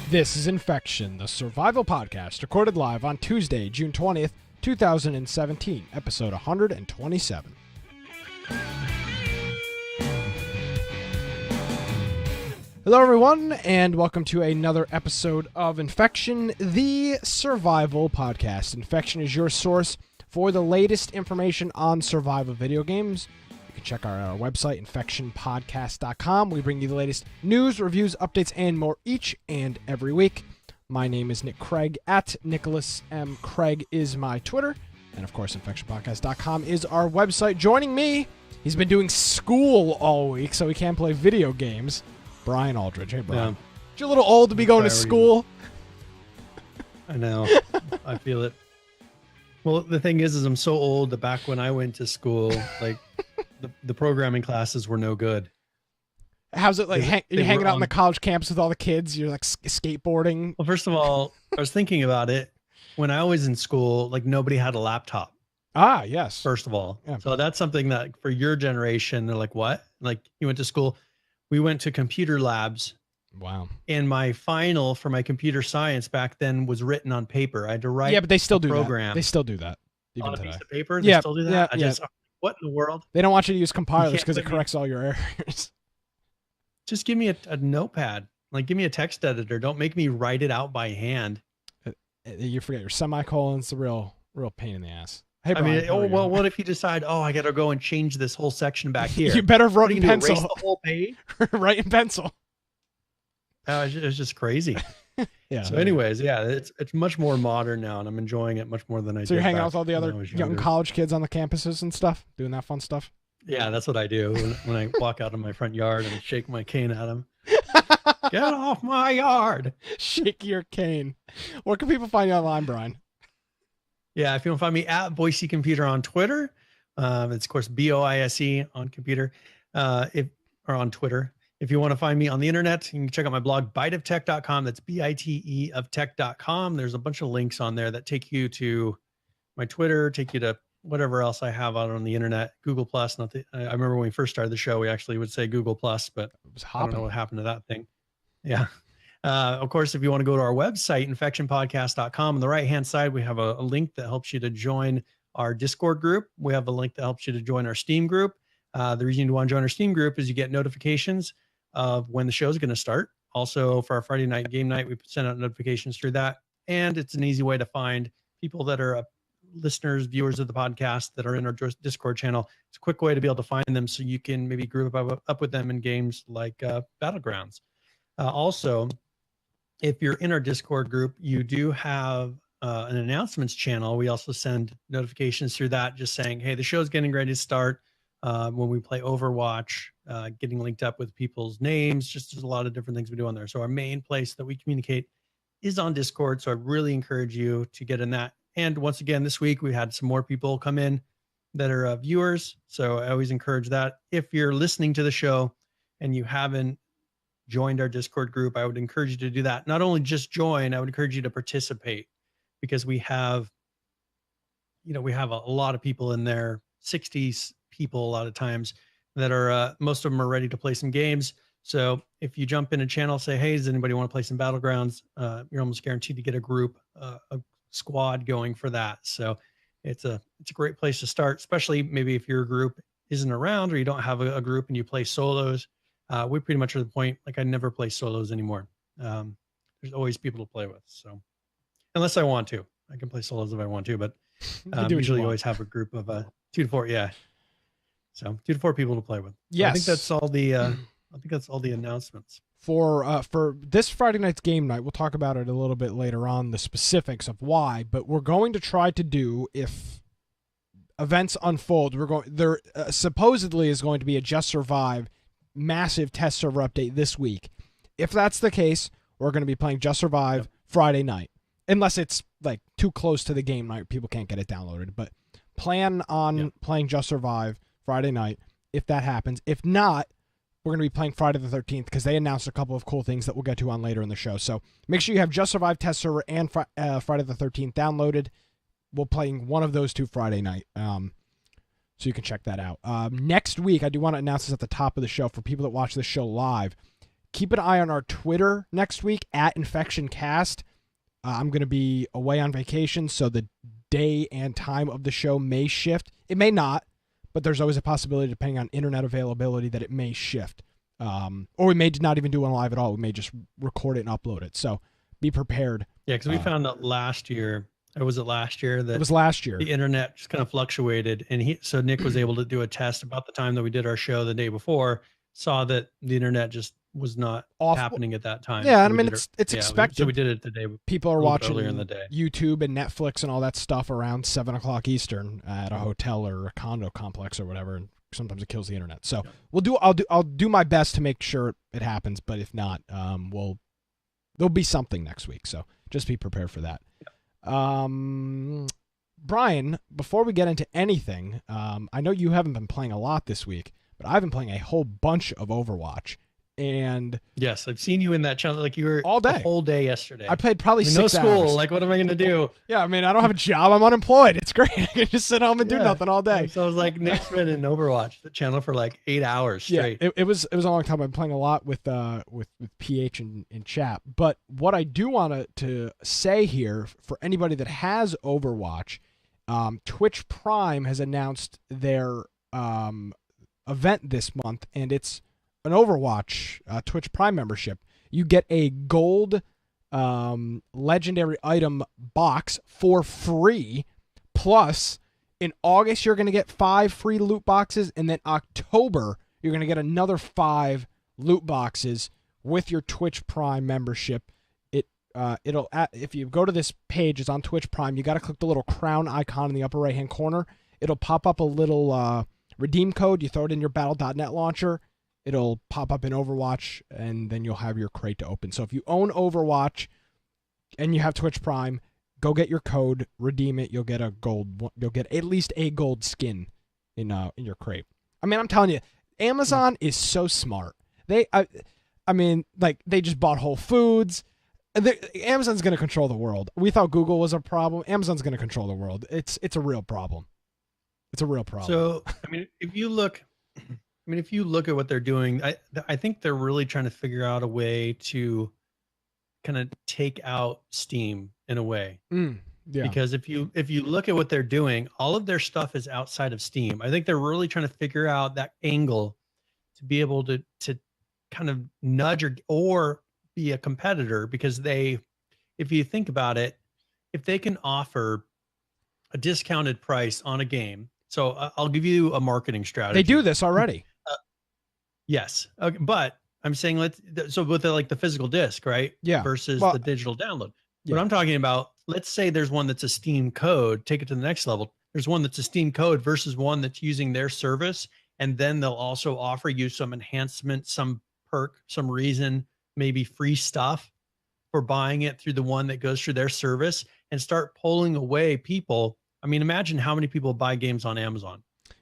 This is Infection, the survival podcast, recorded live on Tuesday, June 20th, 2017, episode 127. Hello, everyone, and welcome to another episode of Infection, the survival podcast. Infection is your source for the latest information on survival video games. You can check out our website, infectionpodcast.com. We bring you the latest news, reviews, updates, and more each and every week. My name is Nick Craig, at Nicholas M. Craig is my Twitter. And, of course, infectionpodcast.com is our website. Joining me, he's been doing school all week, so he can't play video games. Brian Aldridge. Hey, Brian. Yeah. You're a little old to be going to school. I know. I feel it. Well, the thing is I'm so old that back when I went to school, like the programming classes were no good. How's it like? You're hanging out on the college campus with all the kids. You're like skateboarding. Well, first of all, I was thinking about it. When I was in school, like nobody had a laptop. Ah, yes. First of all. Yeah. So that's something that for your generation, they're like, what? Like you went to school. We went to computer labs. Wow. And my final for my computer science back then was written on paper. I had to write. Yeah, but they still do program. That. They still do that. Even on a today. Piece of paper? They still do that? What in the world? They don't want you to use compilers because it corrects all your errors. Just give me a notepad. Like, give me a text editor. Don't make me write it out by hand. You forget your semicolons. The real pain in the ass. Hey, Brian, what if you decide, I got to go and change this whole section back here? You better write in pencil. Erase the whole page? Write in pencil. It's just crazy. Yeah. So anyways, it's much more modern now, and I'm enjoying it much more than I did. So you're hanging out with all the other young college kids on the campuses and stuff, doing that fun stuff? Yeah, that's what I do when I walk out of my front yard and shake my cane at them. Get off my yard. Shake your cane. Where can people find you online, Brian? Yeah, if you want to find me at Boise Computer on Twitter, it's of course BOISE on computer, or on Twitter. If you want to find me on the internet, you can check out my blog, biteoftech.com. That's BITE of tech.com. There's a bunch of links on there that take you to my Twitter, take you to whatever else I have out on the internet. Google Plus. I remember when we first started the show, we actually would say Google Plus, but I don't know what happened to that thing. Yeah. Of course, if you want to go to our website, infectionpodcast.com, on the right-hand side, we have a link that helps you to join our Discord group. We have a link that helps you to join our Steam group. The reason you want to join our Steam group is you get notifications of when the show is going to start. Also, for our Friday night game night, we send out notifications through that. And it's an easy way to find people that are listeners, viewers of the podcast that are in our Discord channel. It's a quick way to be able to find them so you can maybe group up with them in games like Battlegrounds. Also, if you're in our Discord group, you do have an announcements channel. We also send notifications through that just saying, hey, the show's getting ready to start. When we play Overwatch, getting linked up with people's names, just there's a lot of different things we do on there. So our main place that we communicate is on Discord. So I really encourage you to get in that. And once again, this week we had some more people come in that are viewers. So I always encourage that. If you're listening to the show and you haven't joined our Discord group, I would encourage you to do that. Not only just join, I would encourage you to participate, because we have a lot of people in there, 60s people a lot of times that are, most of them are ready to play some games. So if you jump in a channel, say, hey, does anybody want to play some Battlegrounds? You're almost guaranteed to get a group, a squad going for that. So it's a great place to start, especially maybe if your group isn't around or you don't have a group and you play solos. We pretty much are the point, like I never play solos anymore. There's always people to play with. So unless I want to, I can play solos if I want to, but usually always have a group of 2 to 4. Yeah. So 2 to 4 people to play with. Yes. I think that's all the announcements. For this Friday night's game night, we'll talk about it a little bit later on, the specifics of why, but we're going to try to do, if events unfold, there supposedly is going to be a Just Survive massive test server update this week. If that's the case, we're going to be playing Just Survive Friday night, unless it's like too close to the game night, people can't get it downloaded, but plan on playing Just Survive Friday night if that happens. If not, we're going to be playing Friday the 13th because they announced a couple of cool things that we'll get to on later in the show. So make sure you have Just Survive test server and Friday the 13th downloaded. We'll playing one of those two Friday night. So you can check that out. Next week, I do want to announce this at the top of the show for people that watch this show live. keep an eye on our Twitter next week at InfectionCast. I'm going to be away on vacation, so the day and time of the show may shift. It may not, but there's always a possibility, depending on internet availability, that it may shift. Or we may not even do one live at all. We may just record it and upload it. So be prepared. Yeah, because we found out last year, or was it last year, that it was last year. The internet just kind of fluctuated, and so Nick was able to do a test about the time that we did our show the day before, saw that the internet just was not happening at that time. Yeah, so I mean, it's expected. So we did it the day. People are watching earlier in the day. YouTube and Netflix and all that stuff around 7 o'clock Eastern at a hotel or a condo complex or whatever, and sometimes it kills the internet. So I'll do my best to make sure it happens, but if not, there'll be something next week. So just be prepared for that. Brian, before we get into anything, I know you haven't been playing a lot this week, but I've been playing a whole bunch of Overwatch. And yes, I've seen you in that channel. Like you were all day, the whole day yesterday. I played probably 6 hours. No school. Like, what am I going to do? Yeah, I mean, I don't have a job. I'm unemployed. It's great. I can just sit home and do nothing all day. So I was like, Nick's been in Overwatch, the channel, for like 8 hours straight. Yeah, it was a long time. I've been playing a lot with PH in chat. But what I do want to say here, for anybody that has Overwatch, Twitch Prime has announced their event this month, and it's an Overwatch Twitch Prime membership. You get a gold legendary item box for free, plus in August you're going to get 5 free loot boxes, and then October you're going to get another 5 loot boxes with your Twitch Prime membership. It'll if you go to this page, it's on Twitch Prime, you got to click the little crown icon in the upper right hand corner. It'll pop up a little redeem code. You throw it in your battle.net launcher. It'll pop up in Overwatch, and then you'll have your crate to open. So if you own Overwatch and you have Twitch Prime, go get your code, redeem it. You'll get You'll get at least a gold skin in your crate. I mean, I'm telling you, Amazon is so smart. I mean, like, they just bought Whole Foods. Amazon's going to control the world. We thought Google was a problem. Amazon's going to control the world. It's a real problem. It's a real problem. So, I mean, if you look at what they're doing, I think they're really trying to figure out a way to kind of take out Steam in a way. Yeah. Because if you look at what they're doing, all of their stuff is outside of Steam. I think they're really trying to figure out that angle to be able to kind of nudge or be a competitor, because if you think about it, if they can offer a discounted price on a game. So I'll give you a marketing strategy. They do this already. Yes. Okay, but I'm saying with the physical disc, right? Yeah. Versus the digital download. Yeah. What I'm talking about, let's say there's one that's a Steam code, take it to the next level. There's one that's a Steam code versus one that's using their service. And then they'll also offer you some enhancement, some perk, some reason, maybe free stuff for buying it through the one that goes through their service, and start pulling away people. I mean, imagine how many people buy games on Amazon.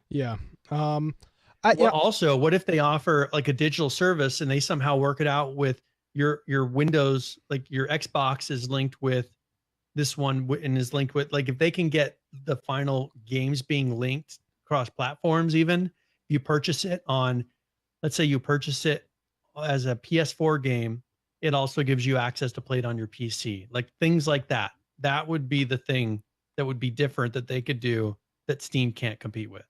Yeah. Also, what if they offer like a digital service and they somehow work it out with your Windows, like your Xbox is linked with this one and is linked with, like, if they can get the final games being linked across platforms, even if you purchase it on, let's say you purchase it as a PS4 game, it also gives you access to play it on your PC, like things like that. That would be the thing that would be different that they could do that Steam can't compete with.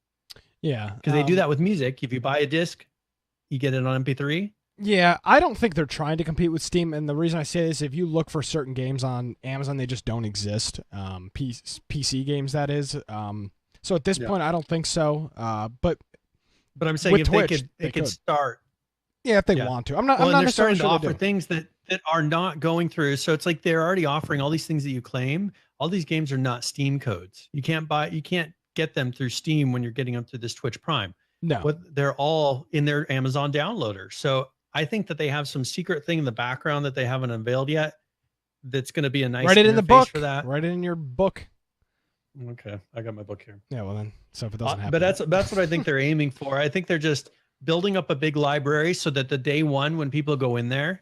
Yeah. Because they do that with music. If you buy a disc, you get it on MP3. Yeah, I don't think they're trying to compete with Steam. And the reason I say this, if you look for certain games on Amazon, they just don't exist. PC games, that is. So at this point, I don't think so. But I'm saying if Twitch, they could start. Yeah, if they want to. I'm not they're necessarily starting to sure offer things that are not going through. So it's like they're already offering all these things that you claim. All these games are not Steam codes. You can't get them through Steam when you're getting them through this Twitch Prime. No. They're all in their Amazon downloader. So I think that they have some secret thing in the background that they haven't unveiled yet. That's going to be a nice write it in the book for that. Write it in your book. Okay, I got my book here. Yeah, well then, so if it doesn't happen, but that's what I think they're aiming for. I think they're just building up a big library so that the day one when people go in there,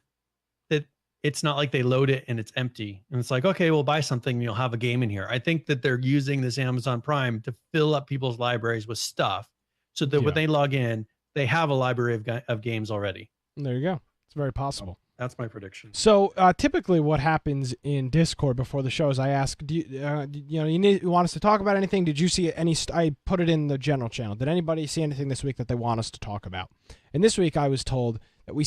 that it's not like they load it and it's empty and it's like, okay, we'll buy something and you'll have a game in here. I think that they're using this Amazon Prime to fill up people's libraries with stuff so that when they log in, they have a library of games already. There you go. It's very possible. That's my prediction. So typically, what happens in Discord before the show is I ask, do you want us to talk about anything? Did you see any? I put it in the general channel. Did anybody see anything this week that they want us to talk about? And this week, I was told that we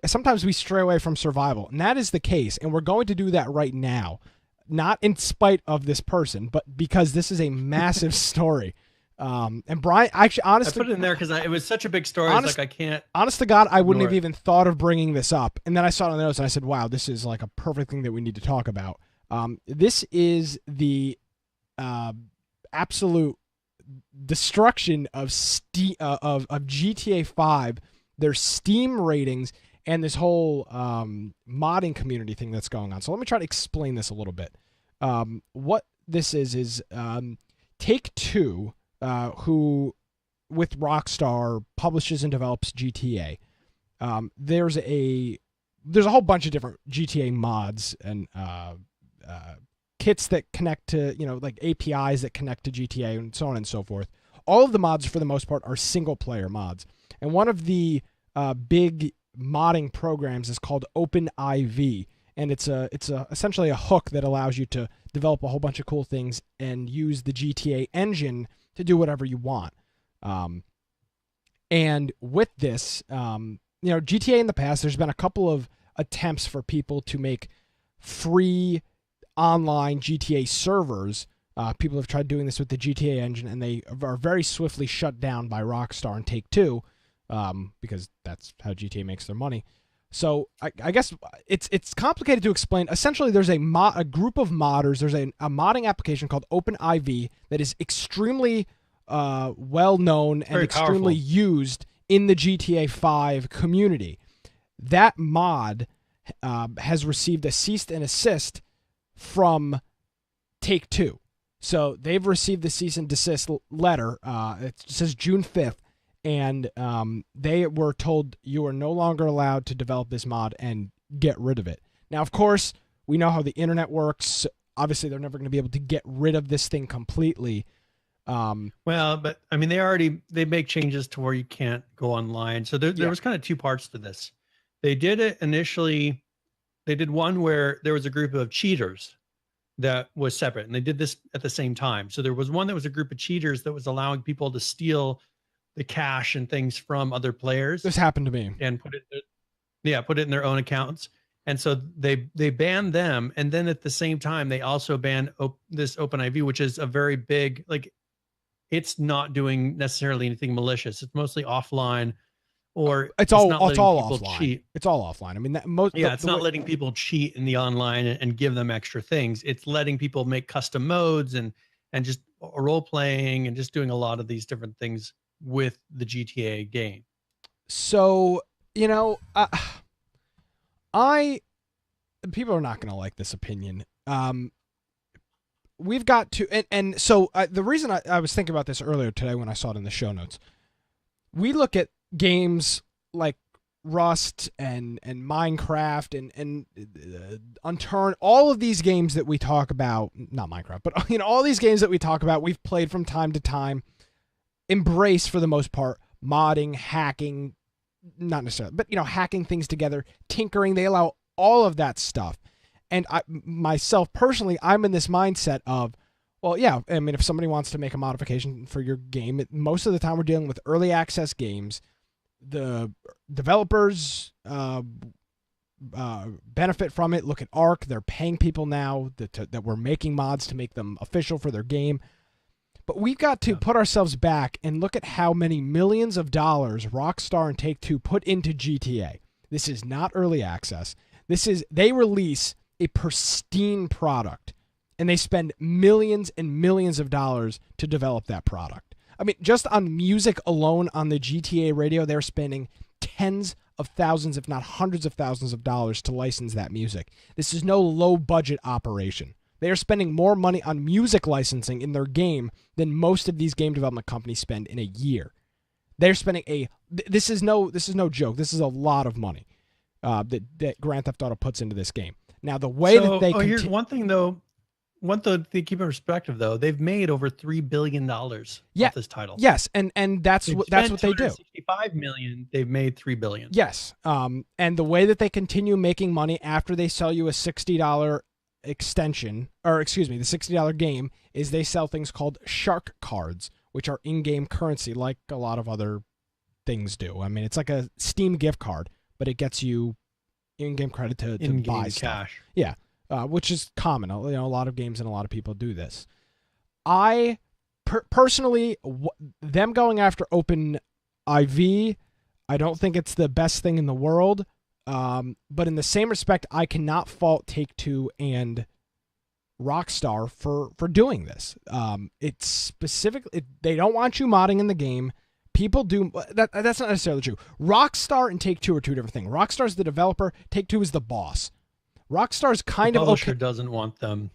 sometimes we stray away from survival, and that is the case. And we're going to do that right now, not in spite of this person, but because this is a massive story. And Brian, actually, honestly, I put it in there because it was such a big story. It's like I can't. Honest to God, I wouldn't have even thought of bringing this up. And then I saw it on the notes and I said, wow, this is like a perfect thing that we need to talk about. This is the absolute destruction of GTA 5, their Steam ratings, and this whole modding community thing that's going on. So let me try to explain this a little bit. What this is Take-Two, who with Rockstar publishes and develops GTA. There's a whole bunch of different GTA mods and kits that connect to, like APIs that connect to GTA and so on and so forth. All of the mods, for the most part, are single player mods. And one of the big modding programs is called OpenIV. And it's essentially a hook that allows you to develop a whole bunch of cool things and use the GTA engine to do whatever you want. And with this, GTA in the past, there's been a couple of attempts for people to make free online GTA servers. People have tried doing this with the GTA engine, and they are very swiftly shut down by Rockstar and Take-Two, because that's how GTA makes their money. So I guess it's complicated to explain. Essentially, there's a group of modders. There's a modding application called OpenIV that is extremely well known and extremely used in the GTA 5 community. That mod has received a cease and desist from Take-Two. So they've received the cease and desist letter. It says June 5th. And they were told you are no longer allowed to develop this mod and get rid of it. Now, of course, we know how the internet works. Obviously, they're never going to be able to get rid of this thing completely. Well, but I mean, they make changes to where you can't go online. So there was kind of two parts to this. They did it initially. They did one where there was a group of cheaters that was separate, and they did this at the same time. So there was one that was a group of cheaters that was allowing people to steal the cash and things from other players. This happened to me. And put it in their own accounts. And so they banned them. And then at the same time, they also banned this OpenIV, which is a very big, like, it's not doing necessarily anything malicious. It's mostly offline, or it's all offline. Cheat. It's all offline. I mean, it's not letting people cheat in the online and give them extra things. It's letting people make custom modes and just role playing and just doing a lot of these different things with the GTA game. So, people are not going to like this opinion. We've got to, and so the reason I was thinking about this earlier today when I saw it in the show notes, we look at games like Rust and Minecraft and Unturned, all of these games that we talk about, not Minecraft, but all these games that we talk about, we've played from time to time, embrace for the most part modding, hacking, not necessarily, but hacking things together, tinkering. They allow all of that stuff. And myself personally, I'm in this mindset of, well, yeah, I mean, if somebody wants to make a modification for your game, most of the time we're dealing with early access games. The developers benefit from it. Look at Ark. They're paying people now that we're making mods to make them official for their game. But we've got to put ourselves back and look at how many millions of dollars Rockstar and Take-Two put into GTA. This is not early access. They release a pristine product, and they spend millions and millions of dollars to develop that product. I mean, just on music alone on the GTA radio, they're spending tens of thousands, if not hundreds of thousands of dollars to license that music. This is no low-budget operation. They are spending more money on music licensing in their game than most of these game development companies spend in a year. They're spending this is no joke. This is a lot of money that Grand Theft Auto puts into this game. Now, the way that they here's one thing though. One thing to keep in perspective, though, they've made over $3 billion off this title. Yes, and that's what they do. $25 million, they've made $3 billion. Yes. And the way that they continue making money after they sell you a $60 extension, or excuse me, the $60 game, is they sell things called shark cards, which are in-game currency like a lot of other things do. I mean, it's like a Steam gift card, but it gets you in-game credit to buy stuff. Cash. Yeah, which is common. You know, a lot of games and a lot of people do this. I personally, them going after Open IV, I don't think it's the best thing in the world. But in the same respect, I cannot fault Take-Two and Rockstar for doing this. It's specifically, they don't want you modding in the game. People do that's not necessarily true. Rockstar and Take-Two are two different things. Rockstar's the developer, Take-Two is the boss. Rockstar's kind of okay. The publisher doesn't want them.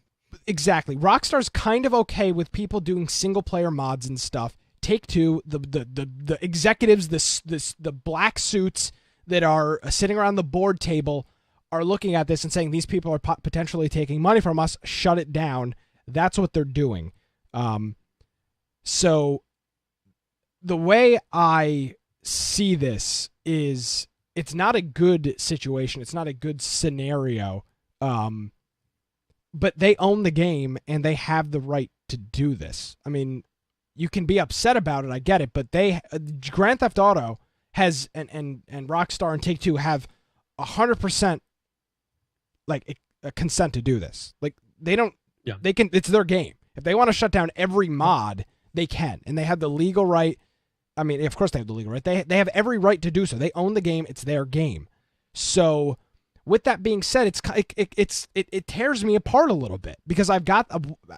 Exactly. Rockstar's kind of okay with people doing single player mods and stuff. Take-Two, the executives, the black suits that are sitting around the board table are looking at this and saying these people are potentially taking money from us. Shut it down. That's what they're doing. So the way I see this is it's not a good situation. It's not a good scenario. But they own the game and they have the right to do this. I mean, you can be upset about it. I get it, but Grand Theft Auto has and Rockstar and Take-Two have 100% like a consent to do this. Like they don't. Yeah. They can. It's their game. If they want to shut down every mod, they can, and they have the legal right. I mean, of course they have the legal right. They have every right to do so. They own the game. It's their game. So, with that being said, it tears me apart a little bit because I've got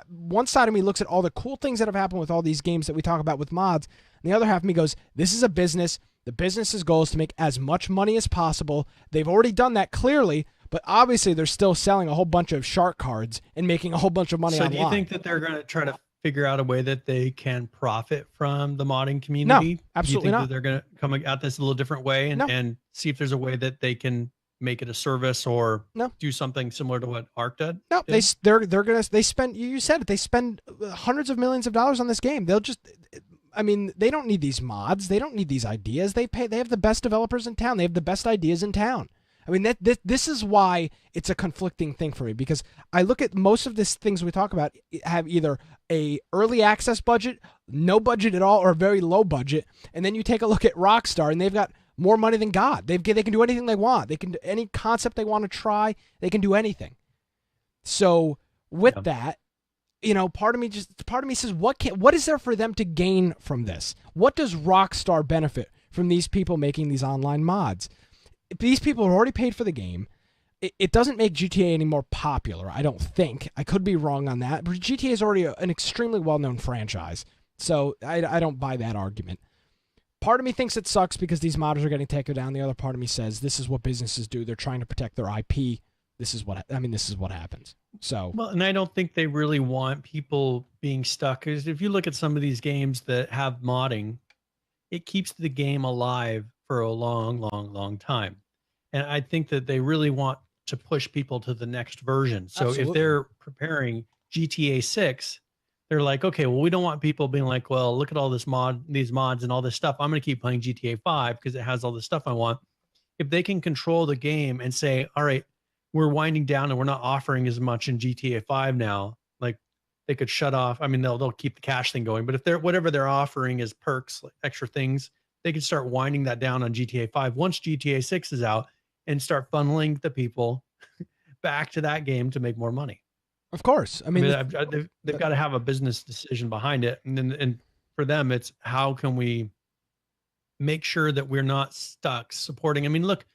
one side of me looks at all the cool things that have happened with all these games that we talk about with mods, and the other half of me goes, "This is a business. The business's goal is to make as much money as possible. They've already done that clearly." But obviously, they're still selling a whole bunch of shark cards and making a whole bunch of money online. So do you think that they're going to try to figure out a way that they can profit from the modding community? No, absolutely not. That they're going to come at this a little different way and see if there's a way that they can make it a service or do something similar to what Arc did? No, they spend, you said it, they spend hundreds of millions of dollars on this game. They'll just, I mean, they don't need these mods. They don't need these ideas. They have the best developers in town. They have the best ideas in town. I mean, this is why it's a conflicting thing for me, because I look at most of these things we talk about have either a early access budget, no budget at all, or a very low budget. And then you take a look at Rockstar, and they've got more money than God. They can do anything they want. They can do any concept they want to try. They can do anything. So with that, you know, part of me says, what is there for them to gain from this? What does Rockstar benefit from these people making these online mods? These people have already paid for the game. It doesn't make GTA any more popular, I don't think. I could be wrong on that. But GTA is already an extremely well-known franchise. So I don't buy that argument. Part of me thinks it sucks because these modders are getting taken down. The other part of me says this is what businesses do. They're trying to protect their IP. This is what happens. So well, and I don't think they really want people being stuck. Because if you look at some of these games that have modding, it keeps the game alive for a long, long, long time. And I think that they really want to push people to the next version. So Absolutely. If they're preparing GTA 6, they're like, okay, well, we don't want people being like, well, look at all these mods and all this stuff. I'm going to keep playing GTA 5 because it has all the stuff I want. If they can control the game and say, all right, we're winding down and we're not offering as much in GTA 5 now, like they could shut off. I mean, they'll keep the cash thing going, but if whatever they're offering is perks, like extra things, they can start winding that down on GTA 5 once GTA 6 is out and start funneling the people back to that game to make more money. Of course. I mean they've got to have a business decision behind it. And for them, it's how can we make sure that we're not stuck supporting? I mean, look,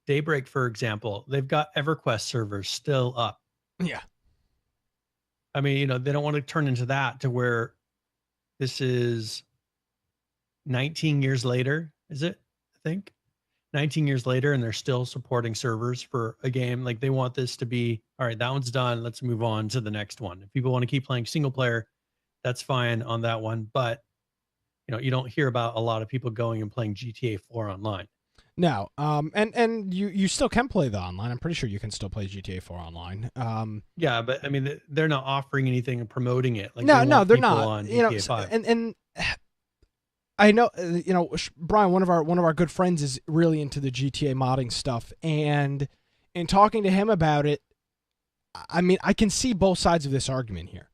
Daybreak, for example, they've got EverQuest servers still up. Yeah. I mean, you know, they don't want to turn into that to where this is 19 years later, is it? I think 19 years later, and they're still supporting servers for a game. Like they want this to be, all right, that one's done. Let's move on to the next one. If people want to keep playing single player, that's fine on that one. But, you know, you don't hear about a lot of people going and playing GTA 4 online. No. And you still can play the online. I'm pretty sure you can still play GTA 4 online. Yeah, but I mean, they're not offering anything and promoting it. Like no, they're not. On you know, GTA 5. and I know, Brian, one of our good friends is really into the GTA modding stuff, and in talking to him about it, I mean, I can see both sides of this argument here.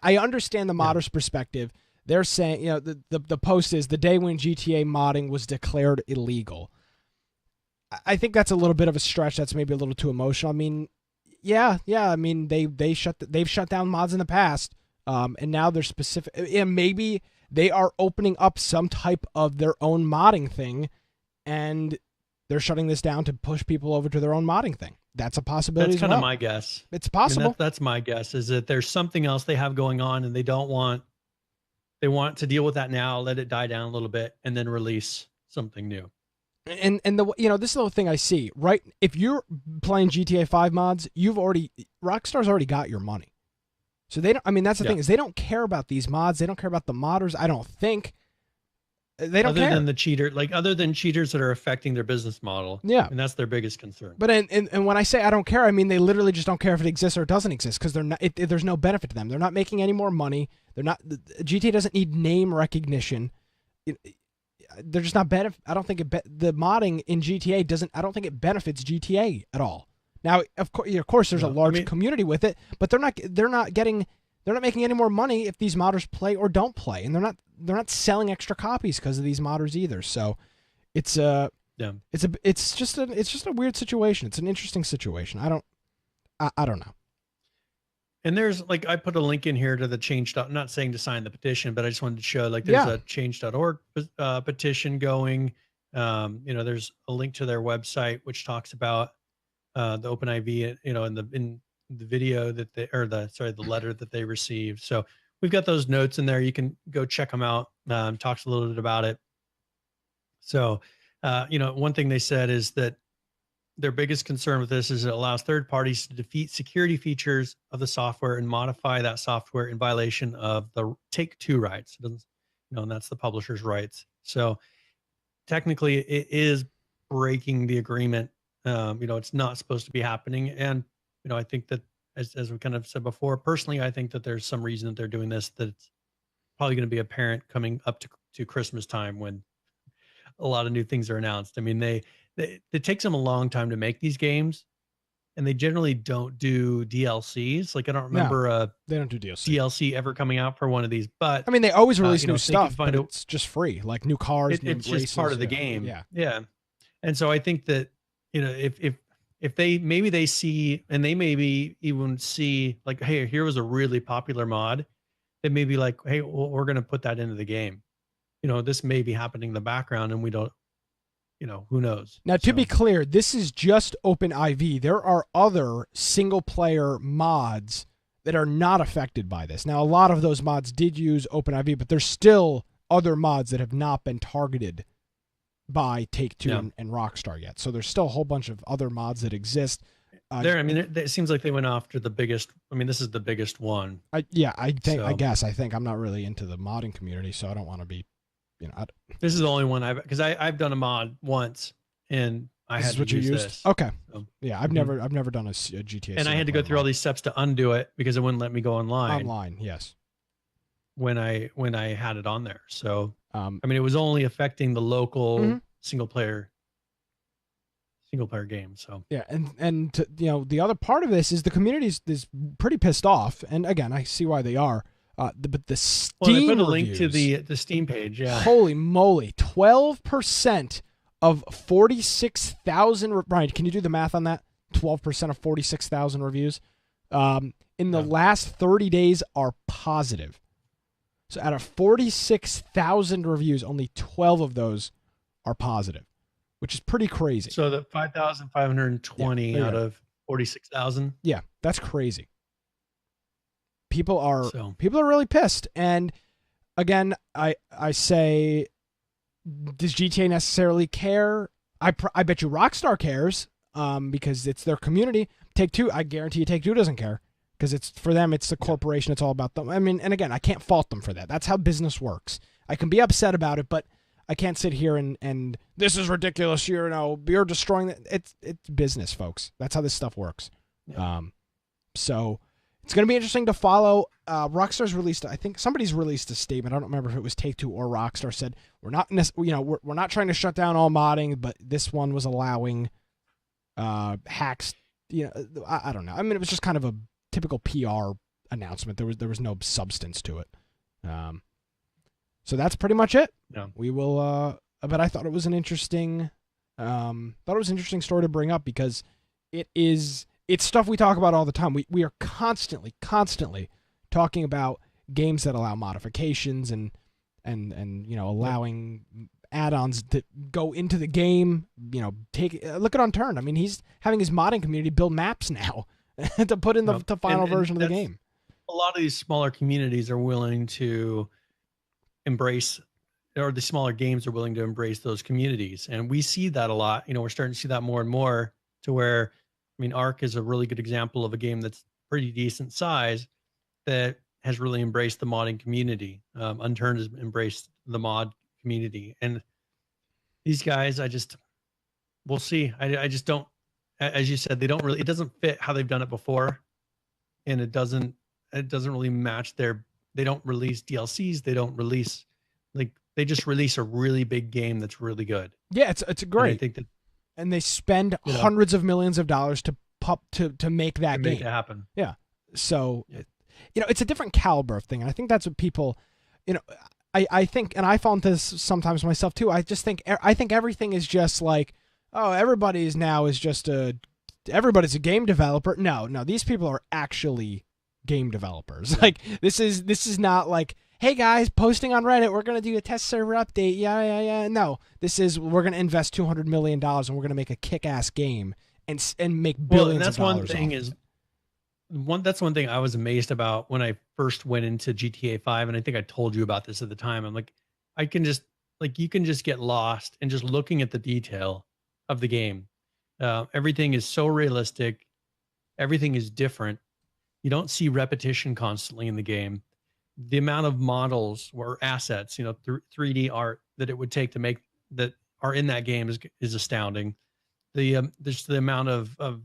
I understand the modders' perspective. They're saying, the post is the day when GTA modding was declared illegal. I think that's a little bit of a stretch. That's maybe a little too emotional. I mean, yeah. I mean, they've shut down mods in the past, and now they're specific. And maybe they are opening up some type of their own modding thing, and they're shutting this down to push people over to their own modding thing. That's a possibility. That's kind of my guess. It's possible. I mean, that's my guess, is that there's something else they have going on, and they want to deal with that now, let it die down a little bit, and then release something new. And this is the thing I see, right? If you're playing GTA 5 mods, Rockstar's already got your money. So they don't, I mean, that's the thing, is they don't care about these mods. They don't care about the modders. I don't think they don't care. Other than cheaters that are affecting their business model. Yeah. And that's their biggest concern. But and when I say I don't care, I mean, they literally just don't care if it exists or it doesn't exist, because there's no benefit to them. They're not making any more money. GTA doesn't need name recognition. They're just not I don't think the modding in GTA I don't think it benefits GTA at all. Now, of course, there's a large community with it, but they're not making any more money if these modders play or don't play, and they're not selling extra copies because of these modders either. So, it's just a weird situation. It's an interesting situation. I don't know. And there's I put a link in here to the change. I'm not saying to sign the petition, but I just wanted to show there's a change.org petition going. There's a link to their website, which talks about the OpenIV, in the video that the letter that they received. So we've got those notes in there. You can go check them out. Talks a little bit about it. So, one thing they said is that their biggest concern with this is it allows third parties to defeat security features of the software and modify that software in violation of the Take-Two rights. It doesn't, and that's the publisher's rights. So technically it is breaking the agreement. It's not supposed to be happening. And, I think that as we kind of said before, personally, I think that there's some reason that they're doing this, that it's probably going to be apparent coming up to Christmas time, when a lot of new things are announced. I mean, it takes them a long time to make these games, and they generally don't do DLCs. I don't remember they don't do DLC ever coming out for one of these. But I mean, they always release new stuff, but it's just free, like new cars. It's races, just part of the game. Yeah. And so I think that if they see, and they maybe even see hey, here was a really popular mod, they may be hey, well, we're going to put that into the game. This may be happening in the background, and we don't. Who knows? Now, to be clear, this is just OpenIV. There are other single-player mods that are not affected by this. Now, a lot of those mods did use OpenIV, but there's still other mods that have not been targeted by Take-Two and Rockstar yet. So there's still a whole bunch of other mods that exist. It seems like they went after the biggest. I mean, this is the biggest one. I think I'm not really into the modding community, so I don't want to be. This is the only one I've done a mod once, and I had to use this. Okay. So, yeah, I've never done a GTA. And I had to go through all these steps to undo it because it wouldn't let me go online. Online, yes. When I had it on there, so it was only affecting the local single player game. So yeah, and the other part of this is the community is pretty pissed off, and again, I see why they are. But the Steam they put a reviews, link to the Steam page. Yeah. Holy moly, 12% of 46,000. Brian, can you do the math on that? 12% of 46,000 reviews in the last 30 days are positive. So out of 46,000 reviews, only 12 of those are positive, which is pretty crazy. So the 5,520 out of 46,000. Yeah, that's crazy. People are really pissed, and again, I say, does GTA necessarily care? I bet you Rockstar cares, because it's their community. Take-Two, I guarantee you, Take-Two doesn't care, because it's for them. It's the corporation. It's all about them. I mean, and again, I can't fault them for that. That's how business works. I can be upset about it, but I can't sit here and this is ridiculous. You're destroying it. It's business, folks. That's how this stuff works. Yeah. So It's going to be interesting to follow. Rockstar's released, I think somebody's released a statement. I don't remember if it was Take-Two or Rockstar, said we're not, we're not trying to shut down all modding, but this one was allowing hacks. I don't know. I mean, it was just kind of a typical PR announcement. There was no substance to it. So that's pretty much it. Yeah. We will. But I thought it was an interesting. Story to bring up because it's stuff we talk about all the time. We are constantly talking about games that allow modifications and allowing add-ons to go into the game. Look at Unturned. I mean, he's having his modding community build maps now to put in the final version of the game. A lot of these smaller communities are willing to embrace, or the smaller games are willing to embrace those communities. And we see that a lot. We're starting to see that more and more, to where, I mean, Ark is a really good example of a game that's pretty decent size that has really embraced the modding community. Unturned has embraced the mod community. And these guys, we'll see. I just don't, as you said, it doesn't fit how they've done it before. And it doesn't really match they don't release DLCs. They don't release, they just release a really big game that's really good. Yeah, it's great. And I think that, and they spend hundreds of millions of dollars to make that game. Make it happen. Yeah. So, it's a different caliber of thing. And I think that's what people, I think, and I found this sometimes myself too. I think everything is just like, oh, everybody's a game developer. No, these people are actually game developers. Yeah. Like this is not like, hey guys, posting on Reddit, we're gonna do a test server update. Yeah. No, we're gonna invest $200 million and we're gonna make a kick-ass game and make billions of dollars. That's one thing I was amazed about when I first went into GTA 5, and I think I told you about this at the time. I'm like, you can just get lost in just looking at the detail of the game. Everything is so realistic. Everything is different. You don't see repetition constantly in the game. The amount of models or assets, 3D art that it would take to make that are in that game is astounding. There's the amount of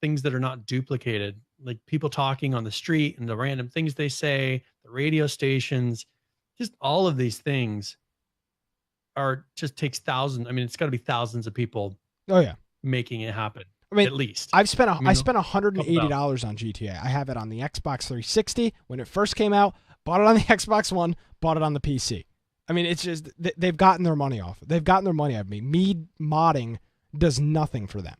things that are not duplicated, like people talking on the street and the random things they say, the radio stations, just all of these things takes thousands. I mean, it's got to be thousands of people. Oh yeah, making it happen. I mean, at least I spent $180 on GTA. I have it on the Xbox 360 when it first came out. Bought it on the Xbox One. Bought it on the PC. I mean, it's just they've gotten their money off. They've gotten their money out of me. Me modding does nothing for them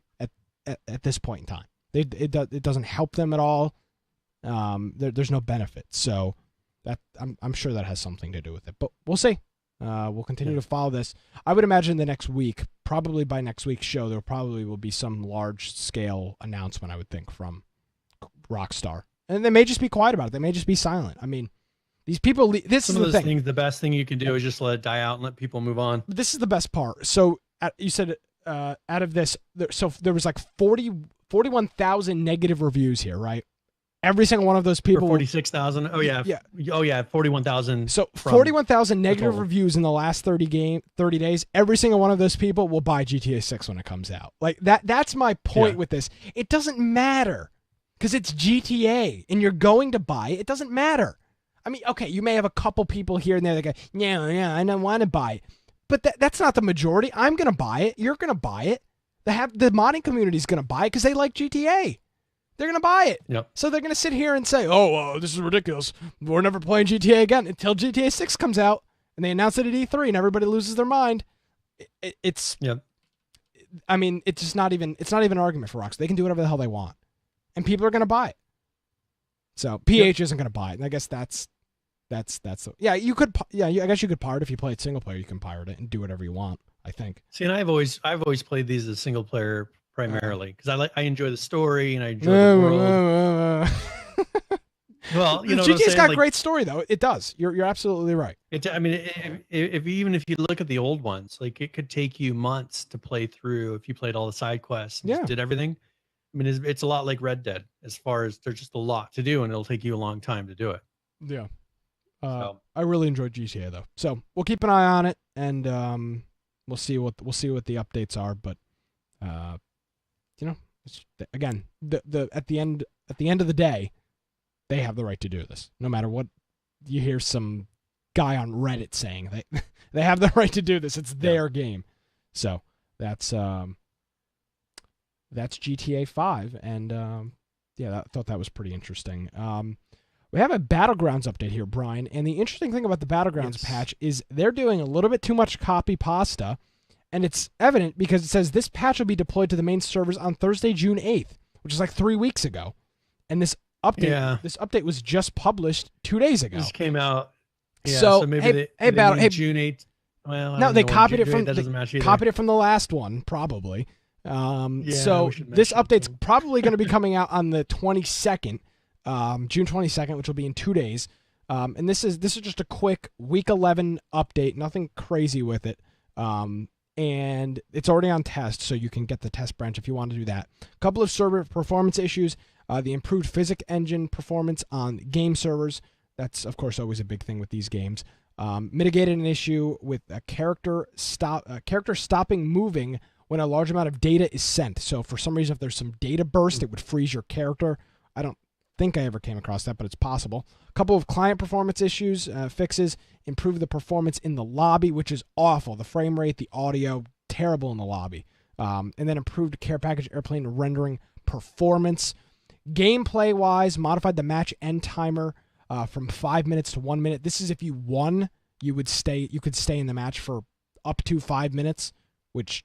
at this point in time. It doesn't help them at all. There's no benefit. So that I'm sure that has something to do with it. But we'll see. We'll continue to follow this. I would imagine the next week, probably by next week's show, there probably will be some large-scale announcement, I would think, from Rockstar. And they may just be quiet about it. They may just be silent. I mean, these people, this is the thing. Things, the best thing you can do is just let it die out and let people move on. This is the best part. So you said out of this, there was like 41,000 negative reviews here, right? Every single one of those people. 46,000. Oh yeah. Yeah. Oh yeah. 41,000. So 41,000 negative reviews in the last 30 days. Every single one of those people will buy GTA 6 when it comes out. Like that's my point with this. It doesn't matter because it's GTA and you're going to buy it. It doesn't matter. I mean, okay, you may have a couple people here and there that go, yeah, I don't want to buy it. But that's not the majority. I'm going to buy it. You're going to buy it. The modding community is going to buy it because they like GTA. They're going to buy it. Yep. So they're going to sit here and say, oh, this is ridiculous. We're never playing GTA again until GTA 6 comes out. And they announce it at E3 and everybody loses their mind. It's I mean, it's just not even an argument for Rockstar. They can do whatever the hell they want. And people are going to buy it. So PH isn't going to buy it. And I guess that's you could I guess you could pirate if you play it single player. You can pirate it and do whatever you want, I think. See, and I've always played these as single player primarily because I enjoy the story and I enjoy the world. Well, GTA's got great story though. It does. You're absolutely right. I mean, if you look at the old ones, like it could take you months to play through if you played all the side quests and just did everything. I mean, it's a lot like Red Dead as far as there's just a lot to do and it'll take you a long time to do it. Yeah. I really enjoyed GTA though, so we'll keep an eye on it and we'll see what the updates are. But again, at the end of the day, they have the right to do this. No matter what you hear some guy on Reddit saying, they have the right to do this. It's their game. So that's GTA 5, and I thought that was pretty interesting. We have a Battlegrounds update here, Brian, and the interesting thing about the Battlegrounds patch is they're doing a little bit too much copy pasta, and it's evident because it says this patch will be deployed to the main servers on Thursday, June 8th, which is like 3 weeks ago. And this update was just published 2 days ago. This came out. Yeah, so maybe June 8th. Well, no, they copied it from copied it from the last one, probably. So this update's something. probably going to be coming out on the 22nd, June 22nd, which will be in 2 days. And this is just a quick week 11 update, nothing crazy with it. And it's already on test, so you can get the test branch if you want to do that. A couple of server performance issues, the improved physics engine performance on game servers. That's, of course, always a big thing with these games. Mitigated an issue with a character stopping moving when a large amount of data is sent. So for some reason, if there's some data burst, it would freeze your character. I don't think I ever came across that, but it's possible. A couple of client performance issues, fixes, improve the performance in the lobby, which is awful. The frame rate, the audio, terrible in the lobby. And then improved care package airplane rendering performance. Gameplay-wise, modified the match end timer from 5 minutes to 1 minute. This is if you won, you could stay in the match for up to 5 minutes, which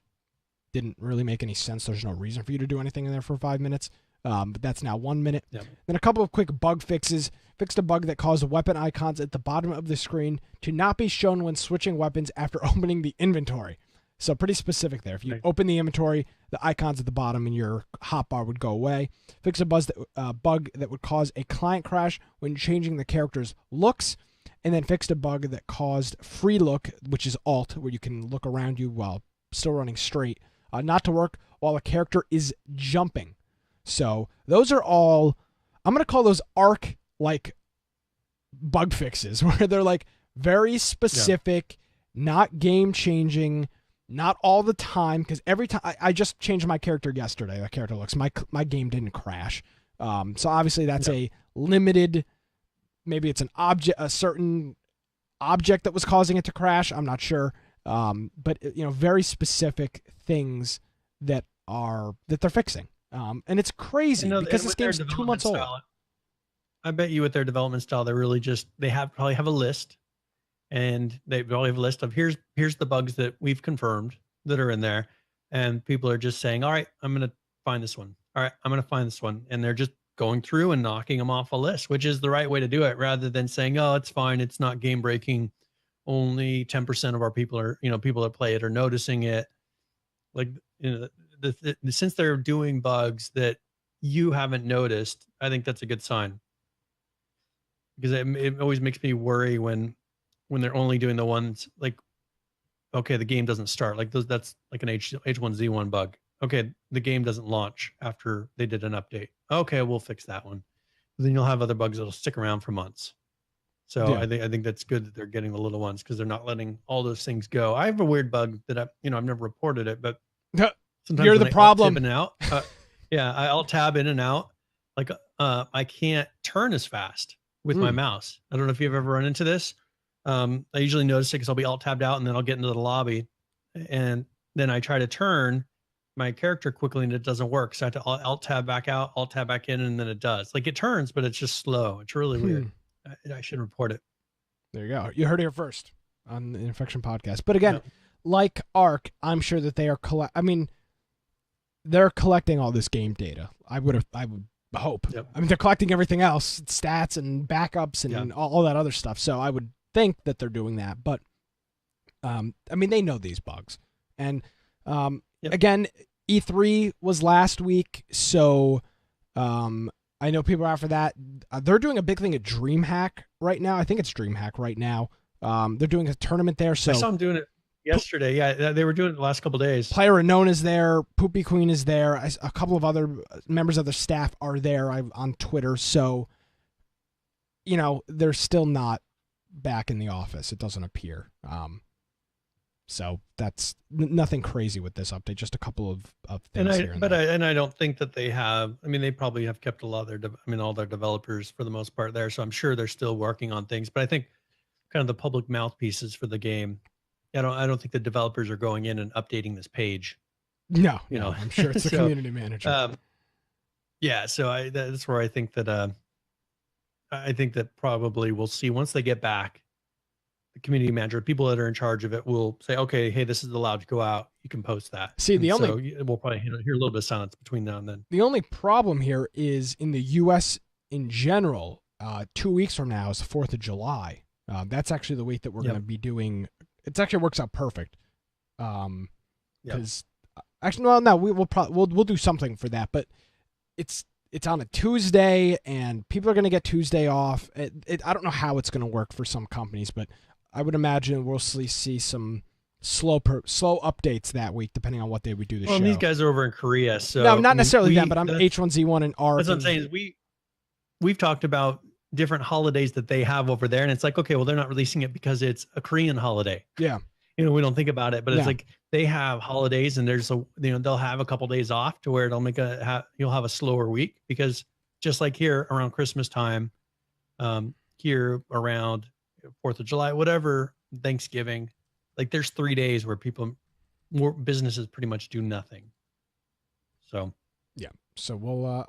didn't really make any sense. There's no reason for you to do anything in there for 5 minutes. But that's now 1 minute. Yep. Then a couple of quick bug fixes. Fixed a bug that caused weapon icons at the bottom of the screen to not be shown when switching weapons after opening the inventory. So pretty specific there. If you open the inventory, the icons at the bottom in your hotbar would go away. Fix a bug that would cause a client crash when changing the character's looks. And then fixed a bug that caused free look, which is Alt, where you can look around you while still running straight, not to work while a character is jumping. So those are all, I'm going to call those ARC-like bug fixes, where they're like very specific, not game-changing, not all the time, because every time, I just changed my character yesterday, the character looks, my game didn't crash. So obviously that's a limited, maybe it's a certain object that was causing it to crash, I'm not sure. But very specific things that they're fixing. And it's crazy because this game's 2 months old. I bet you with their development style, they really probably have a list, and they probably have a list of here's the bugs that we've confirmed that are in there, and people are just saying, all right, I'm going to find this one. All right, I'm going to find this one. And they're just going through and knocking them off a list, which is the right way to do it, rather than saying, oh, it's fine, it's not game breaking. Only 10% of our people are, people that play it are noticing it. Like, since they're doing bugs that you haven't noticed, I think that's a good sign, because it always makes me worry when they're only doing the ones like, okay, the game doesn't start like those. That's like an H1Z1 bug. Okay, the game doesn't launch after they did an update. Okay, we'll fix that one. Then you'll have other bugs that'll stick around for months. So I think that's good that they're getting the little ones, because they're not letting all those things go. I have a weird bug that I've never reported it, but sometimes you're the problem. I alt tab in and out. Like I can't turn as fast with my mouse. I don't know if you've ever run into this. I usually notice it because I'll be alt tabbed out and then I'll get into the lobby, and then I try to turn my character quickly and it doesn't work. So I have to alt tab back out, alt tab back in, and then it does. Like it turns, but it's just slow. It's really weird. I should report it. There you go. You heard it here first on the Infection Podcast. But again, like ARC, I'm sure that they are they're collecting all this game data. I would hope. Yep. I mean, they're collecting everything else, stats and backups and all that other stuff. So I would think that they're doing that. But they know these bugs. And again, E3 was last week, so I know people are after that. They're doing a big thing at DreamHack right now. I think it's DreamHack right now. They're doing a tournament there. So I saw them doing it yesterday. Yeah, they were doing it the last couple of days. PlayerUnknown is there. Poopy Queen is there. A couple of other members of the staff are there on Twitter. So, they're still not back in the office. It doesn't appear. So that's nothing crazy with this update. Just a couple of things And here. And I don't think that they have. I mean, they probably have kept a lot of their. All their developers for the most part there. So I'm sure they're still working on things. But I think kind of the public mouthpieces for the game. I don't think the developers are going in and updating this page. No, I'm sure it's the community manager. Yeah, so that's where I think that probably we'll see once they get back, the community manager, people that are in charge of it will say, okay, hey, this is allowed to go out. You can post that. See, we'll probably hear a little bit of silence between now and then. The only problem here is in the U.S. in general, 2 weeks from now is the 4th of July. That's actually the week that we're going to be doing. It actually works out perfect. Because actually, well, no, we'll do something for that, but it's on a Tuesday, and people are going to get Tuesday off. I don't know how it's going to work for some companies, but I would imagine we'll see some slow updates that week, depending on what day we do the show. Well, these guys are over in Korea, so no, not necessarily them, but I'm H1Z1 and ARK. That's what I'm saying. Is we've talked about different holidays that they have over there, and it's like, okay, well, they're not releasing it because it's a Korean holiday. Yeah. We don't think about it, but it's like they have holidays, and they'll have a couple days off to where it'll you'll have a slower week, because just like here around Christmas time, here around 4th of July, whatever, Thanksgiving, like there's 3 days where more businesses pretty much do nothing. So, yeah. So we'll,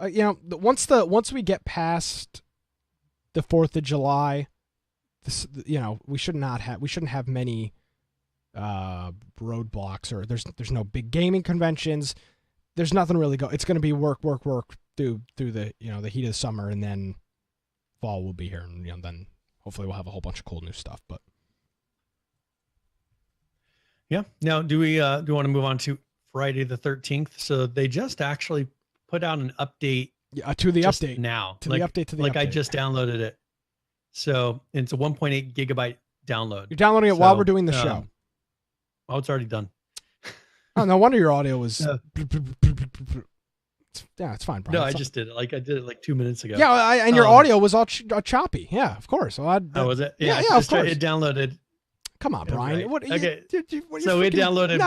once we get past the 4th of July, we shouldn't have many roadblocks, or there's no big gaming conventions. There's nothing really it's going to be work through the the heat of the summer, and then fall will be here, and then hopefully we'll have a whole bunch of cool new stuff. But yeah, now do we want to move on to Friday the 13th? So they just actually put out an update to the update now, the update to the update. I just downloaded it, so it's a 1.8 gigabyte download. You're downloading it while we're doing the show. Oh, it's already done. Oh, no wonder your audio was. Yeah, it's fine, bro. No, I just did it. I did it like 2 minutes ago. Yeah, and your audio was all choppy. Yeah, of course. So was it? Yeah, of course. It downloaded. Come on, Brian. Right. What? Okay. So it downloaded.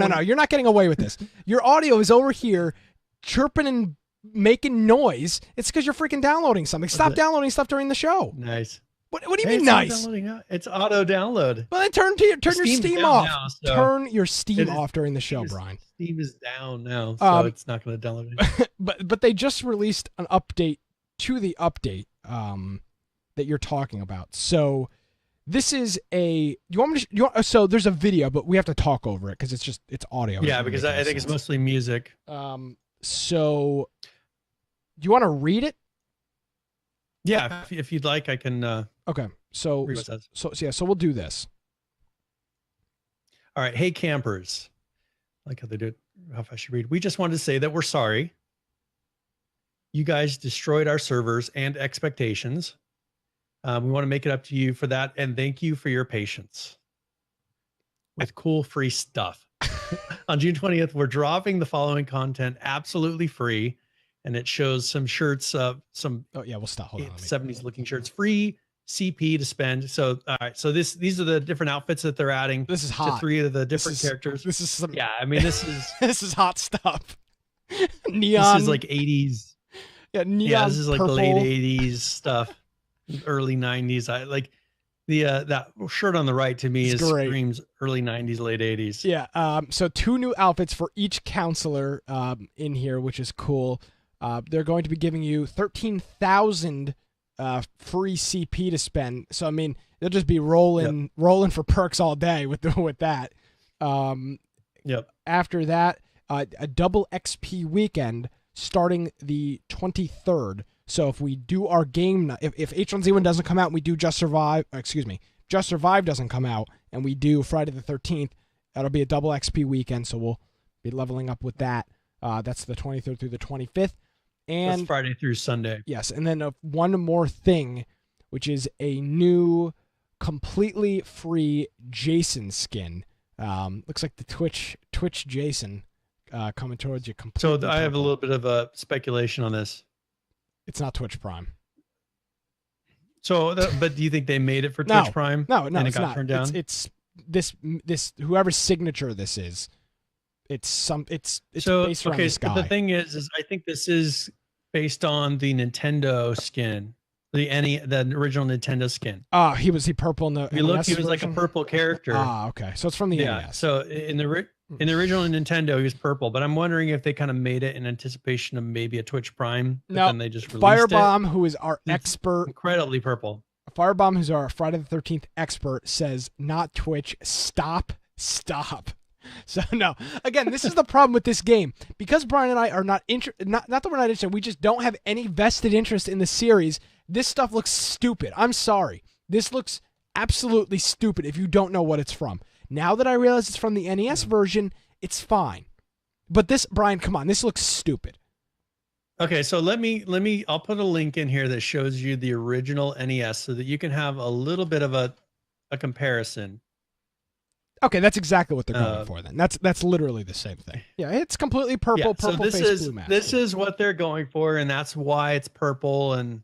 No. You're not getting away with this. Your audio is over here, chirping and making noise. It's because you're freaking downloading something. Stop downloading stuff during the show. Nice. What do you mean nice? It's auto download. Well, then turn your Steam off. Now, so turn your Steam off during the show, Brian. Steam is down now, so it's not going to download it. But they just released an update to the update that you're talking about. So this is so there's a video, but we have to talk over it because it's audio. Yeah, because I think it's mostly music. So do you want to read it? Yeah, if you'd like, I can. Okay, so we'll do this. All right, hey campers, I like how they do it. How fast you read? We just wanted to say that we're sorry. You guys destroyed our servers and expectations. We want to make it up to you for that, and thank you for your patience with cool free stuff. On June 20th, we're dropping the following content absolutely free. And it shows some shirts, we'll stop. Hold on. 70s looking shirts, free CP to spend. So, all right. So these are the different outfits that they're adding. This is hot. To 3 of the different characters. This is some. Yeah, I mean, this is this is hot stuff. Neon. This is like 80s. Yeah, neon. Yeah, this is like purple. the late 80s stuff, early 90s. I like the that shirt on the right to me screams early 90s, late 80s. Yeah. So 2 new outfits for each counselor in here, which is cool. They're going to be giving you 13,000 free CP to spend. So I mean, they'll just be rolling for perks all day with that. After that, a double XP weekend starting the 23rd. So if we do our game night, if H1Z1 doesn't come out and we do Just Survive doesn't come out and we do Friday the 13th, that'll be a double XP weekend. So we'll be leveling up with that. That's the 23rd through the 25th. And that's Friday through Sunday. Yes, and then one more thing, which is a new, completely free Jason skin. Looks like the Twitch Jason coming towards you. Completely. So I have a little bit of a speculation on this. It's not Twitch Prime. So, but do you think they made it for Twitch Prime? No, and it it's got not. Turned down? It's this whoever's signature this is. It's based around this guy. The thing is I think this is based on the Nintendo skin, the original Nintendo skin. He was purple in the. If you look, he was like a purple character. Okay, so it's from the NES. So in the original Nintendo, he was purple, but I'm wondering if they kind of made it in anticipation of maybe a Twitch Prime. No, then they just released Firebomb, who is our expert, incredibly purple. Firebomb, who's our Friday the 13th expert, says not Twitch. Stop. So no, again, this is the problem with this game, because Brian and I are not that we're not interested. We just don't have any vested interest in the series. This stuff looks stupid. I'm sorry. This looks absolutely stupid if you don't know what it's from. Now that I realize it's from the NES version, it's fine. But this, Brian, come on, this looks stupid. Okay, so I'll put a link in here that shows you the original NES so that you can have a little bit of a comparison. Okay, that's exactly what they're going for then. That's literally the same thing. Yeah, it's completely purple, purple face, blue mask. This is what they're going for, and that's why it's purple and,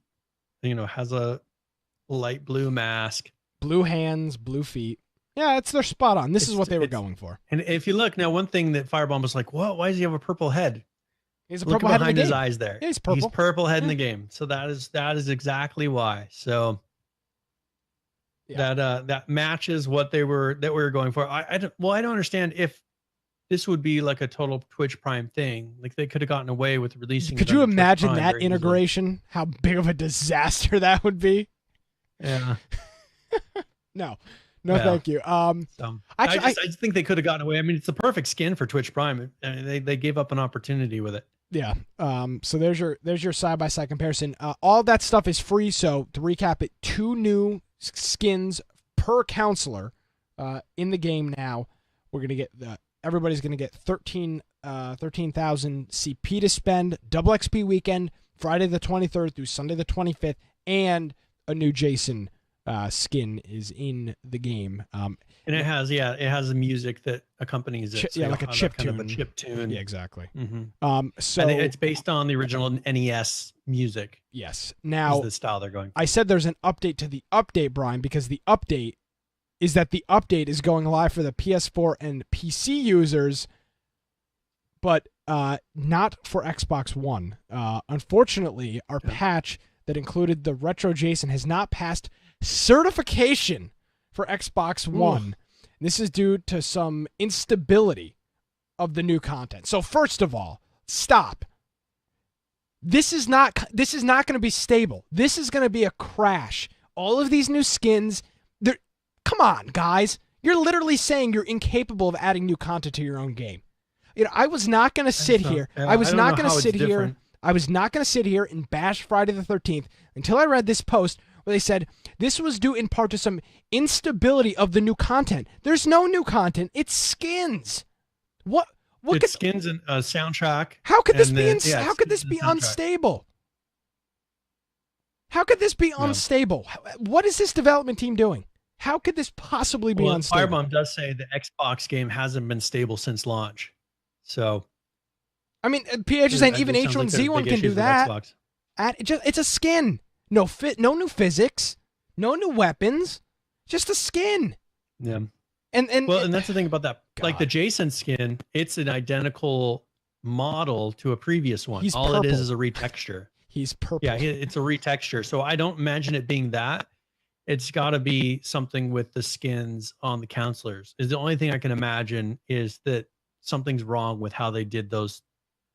has a light blue mask. Blue hands, blue feet. Yeah, they're spot on. This is what they were going for. And if you look, now one thing that Firebomb was like, what? Why does he have a purple head? He's a purple head behind in the his game. eyes there. Yeah, he's purple. He's purple head in the game. So that is exactly why. So that matches what we were going for. I don't understand if this would be like a total Twitch Prime thing. Like they could have gotten away with releasing. Could you imagine that integration? How big of a disaster that would be? Yeah. No, thank you. Actually, I just think they could have gotten away. I mean, it's the perfect skin for Twitch Prime. I mean, they gave up an opportunity with it. Yeah. So there's your side-by-side comparison. All that stuff is free. So to recap it, 2 new skins per counselor in the game now. We're gonna get everybody's gonna get 13,000 CP to spend, double XP weekend, Friday the 23rd through Sunday the 25th, and a new Jason skin is in the game. And it has the music that accompanies it. So like a chip tune. Kind of a chip tune. Yeah, exactly. Mm-hmm. So and it's based on the original NES music. Yes. Now is the style they're going for. I said there's an update to the update, Brian, because the update is that the update is going live for the PS4 and PC users, but not for Xbox One. Unfortunately, our patch that included the Retro Jason has not passed certification for Xbox One. This is due to some instability of the new content. So first of all, stop. This is not going to be stable. This is going to be a crash. All of these new skins, come on, guys. You're literally saying you're incapable of adding new content to your own game. I was not going to sit here. I was not going to sit here. I was not going to sit here and bash Friday the 13th until I read this post where they said this was due in part to some instability of the new content. There's no new content. It's skins. What it's skins and a soundtrack. How could this be how could this be unstable? How could this be unstable? What is this development team doing? How could this possibly be unstable? Firebomb does say the Xbox game hasn't been stable since launch. So I mean, PH is saying even H1Z1 can do that. It's a skin. No new physics, no new weapons, just a skin. Yeah. And that's the thing about that. God. Like the Jason skin, it's an identical model to a previous one. He's All purple. it is a retexture. He's purple. Yeah, it's a retexture. So I don't imagine it being that. It's got to be something with the skins on the counselors. Is the only thing I can imagine is that something's wrong with how they did those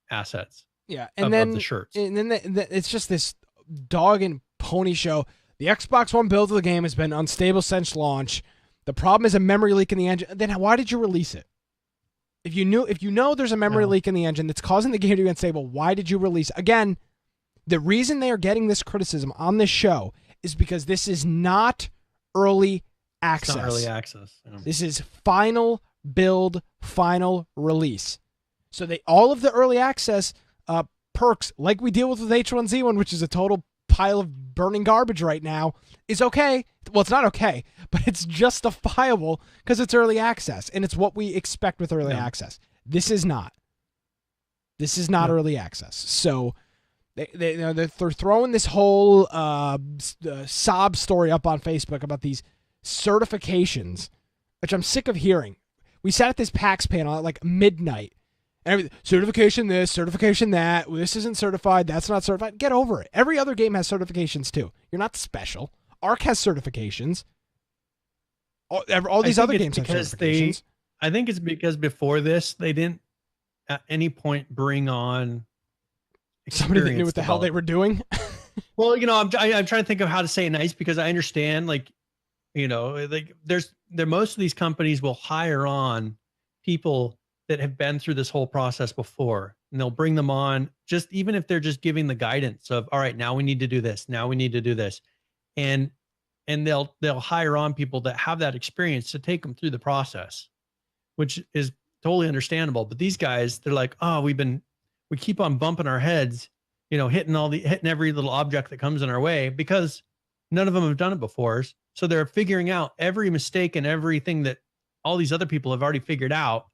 assets. Yeah, and then the shirts. And then it's just this dog and pony show. The Xbox One build of the game has been unstable since launch. The problem is a memory leak in the engine. Then why did you release it? If you know there's a memory leak in the engine that's causing the game to be unstable, why did you release? Again, the reason they are getting this criticism on this show is because this is not early access. It's not early access. Yeah. This is final build, final release. So all of the early access perks, like we deal with H1Z1, which is a total pile of burning garbage right now, is okay. Well, it's not okay, but it's justifiable because it's early access, and it's what we expect with early access. This is not. This is not early access. So they're throwing this whole sob story up on Facebook about these certifications which I'm sick of hearing. We sat at this PAX panel at like midnight. And certification this, certification that. This isn't certified. That's not certified. Get over it. Every other game has certifications too. You're not special. Ark has certifications. All these other games have certifications. I think it's because before this, they didn't at any point bring on somebody that knew what the hell they were doing. Well, I'm trying to think of how to say it nice, because I understand, like most of these companies will hire on people that have been through this whole process before, and they'll bring them on, just even if they're just giving the guidance of, all right, now we need to do this. Now we need to do this. And they'll hire on people that have that experience to take them through the process, which is totally understandable. But these guys, they're like, oh, we keep on bumping our heads, hitting every little object that comes in our way, because none of them have done it before. So they're figuring out every mistake and everything that all these other people have already figured out,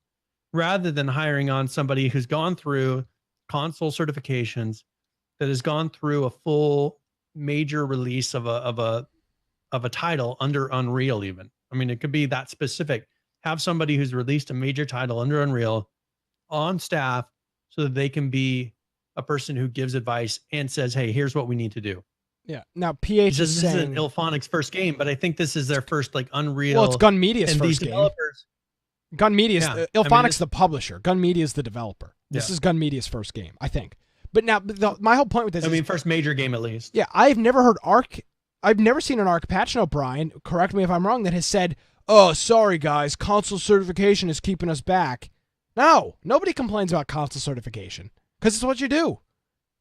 rather than hiring on somebody who's gone through console certifications, that has gone through a full major release of a title under Unreal. Even, I mean, it could be that specific. Have somebody who's released a major title under Unreal on staff, so that they can be a person who gives advice and says, hey, here's what we need to do. Yeah. Now, PH is saying, this isn't Illfonic's first game, but I think this is their first like Unreal. Well, it's Gun Media's first game. Developers, Gun Media's Illfonic's the publisher. Gun Media is the developer. This is Gun Media's first game, I think. But now, my whole point with this is, first major game at least. Yeah, I've never heard Ark. I've never seen an Ark patch note, Brian, correct me if I'm wrong, that has said, oh, sorry, guys, console certification is keeping us back. No, nobody complains about console certification, because it's what you do.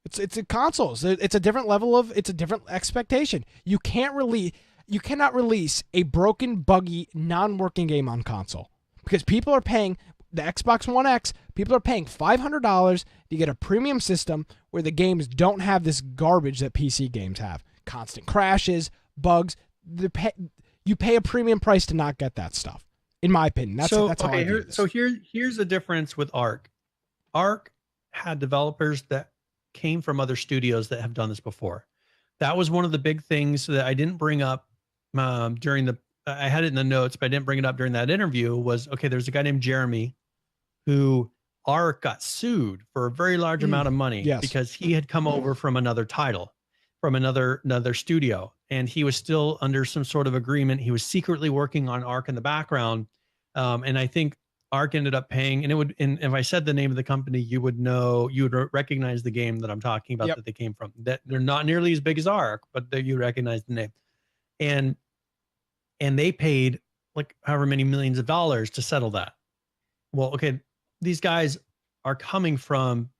It's in consoles. It's a different level it's a different expectation. You cannot release a broken, buggy, non-working game on console, because people are paying the Xbox One X. People are paying $500 to get a premium system where the games don't have this garbage that PC games have. Constant crashes, bugs. You pay a premium price to not get that stuff. In my opinion, that's how I view this. So here's the difference with Ark. Ark had developers that came from other studios that have done this before. That was one of the big things that I didn't bring up I had it in the notes, but I didn't bring it up during that interview. Was, okay, there's a guy named Jeremy who Ark got sued for a very large amount of money because he had come over from another title, from another studio, and he was still under some sort of agreement. He was secretly working on Ark in the background, and I think Ark ended up paying. And if I said the name of the company, you would recognize the game that I'm talking about that they came from. That they're not nearly as big as Ark, but you recognize the name, and they paid like however many millions of dollars to settle that. Well, okay, these guys are coming from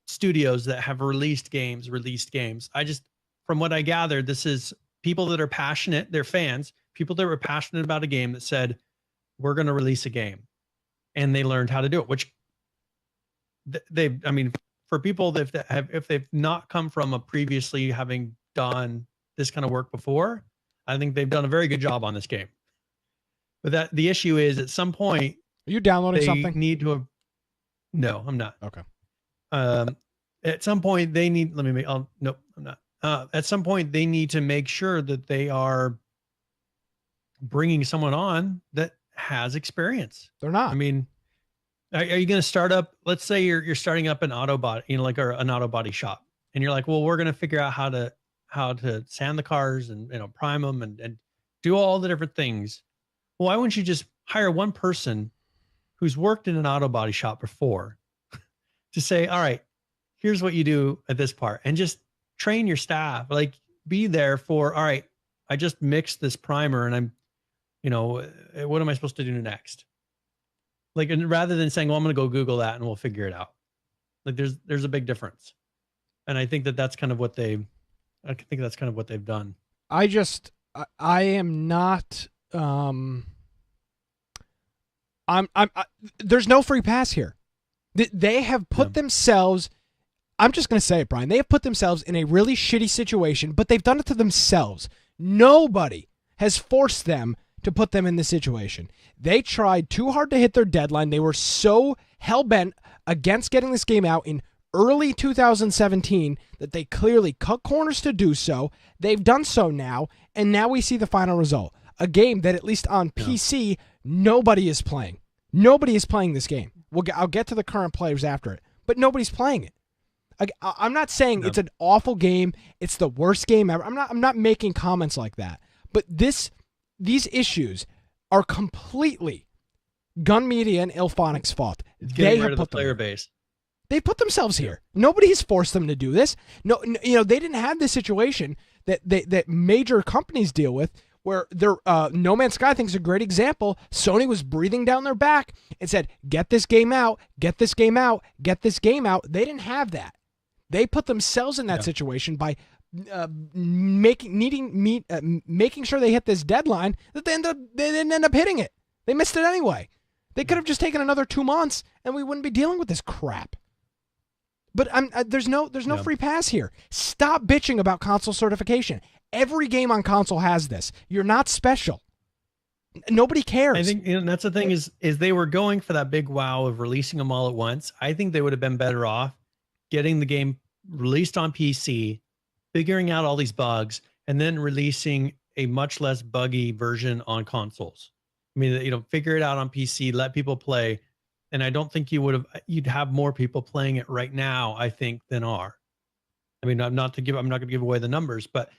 studios that have released games. From what I gathered, this is people that are passionate, they're fans, people that were passionate about a game that said, we're going to release a game, and they learned how to do it, which for people that if they've not come from a previously having done this kind of work before, I think they've done a very good job on this game. But the issue is, at some point, are you downloading something? No, I'm not. Okay. At some point they need, nope, I'm not. At some point they need to make sure that they are bringing someone on that has experience. They're not. I mean, are you going to start up, let's say you're starting up an auto body, like an auto body shop, and you're like, well, we're going to figure out how to sand the cars and, prime them and do all the different things. Well, why wouldn't you just hire one person who's worked in an auto body shop before to say, all right, here's what you do at this part, and just train your staff, like be there for, all right, I just mixed this primer and I'm, what am I supposed to do next? Like, and rather than saying, well, I'm going to go Google that and we'll figure it out. Like there's a big difference. And I think that's kind of what they've done. I am not, there's no free pass here. They have put themselves, I'm just going to say it, Brian, they have put themselves in a really shitty situation, but they've done it to themselves. Nobody has forced them to put them in this situation. They tried too hard to hit their deadline. They were so hell-bent against getting this game out in early 2017 that they clearly cut corners to do so. They've done so now, and now we see the final result. a game that at least on PC nobody is playing. Nobody is playing this game. I'll get to the current players after it, but nobody's playing it. I'm not saying it's an awful game. It's the worst game ever. I'm not making comments like that. But these issues are completely Gun Media and IllFonic's fault. They have put the player base. They put themselves here. Nobody's forced them to do this. No, they didn't have this situation that major companies deal with, where No Man's Sky, I think, is a great example. Sony was breathing down their back and said, "Get this game out, get this game out, get this game out." They didn't have that. They put themselves in that situation by making sure they hit this deadline that they didn't end up hitting it. They missed it anyway. They could have just taken another 2 months and we wouldn't be dealing with this crap. But there's no free pass here. Stop bitching about console certification. Every game on console has this. You're not special. Nobody cares. I think that's the thing is they were going for that big wow of releasing them all at once. I think they would have been better off getting the game released on PC, figuring out all these bugs, and then releasing a much less buggy version on consoles. I mean, figure it out on PC, let people play. And I don't think you'd have more people playing it right now, I think, than are. I mean, I'm not going to give away the numbers, but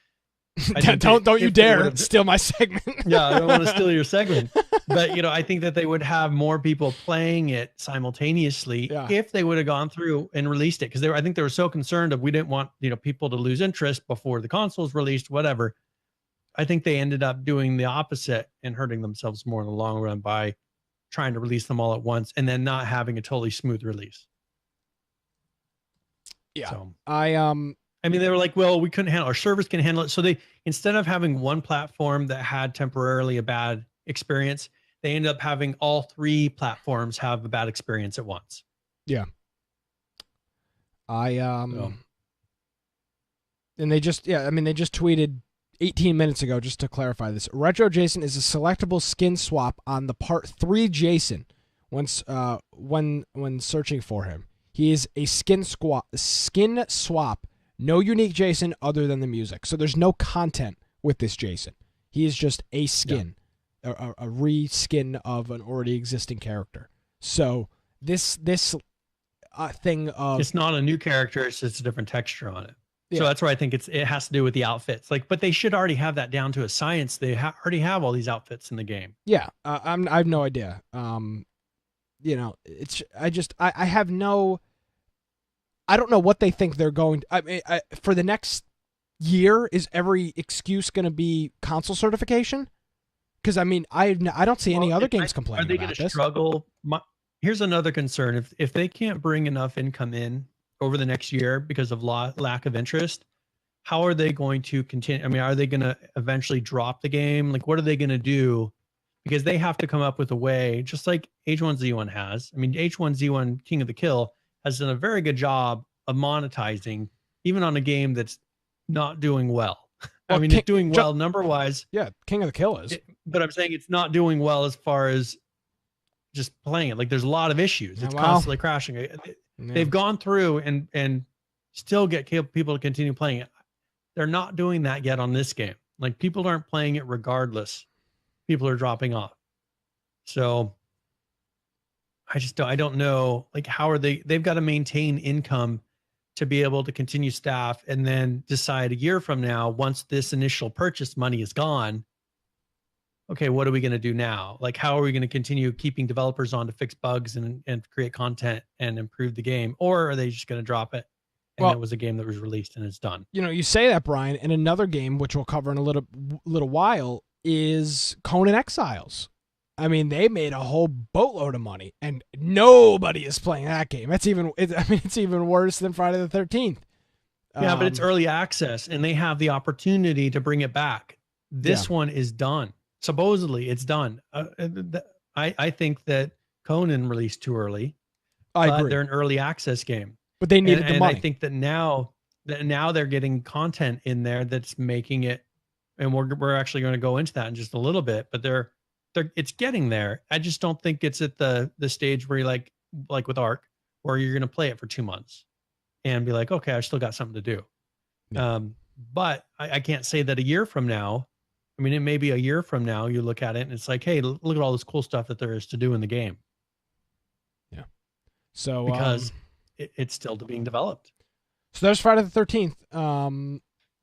don't you dare steal my segment. Yeah, I don't want to steal your segment. But, I think that they would have more people playing it simultaneously if they would have gone through and released it. Because I think they were so concerned we didn't want, people to lose interest before the console's released, whatever. I think they ended up doing the opposite and hurting themselves more in the long run by trying to release them all at once and then not having a totally smooth release. Yeah. So, I mean, they were like, well, we couldn't handle, our servers can handle it. So they, instead of having one platform that had temporarily a bad experience, they ended up having all 3 platforms have a bad experience at once. Yeah. And they just tweeted 18 minutes ago, just to clarify this. Retro Jason is a selectable skin swap on the Part 3 Jason when searching for him. He is a skin swap. No unique Jason other than the music. So there's no content with this Jason. He is just a skin, a re-skin of an already existing character. So this thing of... It's not a new character, it's just a different texture on it. Yeah. So that's where I think it has to do with the outfits. But they should already have that down to a science. They already have all these outfits in the game. Yeah, I have no idea. I don't know what they think they're going to... for the next year, is every excuse going to be console certification? Because, I don't see any other games complaining about this. Are they going to struggle? Here's another concern. If they can't bring enough income in over the next year because of lack of interest, how are they going to continue? Are they going to eventually drop the game? What are they going to do? Because they have to come up with a way, just like H1Z1 has. H1Z1 King of the Kill has done a very good job of monetizing, even on a game that's not doing well. It's doing well number-wise. Yeah, King of the Kill is. But I'm saying it's not doing well as far as just playing it. There's a lot of issues. It's constantly crashing. Yeah. They've gone through and still get people to continue playing it. They're not doing that yet on this game. People aren't playing it regardless. People are dropping off. So I don't know, how are they've got to maintain income to be able to continue staff and then decide a year from now, once this initial purchase money is gone, okay, what are we going to do now? How are we going to continue keeping developers on to fix bugs and create content and improve the game? Or are they just going to drop it? And it was a game that was released and it's done. You say that, Brian, and another game, which we'll cover in a little while, is Conan Exiles. They made a whole boatload of money and nobody is playing that game. It's even worse than Friday the 13th. Yeah, but it's early access and they have the opportunity to bring it back. This one is done. Supposedly it's done. I think that Conan released too early. I agree. They're an early access game, but they needed the money. I think that now they're getting content in there that's making it, and we're actually going to go into that in just a little bit. But it's getting there. I just don't think it's at the stage where you like with Ark, where you're going to play it for 2 months and be like, okay, I still got something to do. Yeah. But I can't say that a year from now. I mean, it may be a year from now, you look at it and it's like, hey, look at all this cool stuff that there is to do in the game. Yeah. So because it's still being developed. So there's Friday the 13th.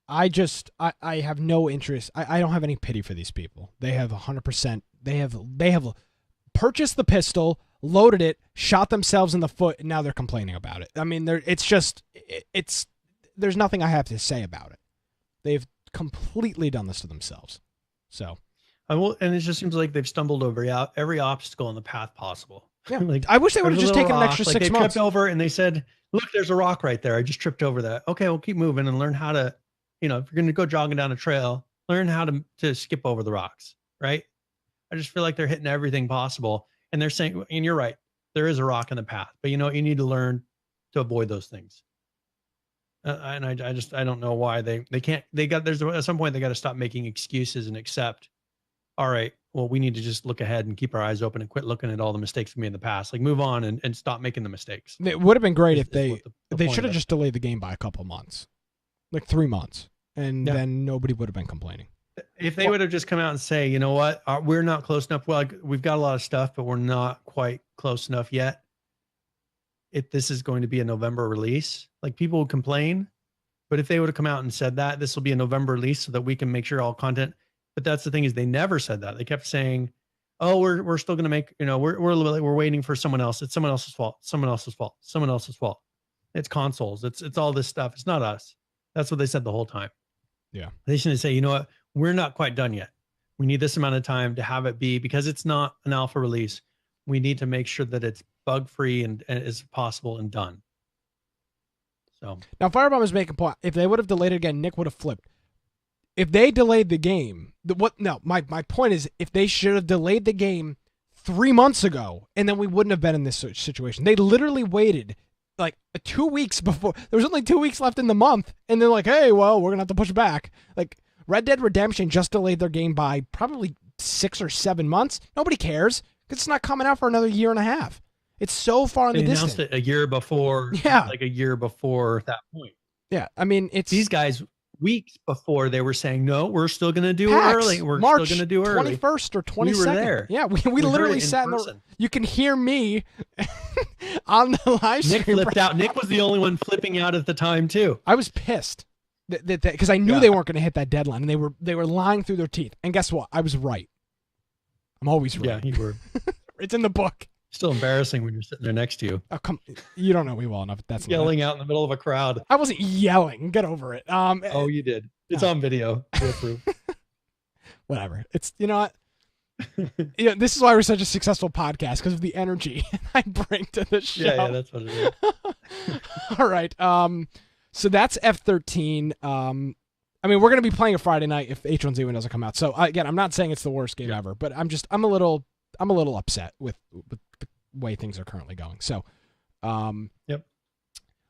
I have no interest. I don't have any pity for these people. They have 100%. They have purchased the pistol, loaded it, shot themselves in the foot, and now they're complaining about it. I mean, there's nothing I have to say about it. They've completely done this to themselves. So, and it just seems like they've stumbled over every obstacle in the path possible. Yeah, like, I wish they would have just taken an extra like 6 months. Tripped over and they said, "Look, there's a rock right there. I just tripped over that." Okay, we'll keep moving and learn how to, if you're going to go jogging down a trail, learn how to skip over the rocks, right? I just feel like they're hitting everything possible, and they're saying, and you're right, there is a rock in the path, but you need to learn to avoid those things. And I don't know why they can't. There's at some point they got to stop making excuses and accept. All right, well, we need to just look ahead and keep our eyes open and quit looking at all the mistakes we made in the past. Like, move on and stop making the mistakes. It would have been great if they should have just delayed the game by a couple months, like 3 months, and then nobody would have been complaining. If they would have just come out and say, you know what, we're not close enough. Well, we've got a lot of stuff, but we're not quite close enough yet. If this is going to be a November release, like, people would complain. But if they would have come out and said that this will be a November release so that we can make sure all content. But that's the thing, is they never said that. They kept saying, "Oh, we're still going to make, we're waiting for someone else. It's someone else's fault. Someone else's fault. Someone else's fault. It's consoles. It's all this stuff. It's not us." That's what they said the whole time. Yeah. They shouldn't say, you know what, we're not quite done yet. We need this amount of time to have it be, because it's not an alpha release. We need to make sure that it's bug free and as possible and done. So now Firebomb is making a point. If they would have delayed it again, Nick would have flipped. If they delayed the game, my point is, if they should have delayed the game 3 months ago, and then we wouldn't have been in this situation. They literally waited like 2 weeks before. There was only 2 weeks left in the month, and they're like, "Hey, well, we're gonna have to push back." Like, Red Dead Redemption just delayed their game by probably 6 or 7 months. Nobody cares because it's not coming out for another year and a half. It's so far in the distance. They announced it a year before. Yeah, like a year before that point. Yeah, I mean, it's these guys. Weeks before, they were saying, "No, we're still going to do PAX, it early. We're March still going to do early." 21st or 22nd. We were there. Yeah, we literally sat in the. You can hear me on the live stream. Nick flipped out. Nick was the only one flipping out at the time too. I was pissed because I knew they weren't going to hit that deadline, and they were lying through their teeth. And guess what? I was right. I'm always right. Yeah, you were. It's in the book. Still embarrassing when you're sitting there next to you. Oh, come! You don't know me well enough. That's yelling out in the middle of a crowd. I wasn't yelling. Get over it. Oh, you did. It's on video. Whatever. It's, you know what? This is why we're such a successful podcast, because of the energy I bring to the show. Yeah, that's what it is. All right. So that's F13. I mean, we're going to be playing a Friday night if H1Z1 doesn't come out. So again, I'm not saying it's the worst game ever, but I'm a little upset with the way things are currently going. So,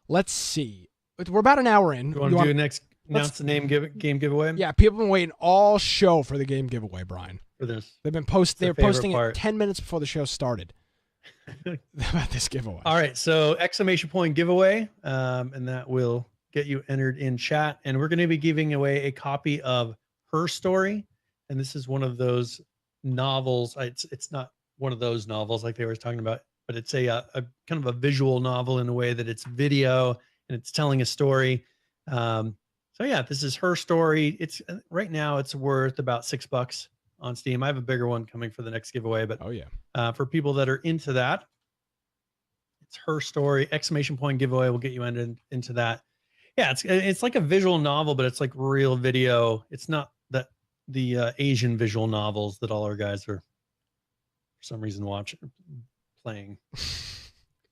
let's see. We're about an hour in. You want to do next? Announce the game giveaway. Yeah, people have been waiting all show for the game giveaway, Brian. For this, they've been posting it 10 minutes before the show started about this giveaway. All right, so exclamation point giveaway, and that will get you entered in chat. And we're going to be giving away a copy of Her Story, and this is one of those novels. It's not one of those novels like they were talking about, but it's a kind of a visual novel in a way that it's video and it's telling a story. So yeah, this is Her Story. It's right now it's worth about $6 on Steam. I have a bigger one coming for the next giveaway, but for people that are into that, it's Her Story. Exclamation point giveaway will get you entered into that. Yeah, it's like a visual novel, but it's like real video. It's not the Asian visual novels that all our guys are for some reason playing.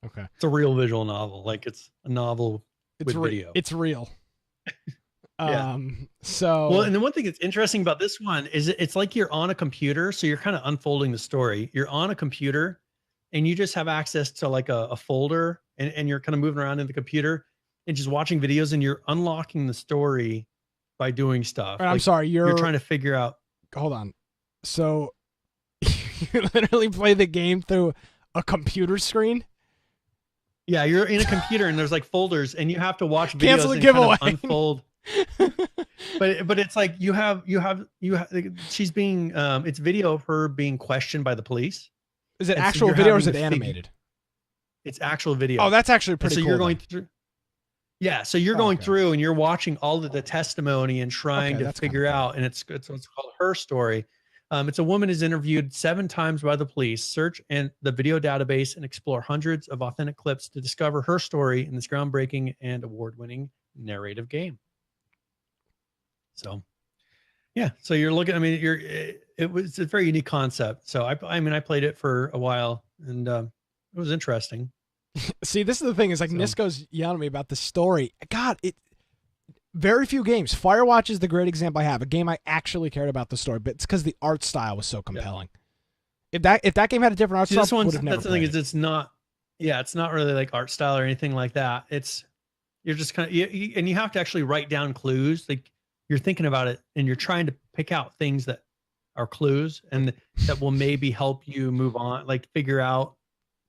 Okay, it's a real visual novel. Like, it's a novel with video. It's real. So well, and the one thing that's interesting about this one is it's like you're on a computer, so you're kind of unfolding the story. You're on a computer and you just have access to like a folder, and you're kind of moving around in the computer and just watching videos, and you're unlocking the story by doing stuff. I'm sorry, you're trying to figure out. Hold on. So you literally play the game through a computer screen? Yeah, you're in a computer and there's like folders, and you have to watch videos Cancel the and giveaway. kind of unfold. but it's like you have she's being it's video of her being questioned by the police. Is it And so actual you're video or having is it to figure- animated? It's actual video. Oh, that's actually And pretty so cool. you're going then. through. Yeah, so you're Oh, going okay. through and you're watching all of the testimony and trying Okay, to that's kinda figure cool. out, and it's what's called Her Story. It's a woman is interviewed 7 times by the police, search and the video database, and explore hundreds of authentic clips to discover her story in this groundbreaking and award-winning narrative game. So, yeah, so you're looking. I mean, it's a very unique concept. So I mean, I played it for a while, and it was interesting. See, this is the thing. Is like So- Nisco's yelling at me about the story. God, very few games. Firewatch is the great example I have. A game I actually cared about the story, but it's because the art style was so compelling. If that game had a different art See, style, this would one's have never that's the thing played is it. it's not. Yeah, it's not really like art style or anything like that. You're just kind of and you have to actually write down clues. Like you're thinking about it and you're trying to pick out things that are clues and that will maybe help you move on, like figure out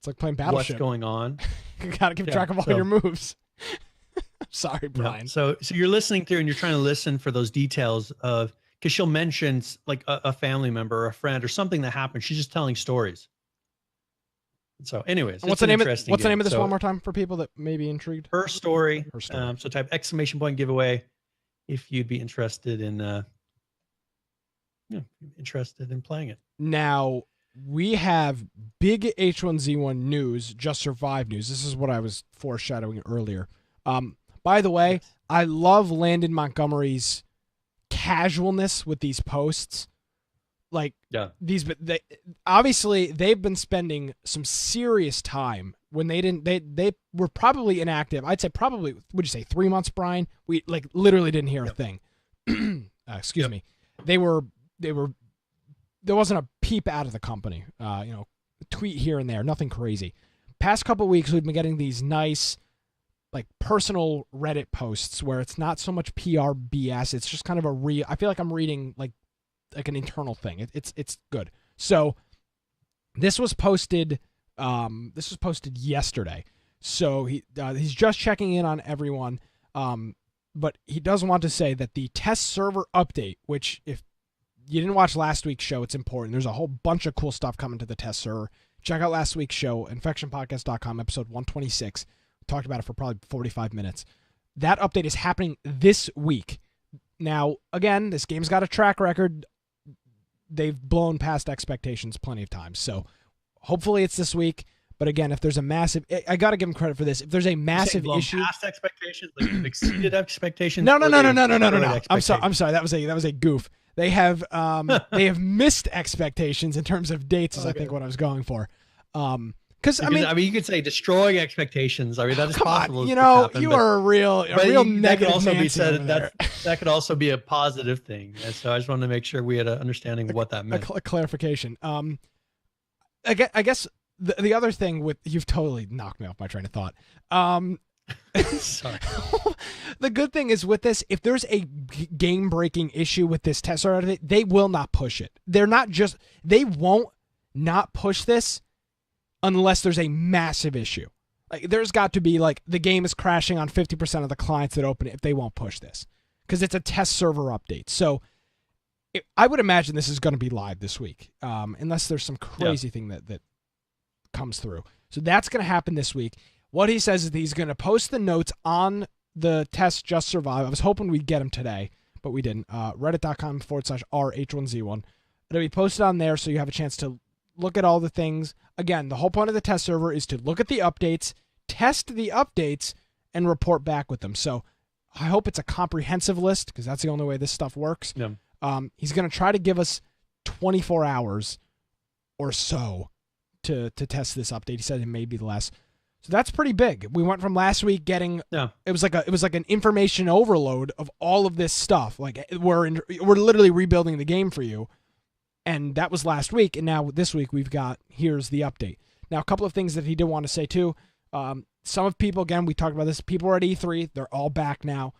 It's like playing what's Battleship. going on. You gotta keep Yeah, track of all so- your moves. Sorry, Yeah. Brian. So you're listening through and you're trying to listen for those details of, because she'll mention like a family member or a friend or something that happened. She's just telling stories. So, anyways, What's the name of this one more time for people that may be intrigued? Her Story. Her Story. So type !! giveaway if you'd be interested in interested in playing it. Now, we have big H1Z1 news, Just Survive news. This is what I was foreshadowing earlier. By the way, Yes. I love Landon Montgomery's casualness with these posts. Like, Yeah. obviously they've been spending some serious time when they were probably inactive. I'd say probably, would you say 3 months, Brian? We like literally didn't hear a thing. Excuse Yep. me. They were there wasn't a peep out of the company. Tweet here and there, nothing crazy. Past couple of weeks we've been getting these nice like personal Reddit posts where it's not so much PR BS. It's just kind of I feel like I'm reading like an internal thing. It's good. So this was posted yesterday. So he's just checking in on everyone. But he does want to say that the test server update, which if you didn't watch last week's show, it's important. There's a whole bunch of cool stuff coming to the test server. Check out last week's show, infectionpodcast.com, episode 126. Talked about it for probably 45 minutes. That update is happening this week. Now, again, this game's got a track record. They've blown past expectations plenty of times. So hopefully it's this week. But again, if there's a massive, I got to give them credit for this. If there's a massive issue, Past expectations, like you've exceeded expectations. no. or they've destroyed I'm sorry. expectations? That was a goof. They have missed expectations in terms of dates. Is I Okay. think what I was going for. Because I mean, you could say destroying expectations. I mean, that is come possible. on, this you could know, happen, you but- are a real but that could negative also be Nancy said. over there. That could also be a positive thing. And so I just wanted to make sure we had an understanding of what that meant. a clarification. I guess the other thing with you've totally knocked me off my train of thought. Sorry. The good thing is with this, if there's a game breaking issue with this test server, they will not push it. They won't not push this unless there's a massive issue. Like there's got to be like the game is crashing on 50% of the clients that open it if they won't push this because it's a test server update. So I would imagine this is going to be live this week, unless there's some crazy thing that comes through. So that's going to happen this week. What he says is that he's going to post the notes on the test Just Survive. I was hoping we'd get them today, but we didn't. Reddit.com/RH1Z1. It'll be posted on there so you have a chance to look at all the things. Again, the whole point of the test server is to look at the updates, test the updates, and report back with them. So I hope it's a comprehensive list because that's the only way this stuff works. Yeah. He's going to try to give us 24 hours or so to test this update. He said it may be less. So that's pretty big. We went from last week getting it was like an information overload of all of this stuff. Like we're literally rebuilding the game for you. And that was last week, and now this week we've got here's the update. Now a couple of things that he did want to say too. Some of people, again, we talked about this. People were at E3. They're all back now.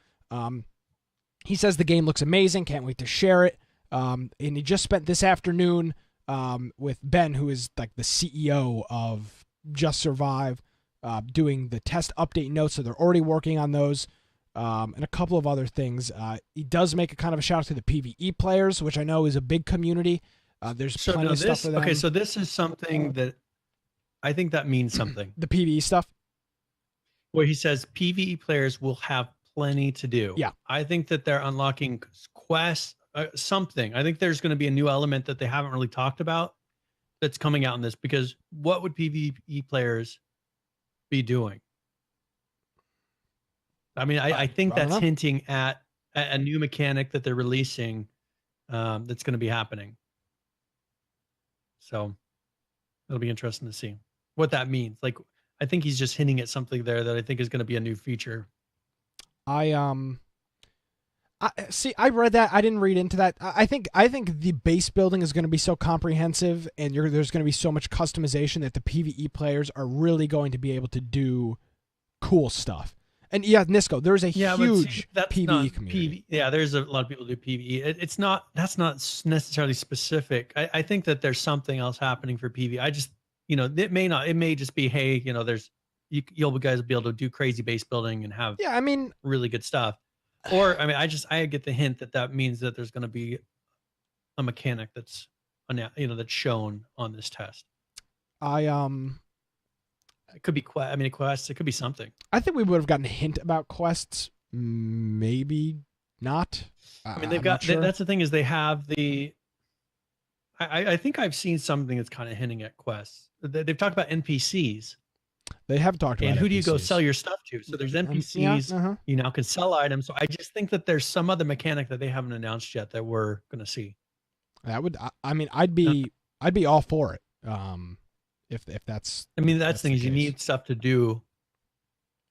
He says the game looks amazing. Can't wait to share it. And he just spent this afternoon with Ben, who is like the CEO of Just Survive, doing the test update notes. So they're already working on those. and a couple of other things. He does make a kind of a shout out to the PvE players, which I know is a big community. There's plenty of stuff for them. Okay, so this is something that I think that means something. The PvE stuff? Where he says PvE players will have plenty to do. Yeah. I think that they're unlocking quests, something. I think there's going to be a new element that they haven't really talked about that's coming out in this, because what would PvE players be doing? I mean, I think that's hinting at a new mechanic that they're releasing that's going to be happening. So it'll be interesting to see what that means. Like, I think he's just hinting at something there that I think is going to be a new feature. I see. I read that. I didn't read into that. I think the base building is going to be so comprehensive, and there's going to be so much customization that the PvE players are really going to be able to do cool stuff. And yeah, Nisco, there's a huge PvE community. There's a lot of people who do PvE. That's not necessarily specific. I think that there's something else happening for PvE. I just, it may just be, hey, you'll guys be able to do crazy base building and have really good stuff. Or, I get the hint that means that there's going to be a mechanic that's shown on this test. It could be quests. It could be something. I think we would have gotten a hint about quests. Maybe not. They've got. Sure. That's the thing, is they have the. I think I've seen something that's kind of hinting at quests. They've talked about NPCs. They have talked about. And who NPCs. do you go sell your stuff to? So there's NPCs. Yeah, You now can sell items. So I just think that there's some other mechanic that they haven't announced yet that we're going to see. That would. I'd be all for it. If that's. That's the thing, is you need stuff to do,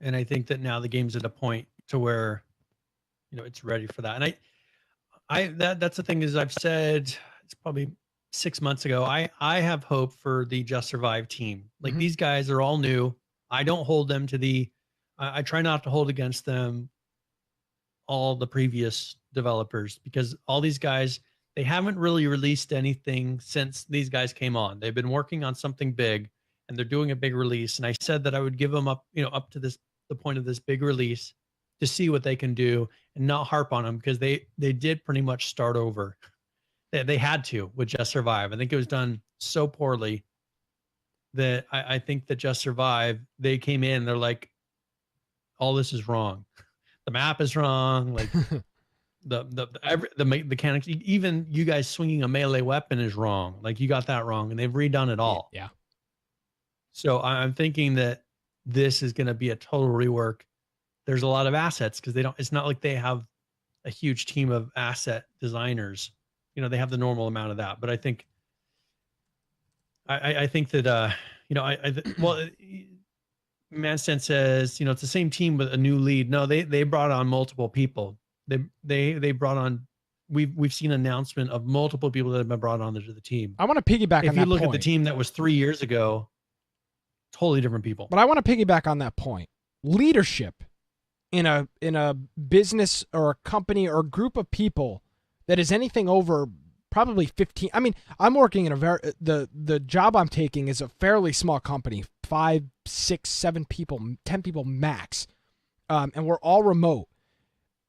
and I think that now the game's at a point to where, it's ready for that. And that's the thing, is I've said, it's probably 6 months ago, I have hope for the Just Survive team. Like, these guys are all new. I don't hold them to I try not to hold against them all the previous developers, because all these guys, they haven't really released anything since these guys came on. They've been working on something big, and they're doing a big release. And I said that I would give them up to the point of this big release to see what they can do and not harp on them, because they did pretty much start over. They had to with Just Survive. I think it was done so poorly that I think that Just Survive, they came in, they're like, all this is wrong. The map is wrong. Like the mechanics, even you guys swinging a melee weapon is wrong. Like, you got that wrong, and they've redone it all. Yeah. So I'm thinking that this is going to be a total rework. There's a lot of assets, because it's not like they have a huge team of asset designers. They have the normal amount of that, but I think that, Mansen says, it's the same team with a new lead. No, they brought on multiple people. They brought on, we've seen announcement of multiple people that have been brought on to the team. I want to piggyback on that point. If you look at the team that was 3 years ago, totally different people. But I want to piggyback on that point. Leadership in a business or a company or a group of people that is anything over probably 15. I'm working in the job I'm taking is a fairly small company, 5, 6, 7 people, 10 people max. And we're all remote.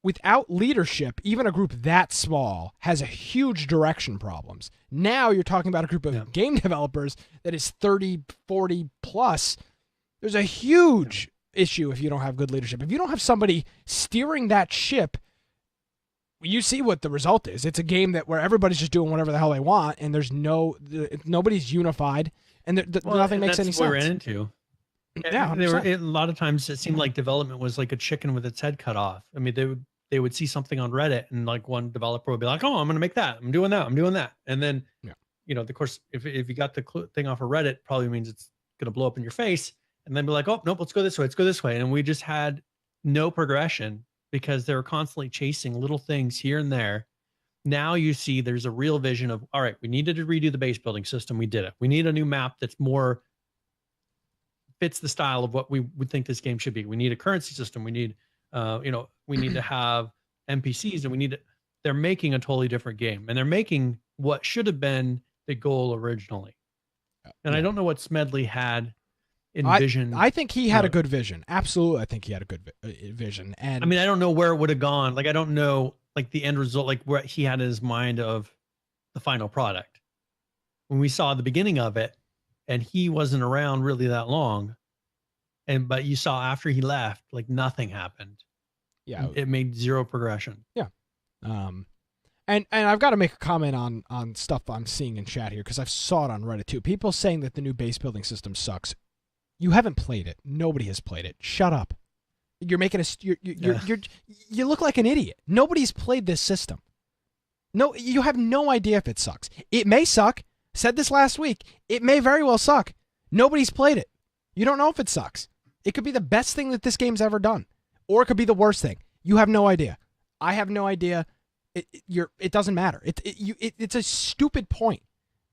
Without leadership, even a group that small has a huge direction problems. Now you're talking about a group of game developers that is 30, 40 plus. There's a huge issue if you don't have good leadership. If you don't have somebody steering that ship, you see what the result is. It's a game where everybody's just doing whatever the hell they want, and there's nobody's unified, and nothing makes any sense. That's what we're into. Yeah, a lot of times it seemed like development was like a chicken with its head cut off. They would see something on Reddit, and like one developer would be like, "Oh, I'm going to make that. I'm doing that," and then, of course, if you got the thing off of Reddit, probably means it's going to blow up in your face, and then be like, "Oh, nope, let's go this way. Let's go this way," and we just had no progression, because they were constantly chasing little things here and there. Now you see there's a real vision of, all right, we needed to redo the base building system. We did it. We need a new map that's more fits the style of what we would think this game should be. We need a currency system. We need, we need to have NPCs, and they're making a totally different game, and they're making what should have been the goal originally. And I don't know what Smedley had envisioned. I think he had No. a good vision. Absolutely, I think he had a good vision. And I mean, I don't know where it would have gone. Like, I don't know, like the end result, like what he had in his mind of the final product. When we saw the beginning of it, and he wasn't around really that long, but you saw after he left, like nothing happened. yeah, It made zero progression. And I've got to make a comment on stuff I'm seeing in chat here because I've saw it on Reddit too. People saying that the new base building system sucks. You haven't played it. Nobody has played it. Shut up. You're making you look like an idiot. Nobody's played this system. No, you have no idea if it sucks. It may suck. Said this last week. It may very well suck. Nobody's played it. You don't know if it sucks. It could be the best thing that this game's ever done, or it could be the worst thing. You have no idea. I have no idea. It doesn't matter. It's a stupid point.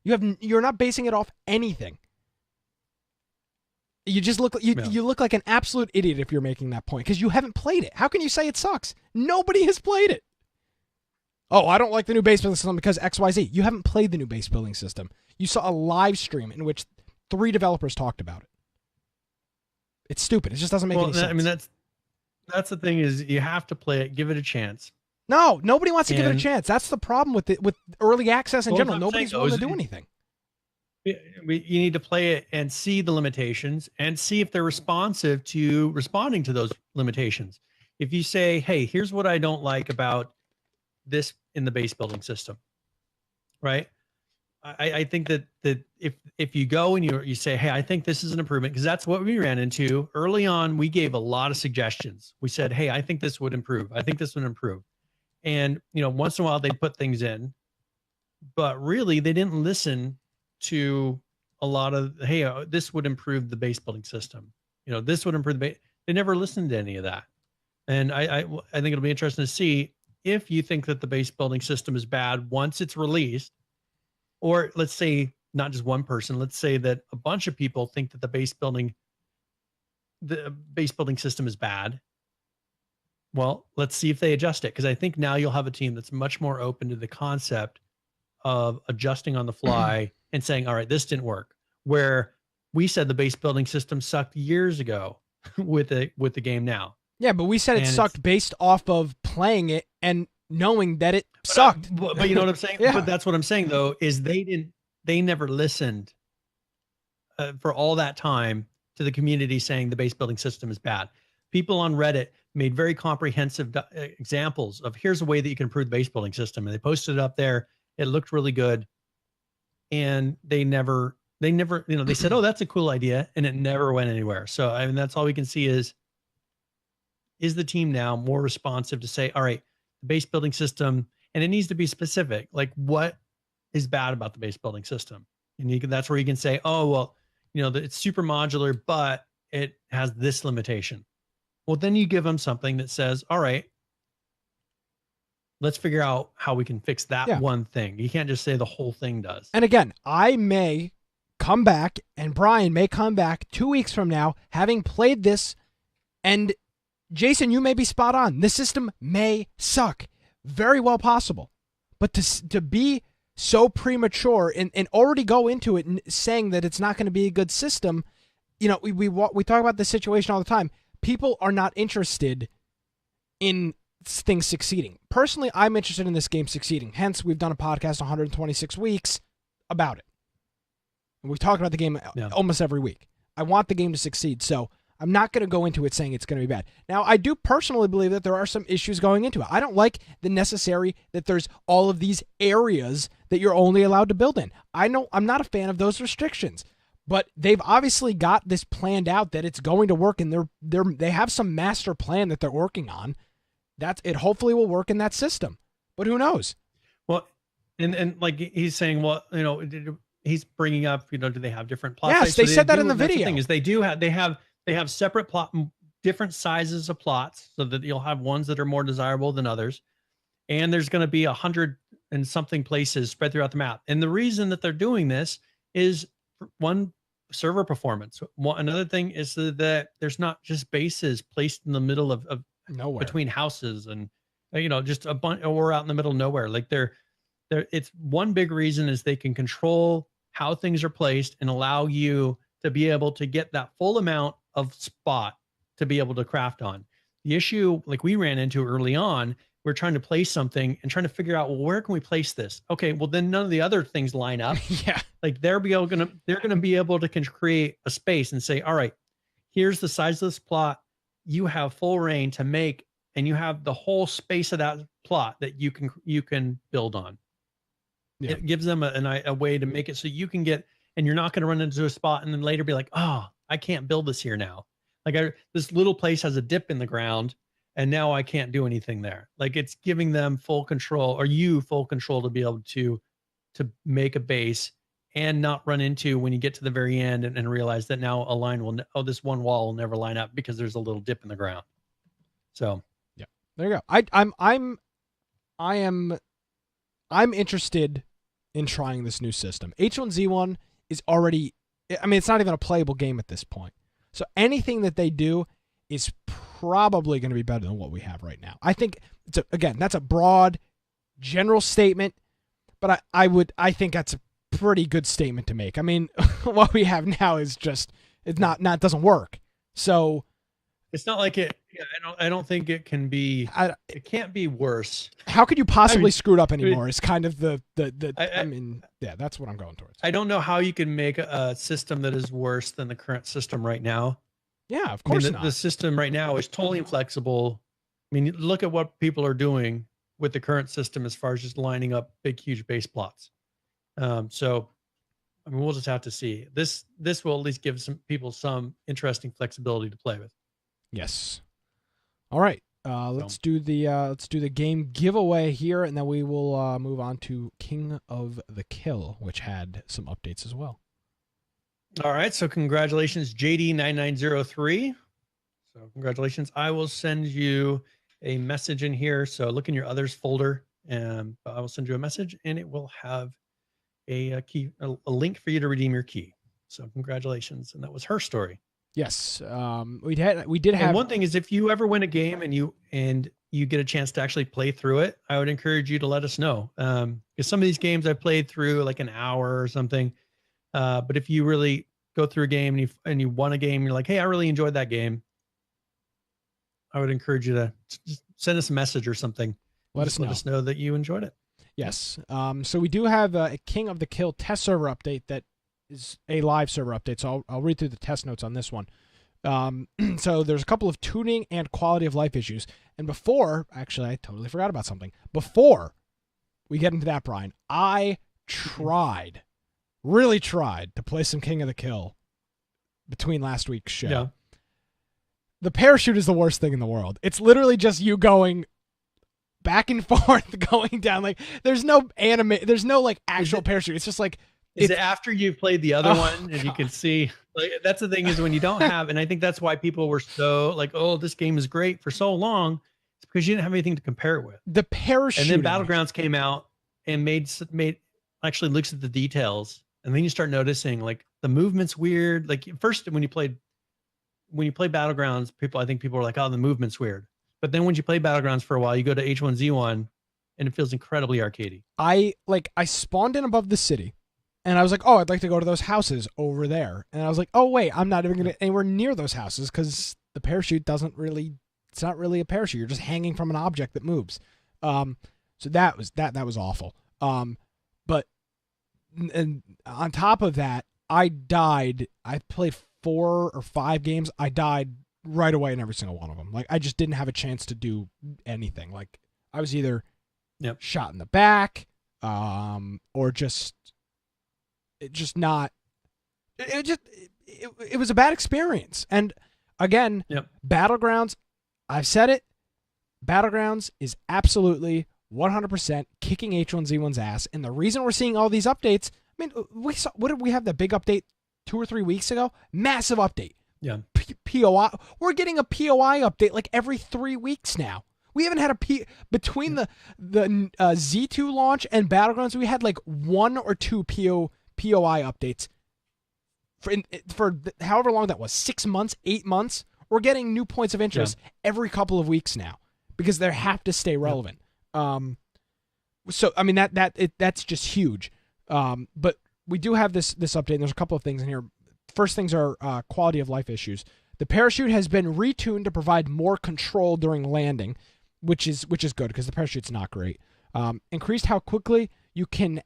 You're not basing it off anything. You just look you look like an absolute idiot if you're making that point because you haven't played it. How can you say it sucks? Nobody has played it. Oh, I don't like the new base building system because XYZ. You haven't played the new base building system. You saw a live stream in which 3 developers talked about it. It's stupid. It just doesn't make any sense. I mean, that's the thing is you have to play it, give it a chance. No, nobody wants to give it a chance. That's the problem with early access in general. Nobody's willing to do anything. You need to play it and see the limitations and see if they're responsive to responding to those limitations. If you say, hey, here's what I don't like about this in the base building system, right? I think that if you go and you say, hey, I think this is an improvement, because that's what we ran into early on. We gave a lot of suggestions. We said, hey, I think this would improve. I think this would improve. And, once in a while they put things in, but really they didn't listen to a lot of, hey, this would improve the base building system. This would improve the base. They never listened to any of that. And I think it'll be interesting to see if you think that the base building system is bad once it's released, or let's say not just one person, let's say that a bunch of people think that the base building system is bad. Well, let's see if they adjust it. Because I think now you'll have a team that's much more open to the concept of adjusting on the fly and saying, all right, this didn't work. Where we said the base building system sucked years ago with the game now. Yeah, but we said it sucked based off of playing it and knowing that it sucked. But you know what I'm saying? Yeah. But that's what I'm saying though, is they never listened for all that time to the community saying the base building system is bad. People on Reddit made very comprehensive examples of here's a way that you can improve the base building system. And they posted it up there. It looked really good. And they never, they said, oh, that's a cool idea. And it never went anywhere. So, I mean, that's all we can see is the team now more responsive to say, all right, the base building system, and it needs to be specific. Like what is bad about the base building system? And that's where you can say, oh, well, it's super modular, but it has this limitation. Well, then you give them something that says, all right, let's figure out how we can fix that one thing. You can't just say the whole thing does. And again, I may come back and Brian may come back 2 weeks from now having played this, and Jason, you may be spot on. The system may suck. Very well possible. But to be so premature and already go into it saying that it's not going to be a good system, we talk about this situation all the time. People are not interested in things succeeding. Personally, I'm interested in this game succeeding. Hence, we've done a podcast 126 weeks about it. And we talk about the game almost every week. I want the game to succeed, so I'm not going to go into it saying it's going to be bad. Now, I do personally believe that there are some issues going into it. I don't like that there's all of these areas that you're only allowed to build in. I'm not a fan of those restrictions. But they've obviously got this planned out that it's going to work, and they have some master plan that they're working on. It hopefully will work in that system. But who knows? Well, and like he's saying, well, he's bringing up, do they have different plots? Yes, they said that in the video. The thing is, they have separate different sizes of plots, so that you'll have ones that are more desirable than others. And there's going to be 100 and something places spread throughout the map. And the reason that they're doing this is one, server performance. Another thing is that there's not just bases placed in the middle of nowhere between houses and just a bunch, or out in the middle of nowhere. Like it's one big reason is they can control how things are placed and allow you to be able to get that full amount of spot to be able to craft on. The issue, like we ran into early on, we're trying to place something and trying to figure out, well, where can we place this? Okay, well then none of the other things line up. Yeah. Like they're gonna be able to create a space and say, all right, here's the size of this plot. You have full reign to make, and you have the whole space of that plot that you can build on. Yeah. It gives them a way to make it so you can get, and you're not going to run into a spot and then later be like, oh, I can't build this here now. Like this little place has a dip in the ground and now I can't do anything there. Like it's giving them full control, or you full control, to be able to make a base and not run into, when you get to the very end and realize that now a line will, this one wall will never line up because there's a little dip in the ground. So yeah, there you go. I'm interested in trying this new system. H1Z1 is already, I mean, it's not even a playable game at this point. So anything that they do is probably going to be better than what we have right now. I think that's a broad, general statement, but I think that's a pretty good statement to make. I mean, what we have now is just, it doesn't work. So it's not like it. Yeah, I don't think it can be. It can't be worse. How could you possibly screw it up anymore? Is kind of I mean, yeah, that's what I'm going towards. I don't know how you can make a system that is worse than the current system right now. Yeah, of course not. The system right now is totally inflexible. I mean, look at what people are doing with the current system as far as just lining up big, huge base plots. So, I mean, we'll just have to see. This will at least give some people some interesting flexibility to play with. Yes. All right. Let's do the game giveaway here, and then we will move on to King of the Kill, which had some updates as well. All right. So congratulations, JD9903. So congratulations. I will send you a message in here. So look in your others folder, and I will send you a message, and it will have a link for you to redeem your key. So congratulations. And that was her story. Yes. We did have. And one thing is, if you ever win a game and you get a chance to actually play through it, I would encourage you to let us know. Because some of these games I played through like an hour or something. But if you really go through a game and you won a game, you're like, hey, I really enjoyed that game, I would encourage you to just send us a message or something. Let us know that you enjoyed it. Yes. So we do have a King of the Kill test server update that is a live server update. So I'll read through the test notes on this one. So there's a couple of tuning and quality of life issues. And actually, I totally forgot about something. Before we get into that, Brian, I really tried to play some King of the Kill between last week's show. Yeah. The parachute is the worst thing in the world. It's literally just you going back and forth, going down. Like there's no like actual parachute. It's just like, is it after you've played the other one and you can see, like, that's the thing is when you don't have, and I think that's why people were so like, oh, this game is great for so long. It's because you didn't have anything to compare it with. The parachute. And then Battlegrounds came out and made actually looks at the details. And then you start noticing like the movement's weird. Like first, when you play Battlegrounds, I think people were like, oh, the movement's weird. But then when you play Battlegrounds for a while, you go to H1Z1 and it feels incredibly arcadey. I spawned in above the city and I was like, oh, I'd like to go to those houses over there. And I was like, oh, wait, I'm not even going to anywhere near those houses because the parachute it's not really a parachute. You're just hanging from an object that moves. So that was awful. But and on top of that, I died. I played 4 or 5 games. I died right away in every single one of them. Like I just didn't have a chance to do anything. Like I was either shot in the back, or it was a bad experience. And again, Battlegrounds, I've said it, Battlegrounds is absolutely 100% kicking H1Z1's ass. And the reason we're seeing all these updates, I mean, what did we have, that big update 2 or 3 weeks ago? Massive update. Yeah. POI. We're getting a POI update like every 3 weeks now. We haven't had between the Z2 launch and Battlegrounds, we had like 1 or 2 POI updates for however long that was, 6 months, 8 months. We're getting new points of interest every couple of weeks now because they have to stay relevant. So I mean that's just huge. But we do have this update. And there's a couple of things in here. first things are quality of life issues. The parachute has been retuned to provide more control during landing, which is good because the parachute's not great. Increased how quickly you can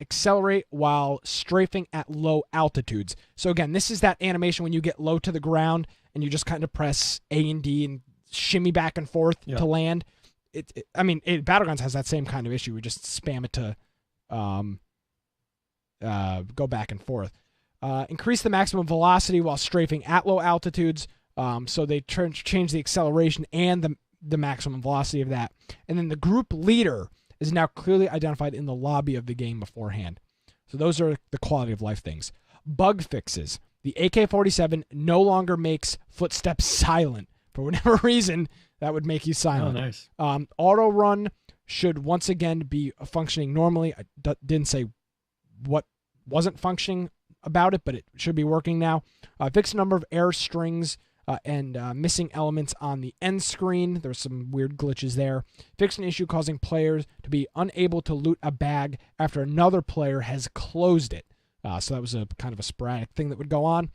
accelerate while strafing at low altitudes. So again, this is that animation when you get low to the ground and you just kind of press A and D and shimmy back and forth to land. Battlegrounds has that same kind of issue. We just spam it to go back and forth. Increase the maximum velocity while strafing at low altitudes. So they change the acceleration and the maximum velocity of that. And then the group leader is now clearly identified in the lobby of the game beforehand. So those are the quality of life things. Bug fixes. The AK-47 no longer makes footsteps silent. For whatever reason, that would make you silent. Oh, nice. Auto run should once again be functioning normally. I didn't say what wasn't functioning about it, but it should be working now. Fix a number of error strings and missing elements on the end screen. There's some weird glitches there. Fix an issue causing players to be unable to loot a bag after another player has closed it. So that was a kind of a sporadic thing that would go on.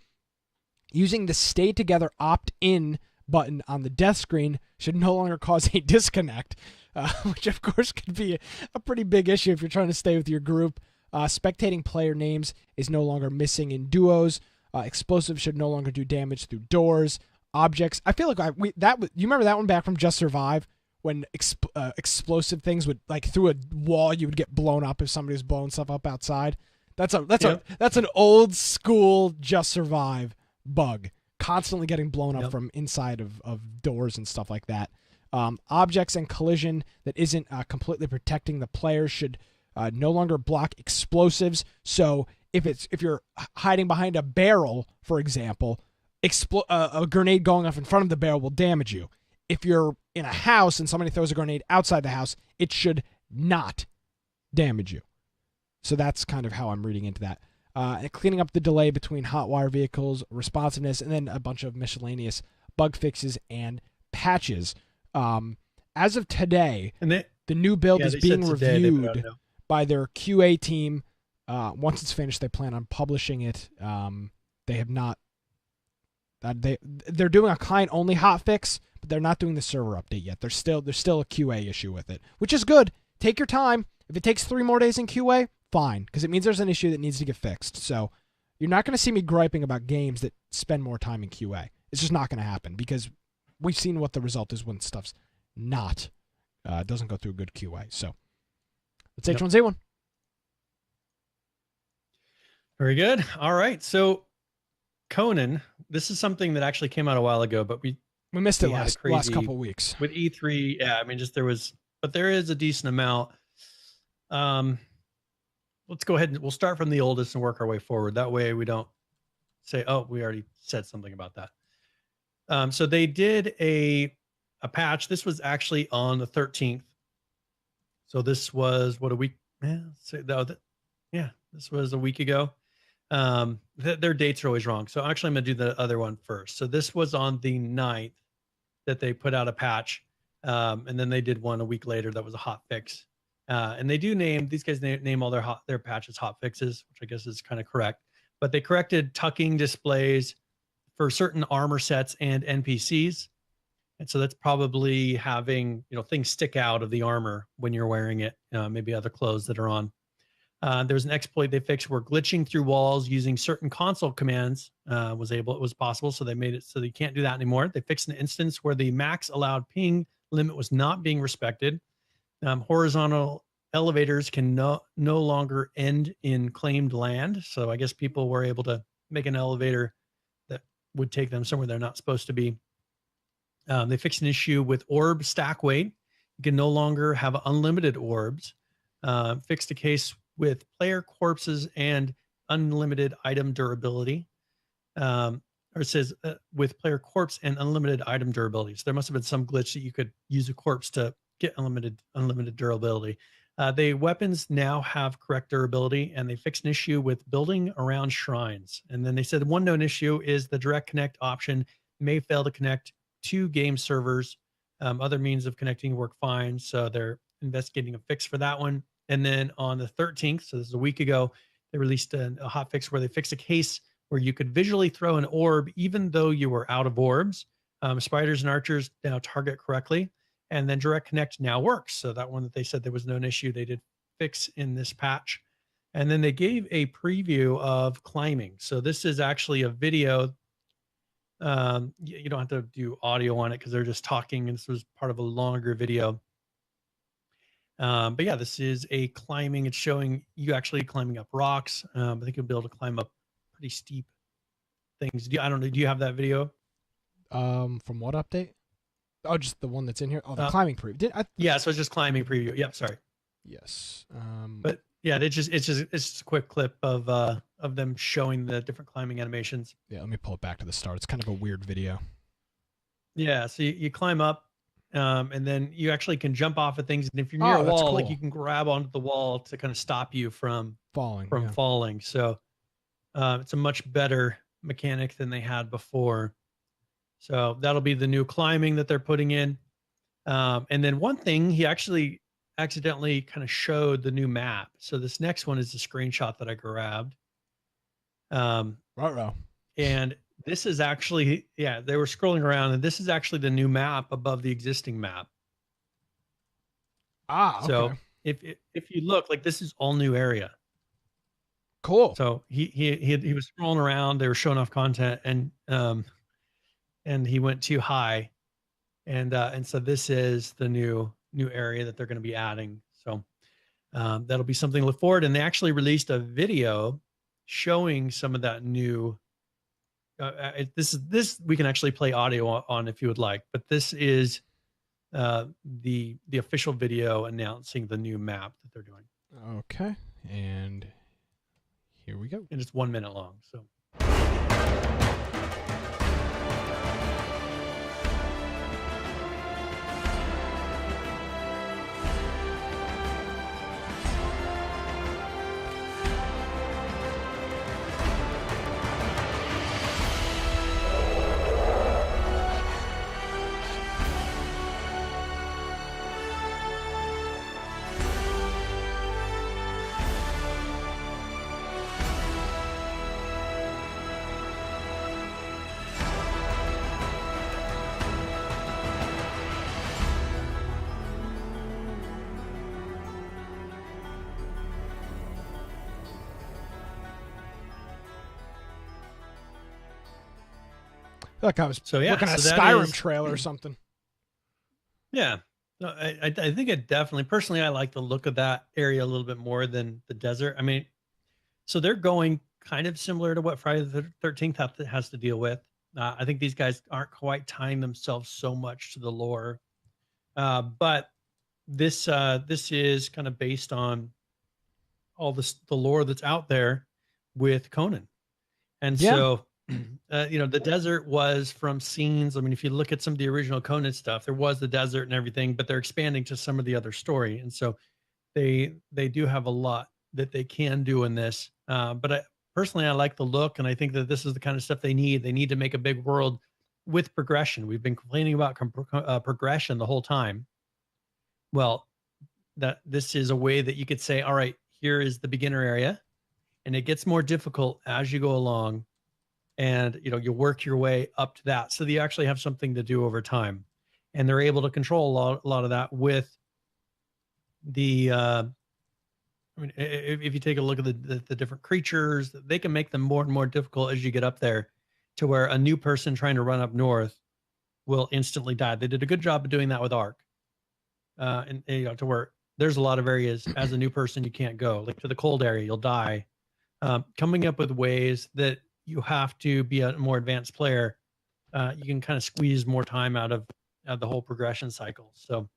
Using the stay together opt-in button on the death screen should no longer cause a disconnect, which of course could be a pretty big issue if you're trying to stay with your group. Spectating player names is no longer missing in duos. Explosives should no longer do damage through doors. Objects. I feel like you remember that one back from Just Survive when explosive things would, like, through a wall you would get blown up if somebody was blowing stuff up outside. That's an old school Just Survive bug. Constantly getting blown up from inside of doors and stuff like that. Objects and collision that isn't completely protecting the player should no longer block explosives. So if you're hiding behind a barrel, for example, a grenade going off in front of the barrel will damage you. If you're in a house and somebody throws a grenade outside the house, it should not damage you. So that's kind of how I'm reading into that. And cleaning up the delay between hotwire vehicles, responsiveness, and then a bunch of miscellaneous bug fixes and patches. As of today, the new build is being reviewed by their QA team. Once it's finished, they plan on publishing it. They have not. They're doing a client-only hotfix, but they're not doing the server update yet. There's still a QA issue with it, which is good. Take your time. If it takes 3 more days in QA, fine, because it means there's an issue that needs to get fixed. So you're not going to see me griping about games that spend more time in QA. It's just not going to happen because we've seen what the result is when stuff's not doesn't go through a good QA. So let's H1Z1. Very good. All right. So Conan, this is something that actually came out a while ago, but we missed it last couple weeks with E3. Yeah, I mean, but there is a decent amount. Let's go ahead and we'll start from the oldest and work our way forward. That way we don't say, oh, we already said something about that. So they did a patch. This was actually on the 13th. So this was what, a week? This was a week ago. Their dates are always wrong. So actually I'm going to do the other one first. So this was on the 9th that they put out a patch. And then they did one a week later that was a hot fix. And they do these guys name all their patches hot fixes, which I guess is kind of correct. But they corrected tucking displays for certain armor sets and NPCs. And so that's probably having, things stick out of the armor when you're wearing it, maybe other clothes that are on. There's an exploit they fixed where glitching through walls using certain console commands was possible. So they made it so that you can't do that anymore. They fixed an instance where the max allowed ping limit was not being respected. Horizontal elevators can no longer end in claimed land. So I guess people were able to make an elevator that would take them somewhere they're not supposed to be. They fixed an issue with orb stack weight. You can no longer have unlimited orbs. Fixed a case with player corpses and unlimited item durability. Or it says with player corpse and unlimited item durability. So there must have been some glitch that you could use a corpse to get unlimited durability. The weapons now have correct durability, and they fixed an issue with building around shrines. And then they said one known issue is the direct connect option may fail to connect to game servers. Other means of connecting work fine, so they're investigating a fix for that one. And then on the 13th, so this is a week ago, they released a hot fix where they fixed a case where you could visually throw an orb even though you were out of orbs. Spiders and archers now target correctly, and then direct connect now works. So that one that they said there was no issue, they did fix in this patch. And then they gave a preview of climbing. So this is actually a video. You don't have to do audio on it because they're just talking, and this was part of a longer video. But yeah, this is a climbing. It's showing you actually climbing up rocks. I think you'll be able to climb up pretty steep things. I don't know. Do you have that video? From what update? Oh, just the one that's in here. Oh, the climbing preview. Yeah, so it's just climbing preview. Yep, sorry. Yes. But yeah, it's just a quick clip of them showing the different climbing animations. Yeah, let me pull it back to the start. It's kind of a weird video. Yeah, so you climb up, and then you actually can jump off of things. And if you're near a wall, cool. like you can grab onto the wall to kind of stop you from falling. So it's a much better mechanic than they had before. So that'll be the new climbing that they're putting in. And then one thing, he actually accidentally kind of showed the new map. So this next one is the screenshot that I grabbed. And this is actually, yeah, they were scrolling around, and this is actually the new map above the existing map. Okay. So if you look, like, this is all new area. Cool. So he was scrolling around, they were showing off content, and he went too high. And so this is the new area that they're going to be adding. So that'll be something to look forward. And they actually released a video showing some of that new. This we can actually play audio on if you would like, but this is the official video announcing the new map that they're doing. Okay, and here we go. And it's 1 minute long. So. Like I was looking at a Skyrim trailer or something. Yeah. No, I think it definitely, personally, I like the look of that area a little bit more than the desert. I mean, so they're going kind of similar to what Friday the 13th has to deal with. I think these guys aren't quite tying themselves so much to the lore. But this is kind of based on all the lore that's out there with Conan. And so, the desert was from scenes. I mean, if you look at some of the original Conan stuff, there was the desert and everything, but they're expanding to some of the other story. And so they do have a lot that they can do in this. But personally, I like the look, and I think that this is the kind of stuff they need. They need to make a big world with progression. We've been complaining about progression the whole time. Well, that this is a way that you could say, all right, here is the beginner area, and it gets more difficult as you go along. And, you work your way up to that. So you actually have something to do over time. And they're able to control a lot of that with the, if you take a look at the different creatures, they can make them more and more difficult as you get up there, to where a new person trying to run up north will instantly die. They did a good job of doing that with Ark. And to where there's a lot of areas as a new person you can't go, like to the cold area, you'll die. Coming up with ways that you have to be a more advanced player, you can kind of squeeze more time out of the whole progression cycle. So,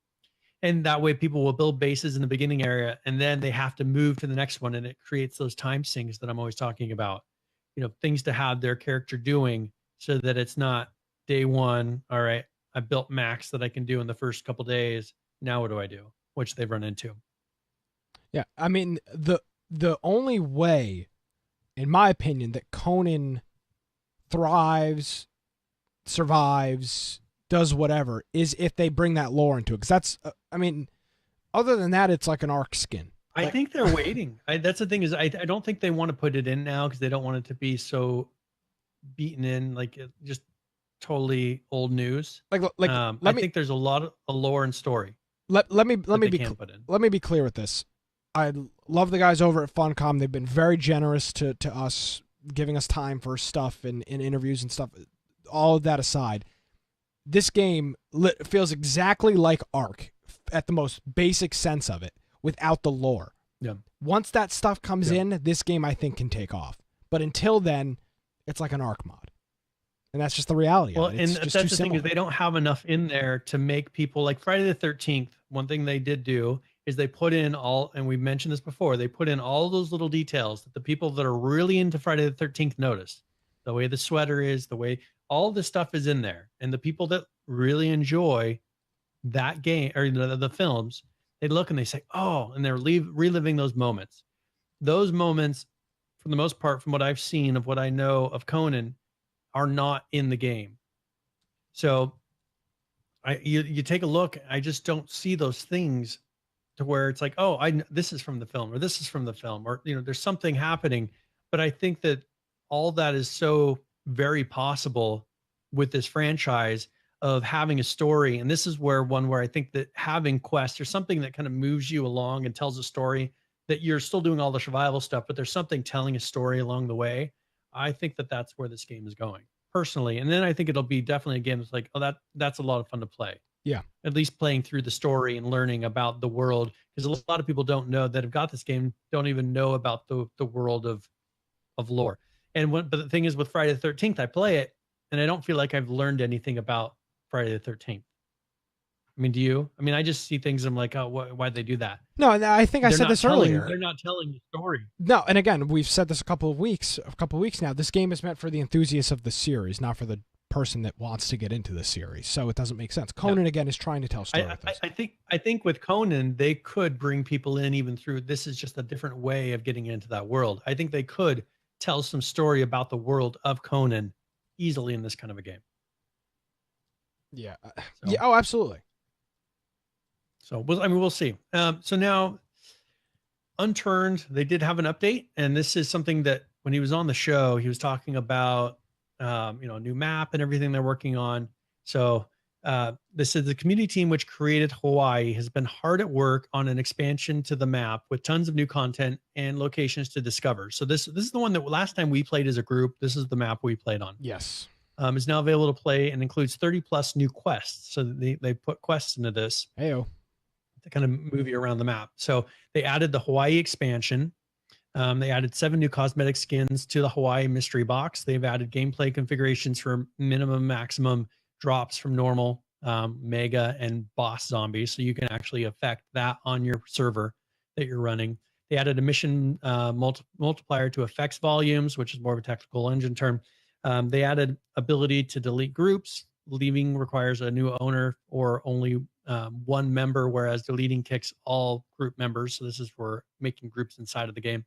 and that way people will build bases in the beginning area, and then they have to move to the next one, and it creates those time sinks that I'm always talking about. Things to have their character doing, so that it's not day one. All right, I built max that I can do in the first couple days. Now what do I do? Which they've run into. Yeah, I mean, the only way, in my opinion, that Conan thrives, survives, does whatever, is if they bring that lore into it. Because that's, I mean, other than that, it's like an Ark skin. I think they're waiting. That's the thing, is I don't think they want to put it in now, because they don't want it to be so beaten in, like just totally old news. Like I let me think there's a lot of a lore and story let me that they can put in. let me be clear with this. I love the guys over at Funcom. They've been very generous to us, giving us time for stuff and interviews and stuff. All of that aside, this game feels exactly like Ark at the most basic sense of it, without the lore. Yeah. Once that stuff comes in, this game I think can take off. But until then, it's like an Ark mod, and that's just the reality. Well, of it. It's and just that's too the thing, similar. is they don't have enough in there to make people like Friday the 13th. One thing they did do is they put in all, and we mentioned this before, they put in all those little details that the people that are really into Friday the 13th notice. The way the sweater is, the way all this stuff is in there. And the people that really enjoy that game or the films, they look and they say, oh, and they're reliving those moments. Those moments, for the most part, from what I've seen of what I know of Conan, are not in the game. So you take a look, I just don't see those things to where it's like, oh, this is from the film, or this is from the film, or there's something happening. But I think that all that is so very possible with this franchise of having a story. And this is where I think that having quests or something that kind of moves you along and tells a story, that you're still doing all the survival stuff, but there's something telling a story along the way. I think that that's where this game is going personally. And then I think it'll be definitely a game that's like, oh, that's a lot of fun to play. Yeah. At least playing through the story and learning about the world, because a lot of people don't know that have got this game, don't even know about the world of lore. But the thing is, with Friday the 13th, I play it and I don't feel like I've learned anything about Friday the 13th. I mean, do you? I mean, I just see things. I'm like, oh, why'd they do that? No, and I think I said this earlier. They're not telling the story. No, and again, we've said this a couple of weeks now. This game is meant for the enthusiasts of the series, not for the person that wants to get into the series. So it doesn't make sense. Conan again is trying to tell a story with this. I think with Conan, they could bring people in even through. This is just a different way of getting into that world. I think they could tell some story about the world of Conan easily in this kind of a game. Yeah. Yeah. Oh, absolutely. So, we'll see. So now, Unturned, they did have an update, and this is something that when he was on the show, he was talking about, a new map and everything they're working on. So, this is the community team which created Hawaii has been hard at work on an expansion to the map with tons of new content and locations to discover. So this is the one that last time we played as a group. This is the map we played on. Yes. Is now available to play and includes 30 plus new quests. So they put quests into this. Heyo. To kind of move you around the map. So they added the Hawaii expansion. They added 7 new cosmetic skins to the Hawaii mystery box. They've added gameplay configurations for minimum, maximum drops from normal, mega, and boss zombies. So you can actually affect that on your server that you're running. They added a mission multiplier to effects volumes, which is more of a technical engine term. They added ability to delete groups. Leaving requires a new owner or only one member, whereas deleting kicks all group members. So this is for making groups inside of the game.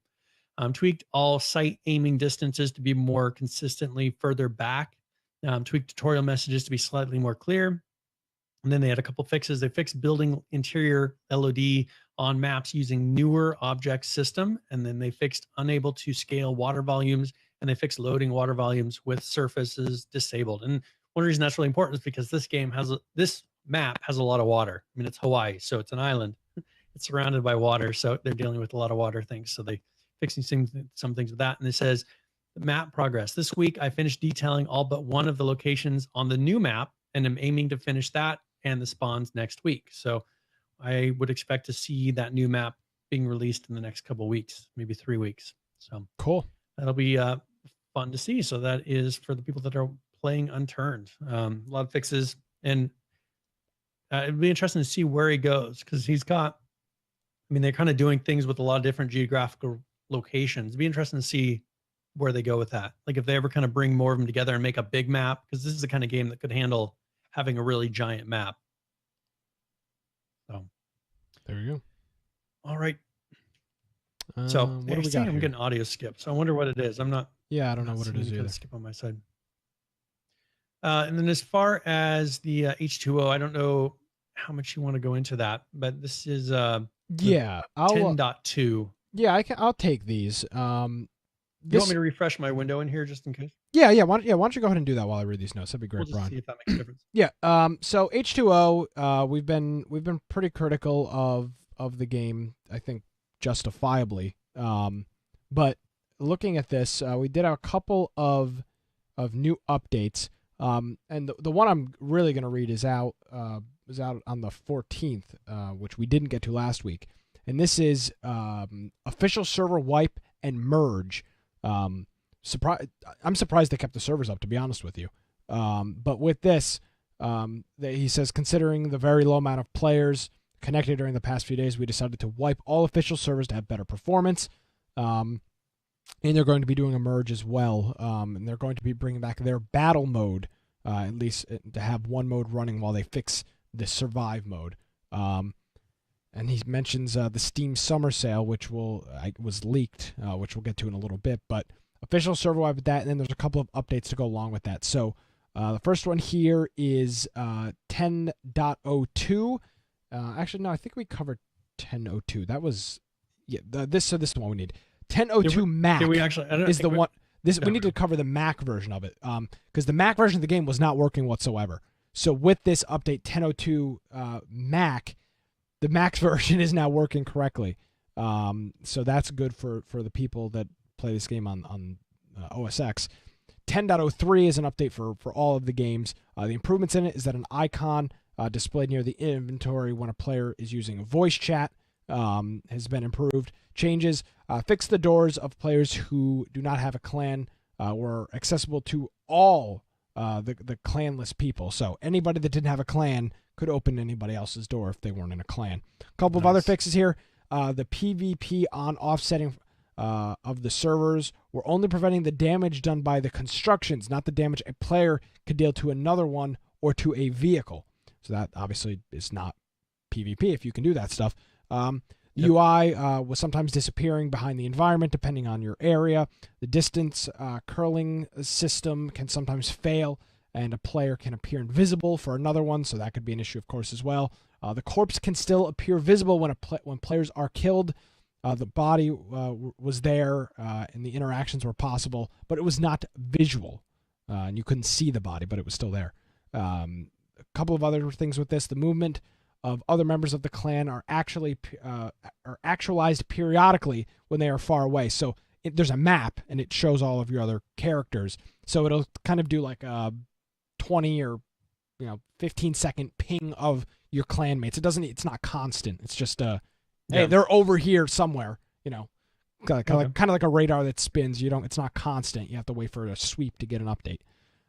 Tweaked all sight aiming distances to be more consistently further back. Tweaked tutorial messages to be slightly more clear. And then they had a couple fixes. They fixed building interior LOD on maps using newer object system. And then they fixed unable to scale water volumes, and they fixed loading water volumes with surfaces disabled. And one reason that's really important is because this map has a lot of water. I mean, it's Hawaii, so it's an island. It's surrounded by water, so they're dealing with a lot of water things. So they fixing some things with that. And it says map progress. This week, I finished detailing all but one of the locations on the new map, and I'm aiming to finish that and the spawns next week. So I would expect to see that new map being released in the next couple of weeks, maybe 3 weeks. So cool. That'll be fun to see. So that is for the people that are playing Unturned. A lot of fixes, and it'd be interesting to see where he goes, because they're kind of doing things with a lot of different geographical locations. It'd be interesting to see where they go with that. Like if they ever kind of bring more of them together and make a big map, because this is the kind of game that could handle having a really giant map. So there you go. All right. So what do we got? I'm getting audio skip. So I wonder what it is. I'm not. Yeah, I don't know what it is either. Skip on my side. And then as far as the H2O, I don't know how much you want to go into that, but this is 10.2. Yeah, I'll take these. You want me to refresh my window in here just in case? Yeah. Why don't you go ahead and do that while I read these notes? That'd be great, We'll just Brian. see if that makes a difference. Yeah. So H2O, we've been pretty critical of the game, I think justifiably. But looking at this, we did a couple of new updates. And the one I'm really going to read is out on the 14th, which we didn't get to last week. And this is official server wipe and merge. I'm surprised they kept the servers up, to be honest with you. But with this, he says, considering the very low amount of players connected during the past few days, we decided to wipe all official servers to have better performance. And they're going to be doing a merge as well. And they're going to be bringing back their battle mode, at least to have one mode running while they fix the survive mode. And he mentions the Steam Summer Sale, which was leaked, which we'll get to in a little bit. But official server wipe with that, and then there's a couple of updates to go along with that. So the first one here is 10.02. Actually, no, I think we covered 10.02. That was this is the one we need. 10.02 Mac is the one. We need to cover the Mac version of it, because the Mac version of the game was not working whatsoever. So with this update 10.02 Mac, the Mac version is now working correctly. So that's good for the people that play this game on OS X. 10.03 is an update for all of the games. The improvements in it is that an icon displayed near the inventory when a player is using a voice chat has been improved. Changes fix the doors of players who do not have a clan were accessible to all the clanless people. So anybody that didn't have a clan could open anybody else's door if they weren't in a clan. A couple of other fixes here. The PvP on-off setting of the servers were only preventing the damage done by the constructions, not the damage a player could deal to another one or to a vehicle. So that obviously is not PvP if you can do that stuff. The UI was sometimes disappearing behind the environment depending on your area. The distance curling system can sometimes fail, and a player can appear invisible for another one, so that could be an issue, of course, as well. The corpse can still appear visible when players are killed. The body was there, and the interactions were possible, but it was not visual, and you couldn't see the body, but it was still there. A couple of other things with this: the movement of other members of the clan are actualized periodically when they are far away. So there's a map, and it shows all of your other characters. So it'll kind of do like a 20 or 15-second ping of your clanmates. It's not constant. It's just hey, they're over here somewhere. Kind of like a radar that spins. It's not constant. You have to wait for a sweep to get an update.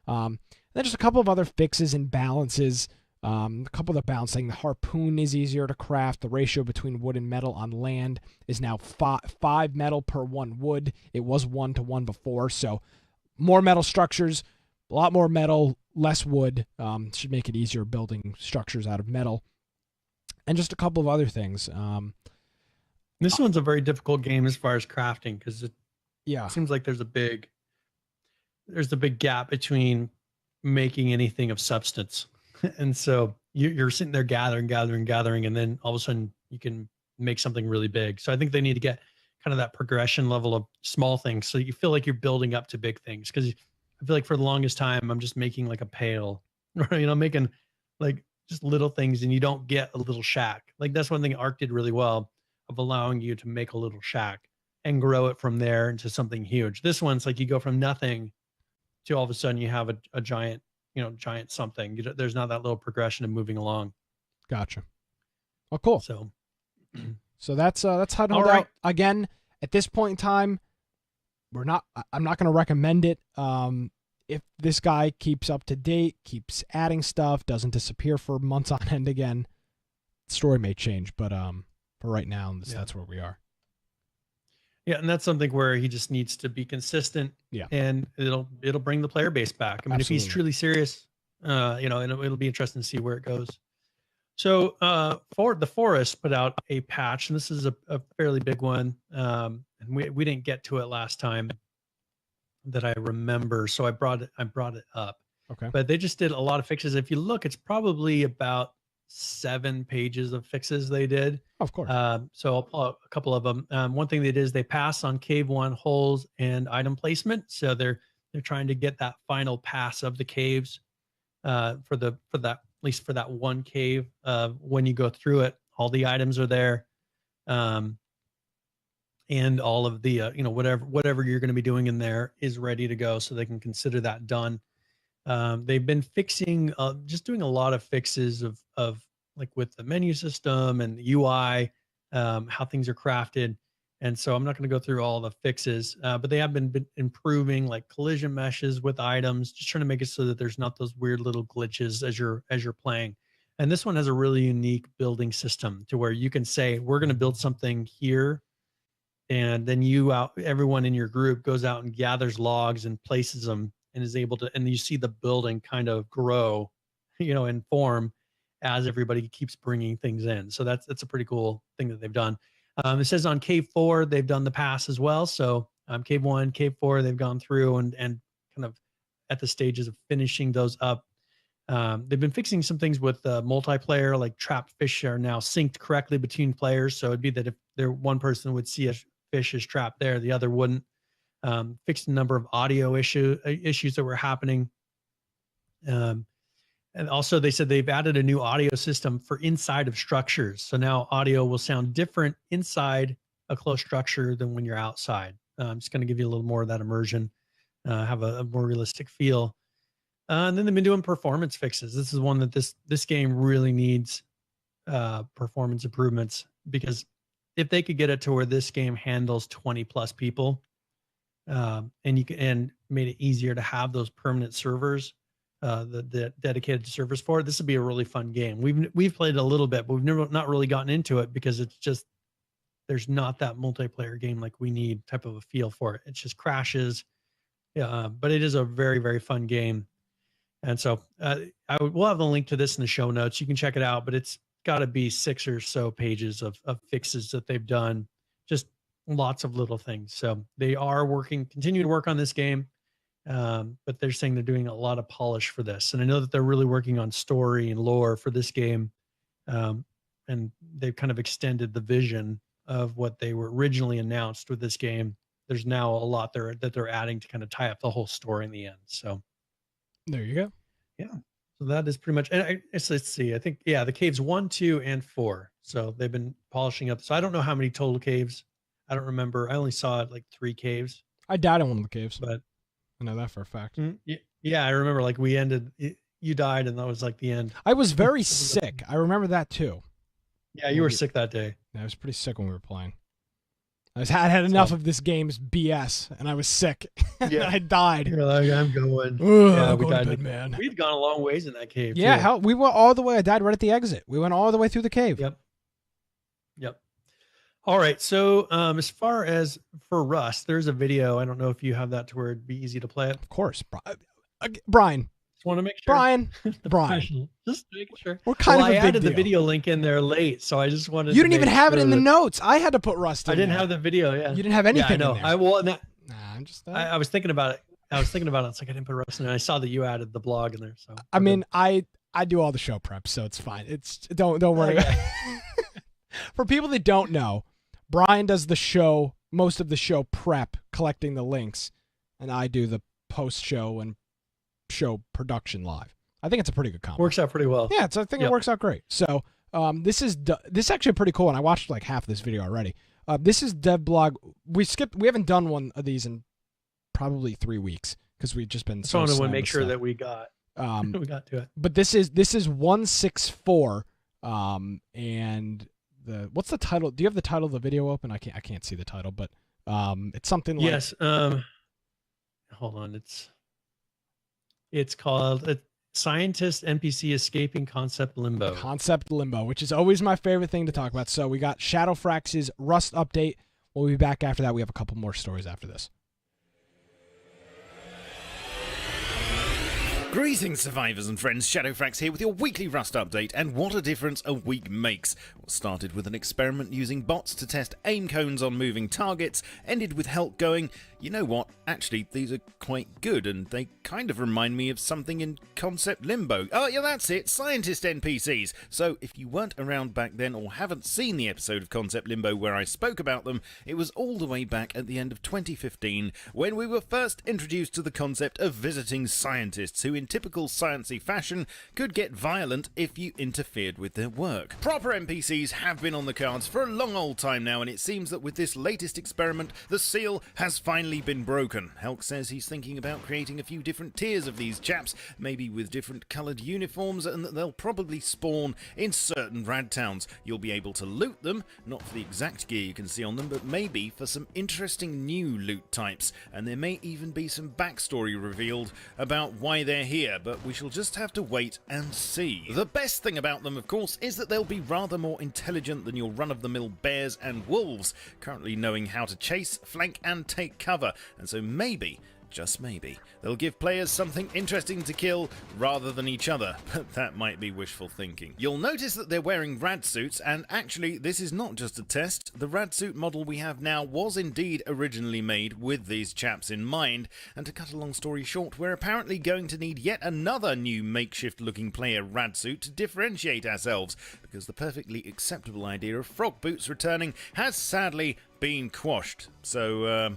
Then just a couple of other fixes and balances. A couple of the balancing. The harpoon is easier to craft. The ratio between wood and metal on land is now 5 metal per 1 wood. It was 1 to 1 before. So more metal structures, a lot more metal, less wood. Should make it easier building structures out of metal. And just a couple of other things. This one's a very difficult game as far as crafting, because it seems like there's a big gap between making anything of substance. And so you're sitting there gathering, and then all of a sudden you can make something really big. So I think they need to get kind of that progression level of small things, so you feel like you're building up to big things. Because I feel like for the longest time I'm just making like a pail, making like just little things, and you don't get a little shack. Like that's one thing Ark did really well, of allowing you to make a little shack and grow it from there into something huge. This one's like you go from nothing to all of a sudden you have a giant, giant something. There's not that little progression of moving along. Gotcha. Well, cool. So that's how to out. Again, at this point in time, I'm not going to recommend it. If this guy keeps up to date, keeps adding stuff, doesn't disappear for months on end again, the story may change. But for right now, that's where we are. Yeah, and that's something where he just needs to be consistent. Yeah, and it'll bring the player base back. I mean, Absolutely. If he's truly serious, and it'll be interesting to see where it goes. So, for the Forest put out a patch, and this is a fairly big one. And we didn't get to it last time that I remember, so I brought it up. Okay. But they just did a lot of fixes. If you look, it's probably about 7 pages of fixes they did. Of course. So I'll pull out a couple of them. One thing they did is they pass on cave 1 holes and item placement. So they're trying to get that final pass of the caves for that, at least for that one cave. When you go through it, all the items are there. And all of the whatever you're going to be doing in there is ready to go, so they can consider that done. They've been fixing, just doing a lot of fixes of like with the menu system and the UI, how things are crafted. And so I'm not going to go through all the fixes, but they have been improving like collision meshes with items, just trying to make it so that there's not those weird little glitches as you're playing. And this one has a really unique building system to where you can say, we're going to build something here. And then everyone in your group goes out and gathers logs and places them and is able to, and you see the building kind of grow, and form as everybody keeps bringing things in. So that's a pretty cool thing that they've done. It says on Cave 4, they've done the pass as well. So Cave 1, Cave 4, they've gone through and kind of at the stages of finishing those up. They've been fixing some things with multiplayer, like trapped fish are now synced correctly between players. So it'd be that if one person would see a fish is trapped there, the other wouldn't. Fixed a number of audio issues that were happening. And also they said they've added a new audio system for inside of structures. So now audio will sound different inside a closed structure than when you're outside. It's going to give you a little more of that immersion, have a more realistic feel. And then they've been doing performance fixes. This is one that this game really needs performance improvements, because if they could get it to where this game handles 20 plus people, and made it easier to have those permanent servers, the dedicated servers for it, this would be a really fun game. We've played a little bit, but we've not really gotten into it because it's just, there's not that multiplayer game like we need type of a feel for it. It just crashes. But it is a very, very fun game. And so we'll have the link to this in the show notes. You can check it out, but it's got to be 6 or so pages of fixes that they've done. Just lots of little things. So they are continue to work on this game. But they're saying they're doing a lot of polish for this. And I know that they're really working on story and lore for this game. And they've kind of extended the vision of what they were originally announced with this game. There's now a lot that they're adding to kind of tie up the whole story in the end. So there you go. Yeah. So that is pretty much, and let's see, I think, the caves 1, 2, and 4. So they've been polishing up. So I don't know how many total caves. I don't remember. I only saw like 3 caves. I died in one of the caves, but I know that for a fact. Yeah, I remember like we ended, you died and that was like the end. I was very sick. I remember that too. Yeah, you were sick that day. I was pretty sick when we were playing. I had enough of this game's BS, and I was sick. Yeah, I died. You're like, I'm going. Yeah, we died, man. We've gone a long ways in that cave. Yeah, too. hell, we went all the way. I died right at the exit. We went all the way through the cave. Yep. All right. So, as far as for Rust, there's a video. I don't know if you have that to where it'd be easy to play it. Of course, Brian. Just want to make sure. Brian. Just making sure. What kind of a big I added deal? the video link in there late, so I just wanted. You didn't even have it in the notes. I had to put Rust in. I didn't have the video. Yeah. You didn't have anything. Yeah, I know. In there. I'm just. I was thinking about it. It's like I didn't put Rust in. And I saw that you added the blog in there. So I mean, I do all the show prep, so it's fine. It's don't worry. Okay. For people that don't know, Brian does most of the show prep, collecting the links, and I do the post show and show production live. I think it's a pretty good combo. Works out pretty well. Yeah, I think it works out great. So this is actually pretty cool, and I watched like half of this video already. This is Devblog. We haven't done one of these in probably 3 weeks because we've just been. So I want to make sure that we got we got to it. But this is 164, and what's the title? Do you have the title of the video open? I can't see the title, but it's something like yes. Hold on, it's called Scientist NPC Escaping Concept Limbo. Concept Limbo, which is always my favorite thing to talk about. So we got Shadowfrax's Rust update. We'll be back after that. We have a couple more stories after this. Greetings, survivors and friends. Shadowfrax here with your weekly Rust update, and what a difference a week makes. What started with an experiment using bots to test aim cones on moving targets, ended with Helk going, you know what, actually these are quite good and they kind of remind me of something in Concept Limbo. Oh yeah, that's it, scientist NPCs. So if you weren't around back then or haven't seen the episode of Concept Limbo where I spoke about them, it was all the way back at the end of 2015 when we were first introduced to the concept of visiting scientists who in typical sciencey fashion could get violent if you interfered with their work. Proper NPCs have been on the cards for a long old time now, and it seems that with this latest experiment the seal has finally been broken. Helk says he's thinking about creating a few different tiers of these chaps, maybe with different coloured uniforms, and that they'll probably spawn in certain rad towns. You'll be able to loot them, not for the exact gear you can see on them, but maybe for some interesting new loot types, and there may even be some backstory revealed about why they're here, but we shall just have to wait and see. The best thing about them, of course, is that they'll be rather more intelligent than your run-of-the-mill bears and wolves, currently knowing how to chase, flank and take cover, and so maybe, just maybe, they'll give players something interesting to kill rather than each other, but that might be wishful thinking. You'll notice that they're wearing rad suits, and actually this is not just a test. The rad suit model we have now was indeed originally made with these chaps in mind, and to cut a long story short, we're apparently going to need yet another new makeshift looking player rad suit to differentiate ourselves, because the perfectly acceptable idea of frog boots returning has sadly been quashed. So,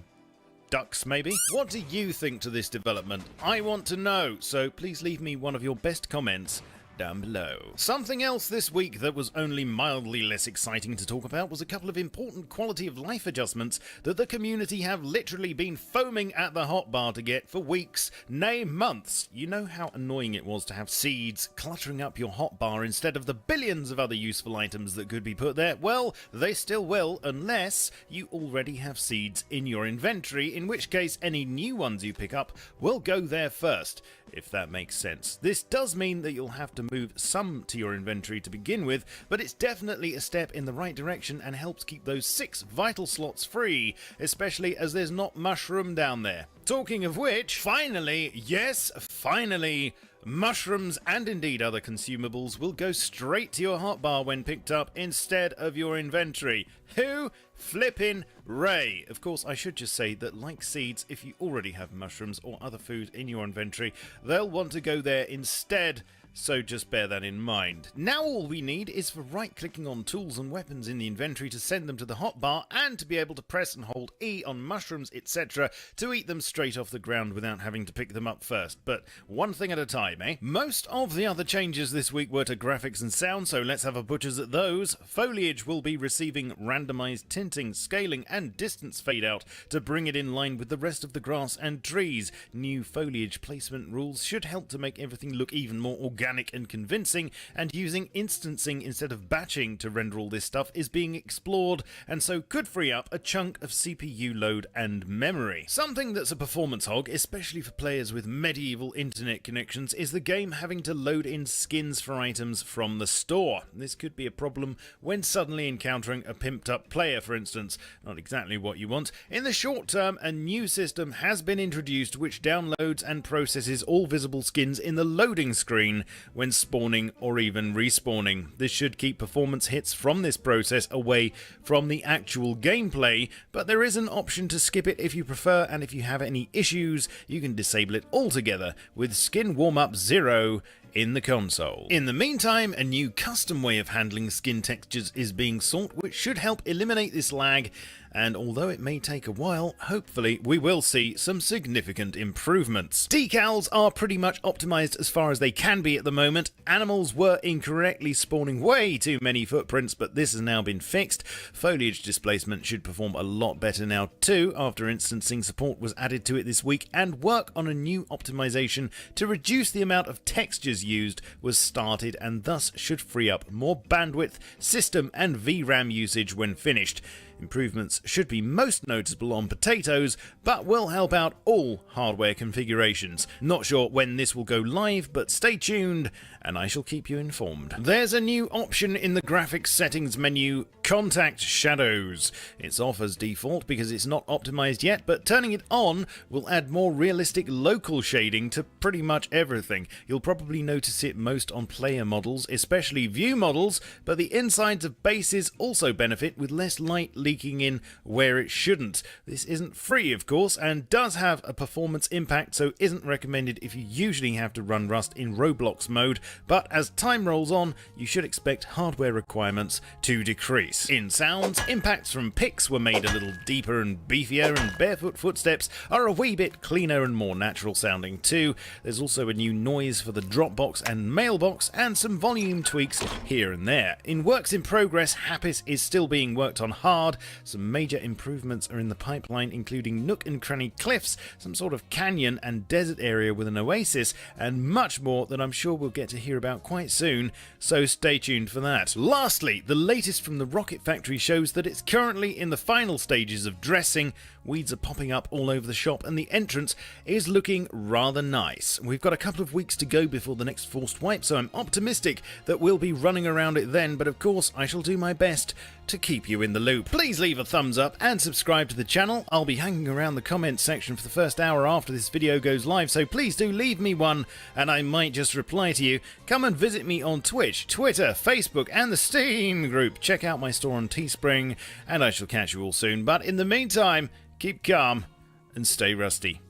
ducks, maybe? What do you think to this development? I want to know, so please leave me one of your best comments down below. Something else this week that was only mildly less exciting to talk about was a couple of important quality of life adjustments that the community have literally been foaming at the hotbar to get for weeks, nay months. You know how annoying it was to have seeds cluttering up your hotbar instead of the billions of other useful items that could be put there? Well, they still will, unless you already have seeds in your inventory, in which case any new ones you pick up will go there first, if that makes sense. This does mean that you'll have to move some to your inventory to begin with, but it's definitely a step in the right direction and helps keep those 6 vital slots free, especially as there's not mushroom down there. Talking of which, finally, yes, finally, mushrooms and indeed other consumables will go straight to your hotbar when picked up instead of your inventory. Who flippin' Ray? Of course, I should just say that like seeds, if you already have mushrooms or other food in your inventory, they'll want to go there instead. So just bear that in mind. Now all we need is for right-clicking on tools and weapons in the inventory to send them to the hotbar, and to be able to press and hold E on mushrooms, etc. to eat them straight off the ground without having to pick them up first. But one thing at a time, eh? Most of the other changes this week were to graphics and sound, so let's have a butcher's at those. Foliage will be receiving randomized tinting, scaling and distance fade out to bring it in line with the rest of the grass and trees. New foliage placement rules should help to make everything look even more organic and convincing, and using instancing instead of batching to render all this stuff is being explored, and so could free up a chunk of CPU load and memory. Something that's a performance hog, especially for players with medieval internet connections, is the game having to load in skins for items from the store. This could be a problem when suddenly encountering a pimped up player, for instance. Not exactly what you want. In the short term, a new system has been introduced which downloads and processes all visible skins in the loading screen when spawning or even respawning. This should keep performance hits from this process away from the actual gameplay, but there is an option to skip it if you prefer, and if you have any issues, you can disable it altogether with Skin Warmup 0 in the console. In the meantime, a new custom way of handling skin textures is being sought, which should help eliminate this lag, and although it may take a while, hopefully we will see some significant improvements. Decals are pretty much optimized as far as they can be at the moment. Animals were incorrectly spawning way too many footprints, but this has now been fixed. Foliage displacement should perform a lot better now too, after instancing support was added to it this week, and work on a new optimization to reduce the amount of textures used was started, and thus should free up more bandwidth, system and VRAM usage when finished. Improvements should be most noticeable on potatoes, but will help out all hardware configurations. Not sure when this will go live, but stay tuned and I shall keep you informed. There's a new option in the graphics settings menu, Contact Shadows. It's off as default because it's not optimized yet, but turning it on will add more realistic local shading to pretty much everything. You'll probably notice it most on player models, especially view models, but the insides of bases also benefit with less light leaking in where it shouldn't. This isn't free, of course, and does have a performance impact, so isn't recommended if you usually have to run Rust in Roblox mode, but as time rolls on, you should expect hardware requirements to decrease. In sounds, impacts from picks were made a little deeper and beefier, and barefoot footsteps are a wee bit cleaner and more natural sounding too. There's also a new noise for the Dropbox and Mailbox, and some volume tweaks here and there. In works in progress, Happis is still being worked on hard. Some major improvements are in the pipeline, including nook and cranny cliffs, some sort of canyon and desert area with an oasis, and much more that I'm sure we'll get to hear about quite soon, so stay tuned for that. Lastly, the latest from the Rocket Factory shows that it's currently in the final stages of dressing. Weeds are popping up all over the shop and the entrance is looking rather nice. We've got a couple of weeks to go before the next forced wipe, so I'm optimistic that we'll be running around it then, but of course I shall do my best to keep you in the loop. Please leave a thumbs up and subscribe to the channel. I'll be hanging around the comments section for the first hour after this video goes live, so please do leave me one and I might just reply to you. Come and visit me on Twitch, Twitter, Facebook and the Steam group. Check out my store on Teespring and I shall catch you all soon, but in the meantime, keep calm and stay rusty.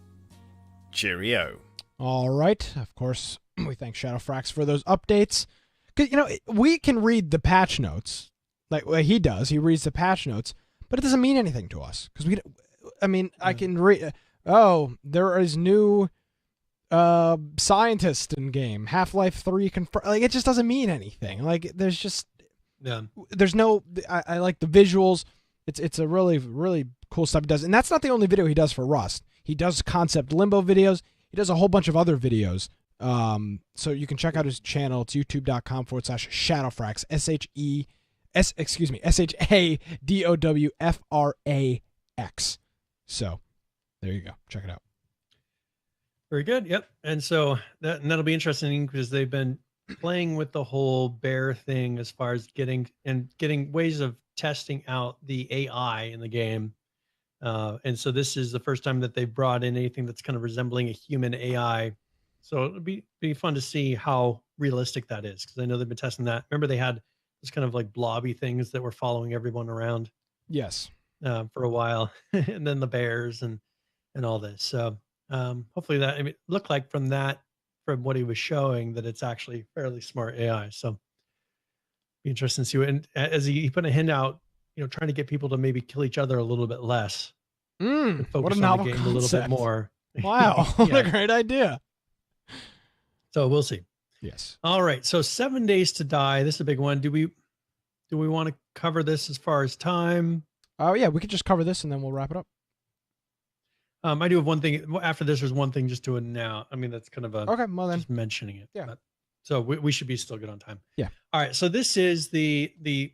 Cheerio. All right. Of course, we thank Shadowfrax for those updates. 'Cause, you know, we can read the patch notes. Like he does. He reads the patch notes, but it doesn't mean anything to us. Because I can read, there is new scientist in game. Half-Life 3 confirmed. Like, it just doesn't mean anything. Like, there's no, I like the visuals. It's a really, really cool stuff he does. And that's not the only video he does for Rust. He does Concept Limbo videos. He does a whole bunch of other videos. So you can check out his channel. It's youtube.com/Shadowfrax. SHADOWFRAX. So there you go. Check it out. Very good. Yep. And so that'll be interesting because they've been playing with the whole bear thing as far as getting ways of testing out the AI in the game. And so this is the first time that they've brought in anything that's kind of resembling a human AI. So it'll be fun to see how realistic that is, because I know they've been testing that. Remember, they had this kind of like blobby things that were following everyone around. Yes. For a while, and then the bears and all this. So hopefully that, I mean, looked like from what he was showing that it's actually fairly smart AI. So be interesting to see what, and as he put a hint out, trying to get people to maybe kill each other a little bit less. What a Focus on novel the game concept. a little bit more. Wow. Yeah. What a great idea. So we'll see. Yes. All right. So 7 Days to Die. This is a big one. Do we want to cover this as far as time? Oh yeah, we could just cover this and then we'll wrap it up. I do have one thing after this. There's one thing just to announce. I mean, that's kind of Okay, well then. just mentioning it. Yeah. So we should be still good on time. Yeah. All right. So this is the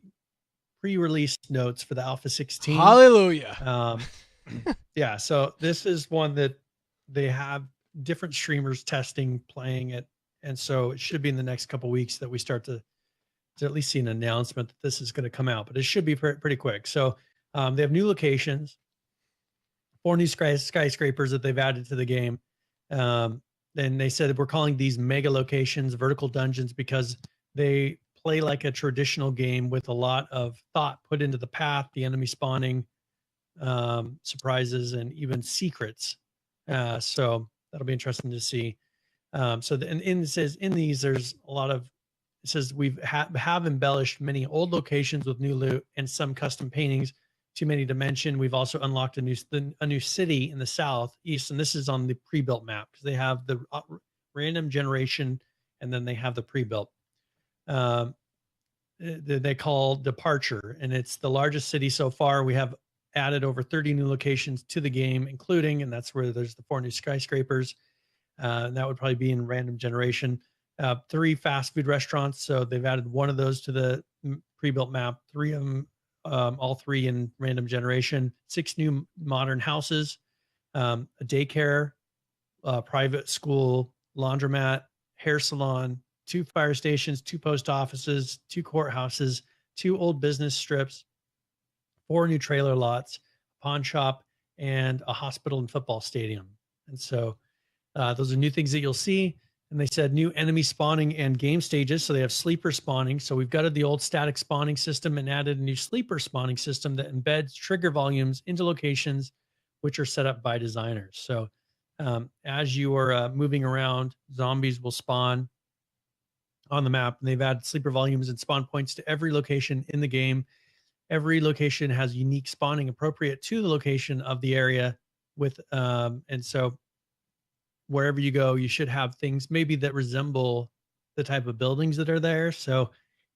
pre-release notes for the Alpha 16. Hallelujah. Yeah. So this is one that they have different streamers testing, playing it, and so it should be in the next couple of weeks that we start to at least see an announcement that this is going to come out. But it should be pretty quick. So they have new locations, 4 new skyscrapers that they've added to the game. And they said we're calling these mega locations vertical dungeons because they play like a traditional game with a lot of thought put into the path, the enemy spawning, surprises, and even secrets. So that'll be interesting to see. It says in these, there's a lot of, it says we've have embellished many old locations with new loot and some custom paintings. Too many to mention. We've also unlocked a new city in the southeast, and this is on the pre-built map because they have the random generation, and then they have the pre-built. They call Departure, and it's the largest city so far. We have added over 30 new locations to the game, including, and that's where there's the 4 new skyscrapers. And that would probably be in random generation. 3 fast food restaurants, so they've added one of those to the pre-built map. 3 of them all 3 in random generation, 6 new modern houses, a daycare, private school, laundromat, hair salon, 2 fire stations, 2 post offices, 2 courthouses, 2 old business strips, 4 new trailer lots, pawn shop, and a hospital and football stadium. And so those are new things that you'll see. And they said new enemy spawning and game stages. So they have sleeper spawning. So we've gutted the old static spawning system and added a new sleeper spawning system that embeds trigger volumes into locations which are set up by designers. So as you are moving around, zombies will spawn on the map, and they've added sleeper volumes and spawn points to every location in the game. Every location has unique spawning appropriate to the location of the area and so wherever you go, you should have things maybe that resemble the type of buildings that are there. So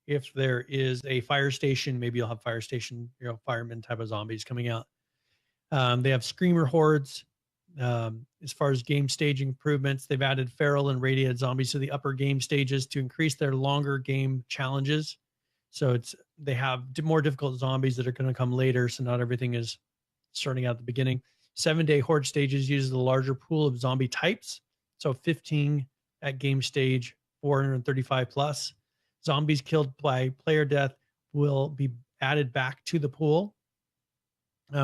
if there is a fire station, maybe you'll have fire station, firemen type of zombies coming out. They have screamer hordes. As far as game staging improvements, they've added feral and radiated zombies to the upper game stages to increase their longer game challenges. So they have more difficult zombies that are going to come later. So not everything is starting out at the beginning. 7-day horde stages uses a larger pool of zombie types. So 15 at game stage, 435 plus. Zombies killed by player death will be added back to the pool.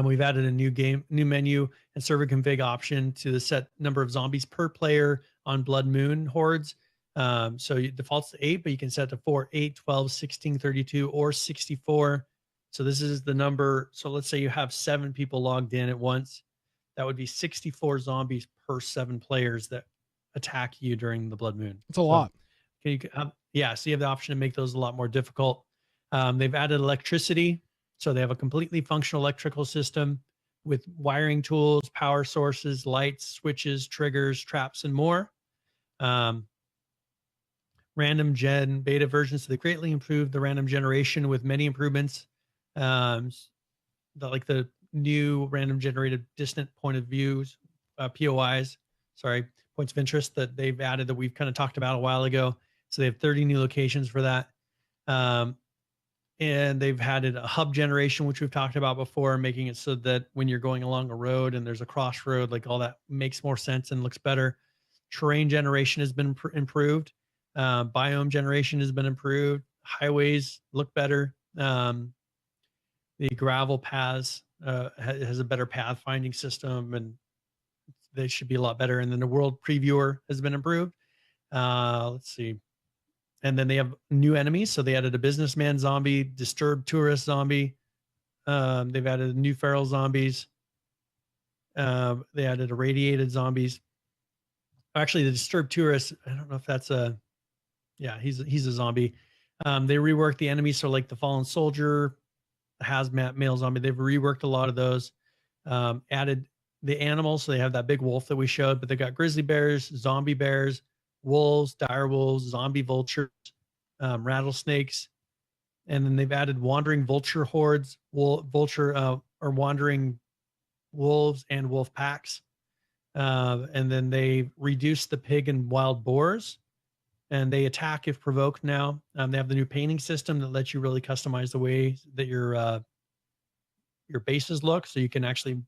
We've added a new menu and server config option to the set number of zombies per player on Blood Moon hordes. So it defaults to 8, but you can set to 4, 8, 12, 16, 32, or 64. So this is the number. So let's say you have 7 people logged in at once. That would be 64 zombies per 7 players that attack you during the Blood Moon. It's a lot. So you have the option to make those a lot more difficult. They've added electricity. So they have a completely functional electrical system with wiring tools, power sources, lights, switches, triggers, traps, and more. Random gen beta versions. So they greatly improved the random generation with many improvements. Like the new random generated distant point of views, POIs, points of interest that they've added that we've kind of talked about a while ago. So they have 30 new locations for that. And they've added a hub generation, which we've talked about before, making it so that when you're going along a road and there's a crossroad, like all that makes more sense and looks better. Terrain generation has been improved. Biome generation has been improved. Highways look better. The gravel paths has a better path finding system, and they should be a lot better. And then the world previewer has been improved. Let's see. And then they have new enemies. So they added a businessman zombie, disturbed tourist zombie. They've added new feral zombies. They added irradiated zombies. Actually, the disturbed tourist, I don't know if that's he's a zombie. They reworked the enemies. So like the fallen soldier, the hazmat male zombie, they've reworked a lot of those. Added the animals. So they have that big wolf that we showed, but they got grizzly bears, zombie bears, wolves, dire wolves, zombie vultures, rattlesnakes, and then they've added wandering vulture hordes, or wandering wolves and wolf packs, and then they reduced the pig and wild boars, and they attack if provoked now. They have the new painting system that lets you really customize the way that your bases look, so you can actually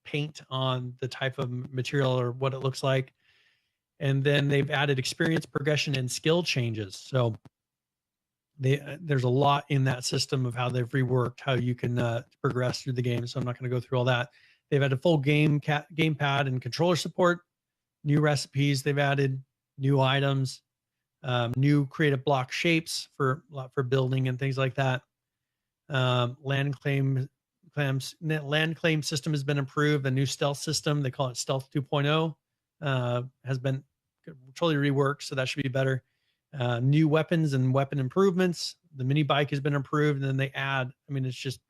paint on the type of material or what it looks like. And then they've added experience progression and skill changes. So there's a lot in that system of how they've reworked how you can progress through the game. So I'm not going to go through all that. They've had a full gamepad and controller support, new recipes. They've added new items, new creative block shapes for building and things like that. Land claim system has been improved. A new stealth system, they call it Stealth 2.0, has been totally reworked, so that should be better. New weapons and weapon improvements. The mini bike has been improved, and then they add, it's just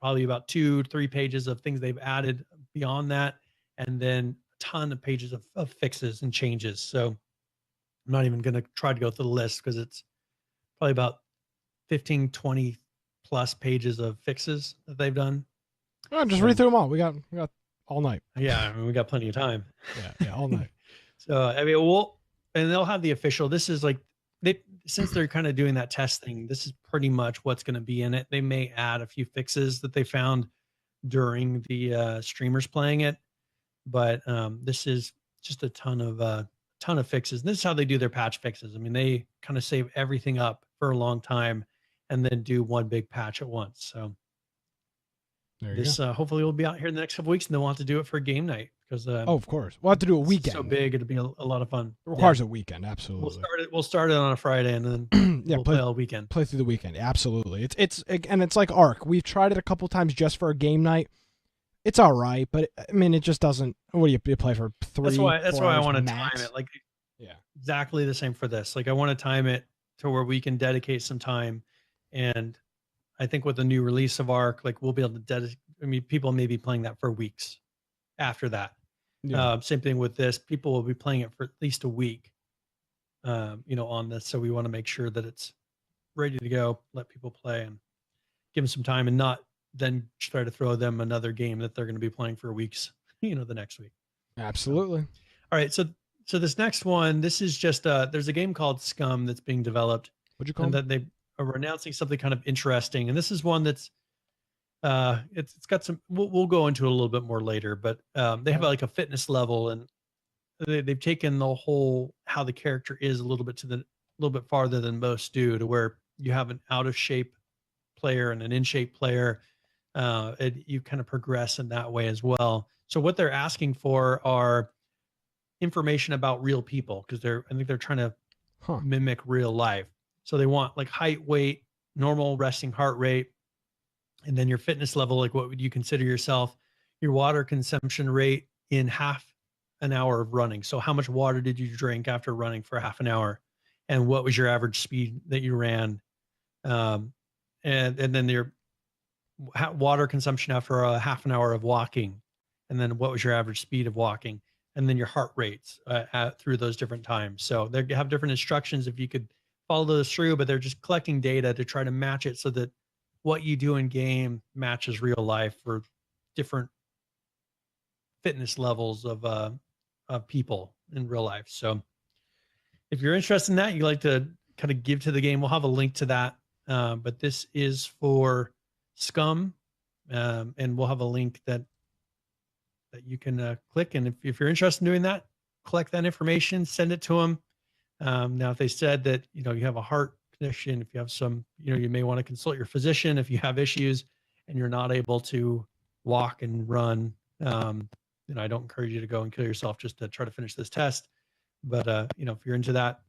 probably about 2-3 pages of things they've added beyond that, and then a ton of pages of fixes and changes. So I'm not even going to try to go through the list because it's probably about 15-20 plus pages of fixes that they've done. Just read through them all. We got all night. Yeah, we got plenty of time. Yeah, all night. So and they'll have the official. This is like since they're kind of doing that test thing, this is pretty much what's going to be in it. They may add a few fixes that they found during the streamers playing it, but this is just a ton of fixes. And this is how they do their patch fixes. I mean, they kind of save everything up for a long time and then do one big patch at once. So this hopefully will be out here in the next couple weeks, and they'll want to do it for game night because of course we'll have to do a weekend. So big, it'll be a lot of fun. It requires a weekend, absolutely. We'll start it on a Friday, and then we'll play all weekend. Play through the weekend, absolutely. It's like Ark. We've tried it a couple times just for a game night. It's all right, but I mean, it just doesn't. What do you play for 3? That's why I want to max? time it. Like, yeah, exactly the same for this. Like, I want to time it to where we can dedicate some time, and I think with the new release of Ark, like we'll be able to dedicate. I mean, people may be playing that for weeks after that. Yeah. Same thing with this. People will be playing it for at least a week, on this. So we want to make sure that it's ready to go, let people play and give them some time and not then try to throw them another game that they're going to be playing for weeks, the next week. Absolutely. All right. So this next one, this is just, there's a game called Scum that's being developed. What'd you call it? That they are announcing something kind of interesting. And this is one that's, it's got some, we'll go into it a little bit more later, but they have like a fitness level, and they've taken the whole how the character is a little bit farther than most do, to where you have an out of shape player and an in shape player. You kind of progress in that way as well. So what they're asking for are information about real people, because I think they're trying to mimic real life. So they want like height, weight, normal resting heart rate, and then your fitness level, like what would you consider yourself, your water consumption rate in half an hour of running. So how much water did you drink after running for half an hour? And what was your average speed that you ran? And then your water consumption after a half an hour of walking. And then what was your average speed of walking? And then your heart rates through those different times. So they have different instructions if you could follow those through, but they're just collecting data to try to match it so that what you do in game matches real life for different fitness levels of people in real life. So if you're interested in that, you like to kind of give to the game, we'll have a link to that. But this is for Scum, and we'll have a link that you can click. And if you're interested in doing that, collect that information, send it to them. Now, if they said that, you have a heart condition, if you have some, you may want to consult your physician if you have issues and you're not able to walk and run. I don't encourage you to go and kill yourself just to try to finish this test. But, if you're into that,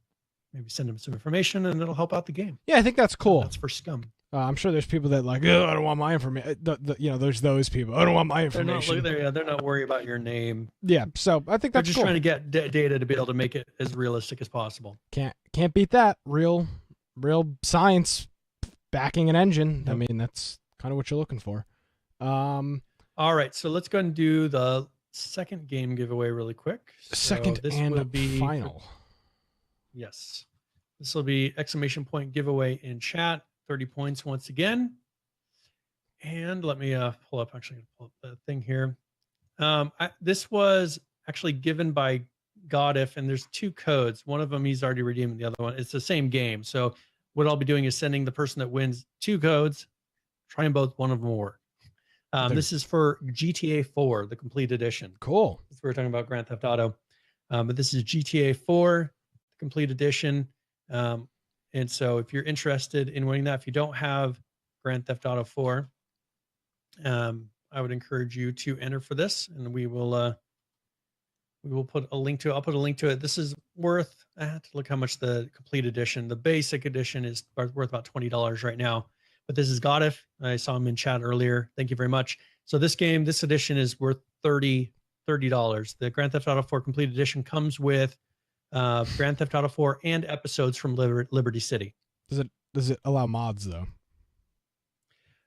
maybe send them some information and it'll help out the game. Yeah, I think that's cool. That's for Scum. I'm sure there's people that like, I don't want my information. There's those people. I don't want my information. They're not worried about your name. Yeah, so I think that's just cool. Trying to get data to be able to make it as realistic as possible. Can't beat that. Real science backing an engine. Yep. I mean, that's kind of what you're looking for. All right, so let's go ahead and do the second game giveaway really quick. Second and final. Yes. This will be exclamation point giveaway in chat. 30 points once again. And let me pull up the thing here. This was actually given by Godif, and there's 2 codes. One of them he's already redeemed, the other one, it's the same game. So what I'll be doing is sending the person that wins 2 codes, trying both, one of them will work. This is for GTA 4, the complete edition. Cool. We're talking about Grand Theft Auto. But this is GTA 4, the complete edition. And so if you're interested in winning that, if you don't have Grand Theft Auto 4, I would encourage you to enter for this, and we will put a link to it. I'll put a link to it. This is worth, I have to look how much the complete edition, the basic edition is worth about $20 right now. But this is Godif. I saw him in chat earlier. Thank you very much. So this edition is worth $30. The Grand Theft Auto 4 complete edition comes with Grand Theft Auto 4 and episodes from Liberty City. Does it allow mods though?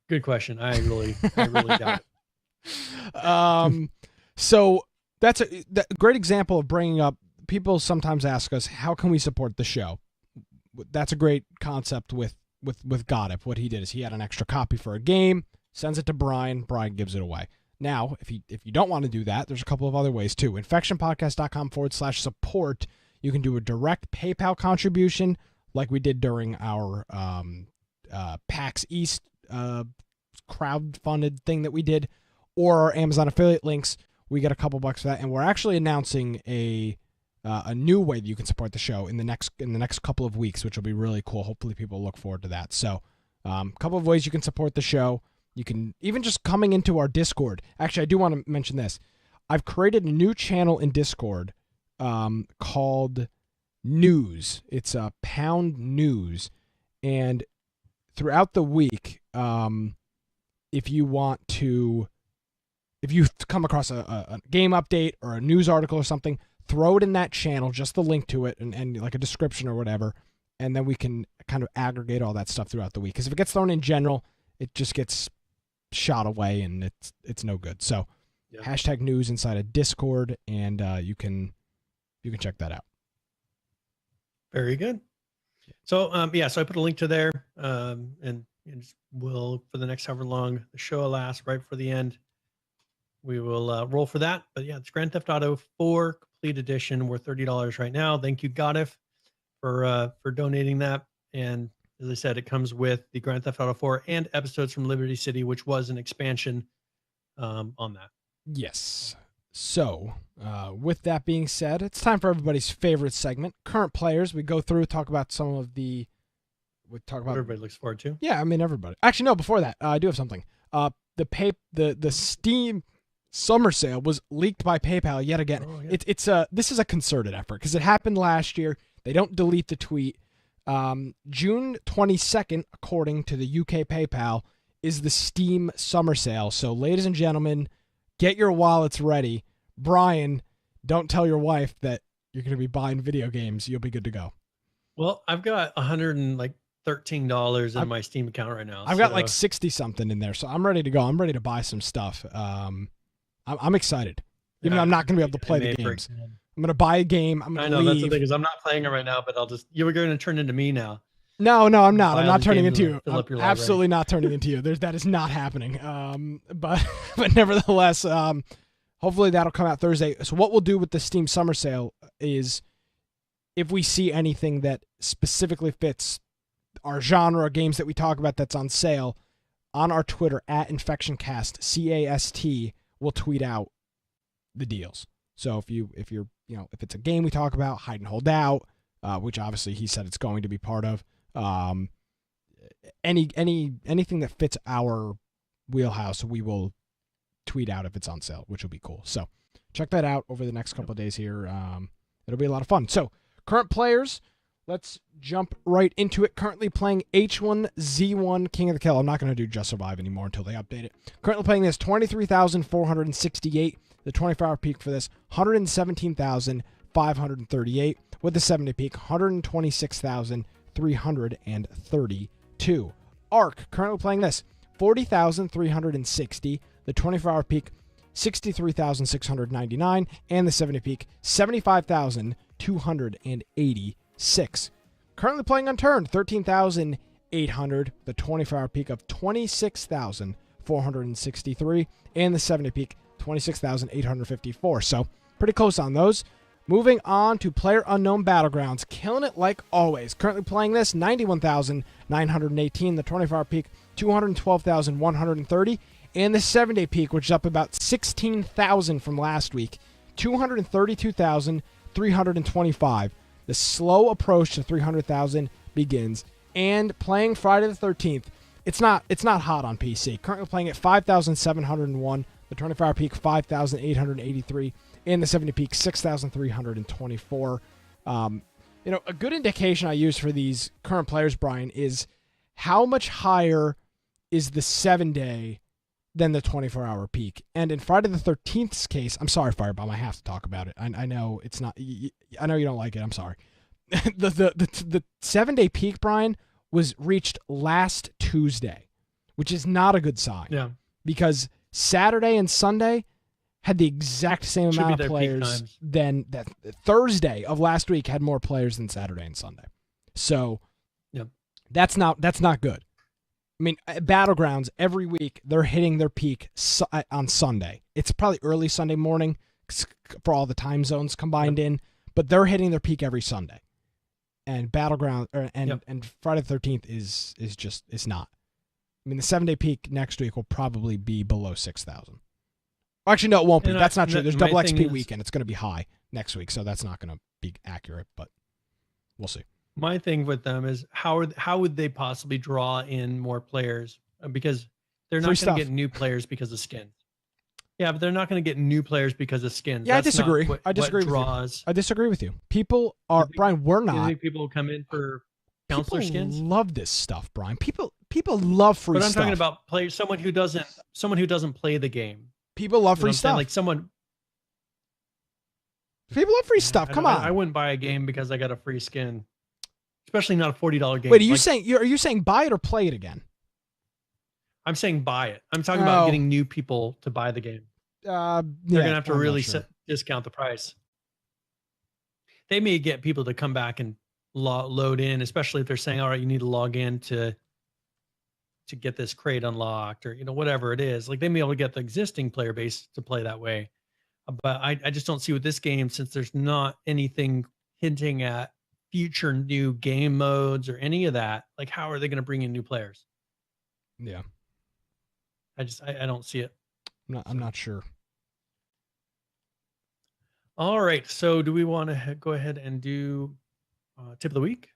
Good question. I really doubt it. So that's a great example of bringing up. People sometimes ask us, how can we support the show? That's a great concept with Godif. What he did is he had an extra copy for a game, sends it to Brian. Brian gives it away. Now, if you don't want to do that, there's a couple of other ways too. Infectionpodcast.com/support. You can do a direct PayPal contribution, like we did during our PAX East crowd-funded thing that we did, or our Amazon affiliate links, we get a couple bucks for that. And we're actually announcing a new way that you can support the show in the next couple of weeks, which will be really cool. Hopefully people look forward to that. So a couple of ways you can support the show. You can even just coming into our Discord. Actually, I do want to mention this. I've created a new channel in Discord called News. It's a Pound News. And throughout the week, if you come across a game update or a news article or something, throw it in that channel, just the link to it and like a description or whatever, and then we can kind of aggregate all that stuff throughout the week. Because if it gets thrown in general, it just gets shot away and it's no good. So hashtag news inside of Discord, and you can check that out. Very good. So so I put a link to there, and we'll, for the next however long the show lasts, right for the end, we will roll for that. But yeah, it's Grand Theft Auto 4 Complete Edition. We're $30 right now. Thank you, Godif, for donating that. And as I said, it comes with the Grand Theft Auto 4 and episodes from Liberty City, which was an expansion on that. Yes. So, with that being said, it's time for everybody's favorite segment, Current Players. We go through, talk about some of the... We talk about what everybody looks forward to. Yeah, I mean, everybody. Actually, no, before that, I do have something. The Steam summer sale was leaked by PayPal yet again. Oh, yeah. This is a concerted effort because it happened last year. They don't delete the tweet. June 22nd, according to the UK PayPal, is the Steam summer sale. So, ladies and gentlemen, get your wallets ready. Brian, don't tell your wife that you're going to be buying video games. You'll be good to go. Well, I've got $113 in my Steam account right now. I've got like 60 something in there, so I'm ready to go. I'm ready to buy some stuff. I'm excited, even though I'm not going to be able to play the games. I'm going to buy a game. I know that's the thing, is I'm not playing it right now, but you were going to turn into me now. No, I'm not. I'm not turning into you. I'm absolutely not turning into you. That is not happening. But nevertheless, hopefully that'll come out Thursday. So what we'll do with the Steam Summer Sale is, if we see anything that specifically fits our genre, games that we talk about that's on sale, on our Twitter at InfectionCast, CAST, we'll tweet out the deals. So if it's a game we talk about, Hide and Hold Out, which obviously he said it's going to be part of, anything that fits our wheelhouse, we will tweet out if it's on sale, which will be cool. So check that out over the next couple of days here. It'll be a lot of fun. So current players, let's jump right into it. Currently playing H1Z1 King of the Kill. I'm not going to do Just Survive anymore until they update it. Currently playing this 23,468. The 24-hour peak for this, 117,538. With the 7-day peak, 126,332. Ark, currently playing this, 40,360. The 24-hour peak, 63,699. And the 7-day peak, 75,286. Currently playing Unturned, 13,800. The 24-hour peak of 26,463. And the 7-day peak, 26,854. So pretty close on those. Moving on to PlayerUnknown Battlegrounds, killing it like always. Currently playing this, 91,918. The 24-hour peak, 212,130. And the 7-day peak, which is up about 16,000 from last week, 232,325. The slow approach to 300,000 begins. And playing Friday the 13th, it's not hot on PC. Currently playing at 5,701. The 24-hour peak, 5,883. And the 7-day peak, 6,324. A good indication I use for these current players, Brian, is how much higher is the 7-day than the 24-hour peak. And in Friday the 13th's case, I'm sorry, Firebomb, I have to talk about it. I know it's not. I know you don't like it. I'm sorry. The 7-day peak, Brian, was reached last Tuesday, which is not a good sign. Yeah. Because Saturday and Sunday had the exact same amount of players. Then that Thursday of last week had more players than Saturday and Sunday. So that's not good. I mean, Battlegrounds, every week, they're hitting their peak on Sunday. It's probably early Sunday morning for all the time zones combined in, but they're hitting their peak every Sunday. and Battleground and Yep. and Friday the 13th is just it's not. I mean, the 7-day peak next week will probably be below 6,000. Actually, no, it won't be. And That's not true. There's my double thing XP is- weekend. It's going to be high next week, so that's not going to be accurate, but we'll see. My thing with them is how would they possibly draw in more players? Because they're Free not going stuff. to get new players because of skins. Yeah, but they're not going to get new players because of skins. Yeah, I That's not disagree. what- I disagree what with you. draws. I disagree with you. People are think- Brian. We're You not. think people come in for counselor People skins? love this stuff, Brian. People love free But I'm stuff. talking about players, someone who doesn't play the game. People love You know free what I'm saying? stuff. Like someone. People love free stuff. I Come don't- on. I wouldn't buy a game because I got a free skin, especially not a $40 game. Wait, are you Like, saying buy it or play it again? I'm saying buy it. I'm talking Oh. about getting new people to buy the game. They're gonna have to really discount the price. They may get people to come back and load in, especially if they're saying, "All right, you need to log in to get this crate unlocked," or whatever it is. Like they may be able to get the existing player base to play that way. But I just don't see with this game, since there's not anything hinting at future new game modes or any of that. Like, how are they going to bring in new players? Yeah, I don't see it. I'm not sure. All right. So do we want to go ahead and do tip of the week?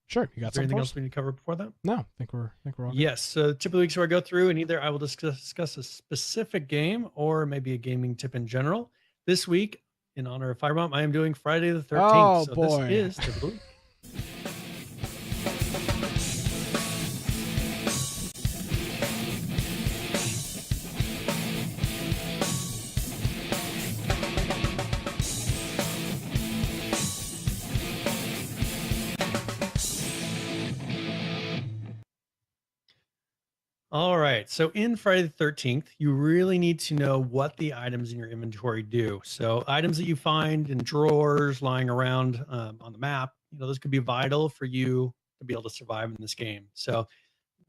Sure, you got Is there something anything else? else we need to cover before that? No, I think we're all good. Yes. So tip of the week is where I go through and either I will discuss a specific game or maybe a gaming tip in general. This week, in honor of Firebomb, I am doing Friday the 13th. Oh, so boy. this is tip of the week. All right. So in Friday the 13th, you really need to know what the items in your inventory do. So items that you find in drawers lying around on the map, those could be vital for you to be able to survive in this game. So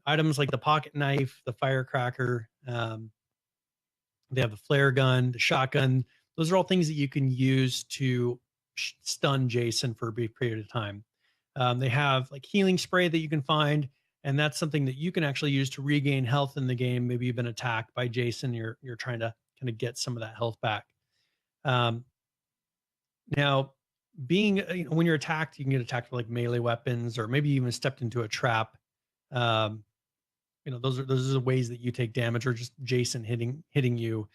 items like the pocket knife, the firecracker, they have the flare gun, the shotgun. Those are all things that you can use to stun Jason for a brief period of time. They have like healing spray that you can find. And that's something that you can actually use to regain health in the game. Maybe you've been attacked by Jason. You're trying to kind of get some of that health back. Now, being when you're attacked, you can get attacked with like melee weapons, or maybe you even stepped into a trap. Those are the ways that you take damage, or just Jason hitting you.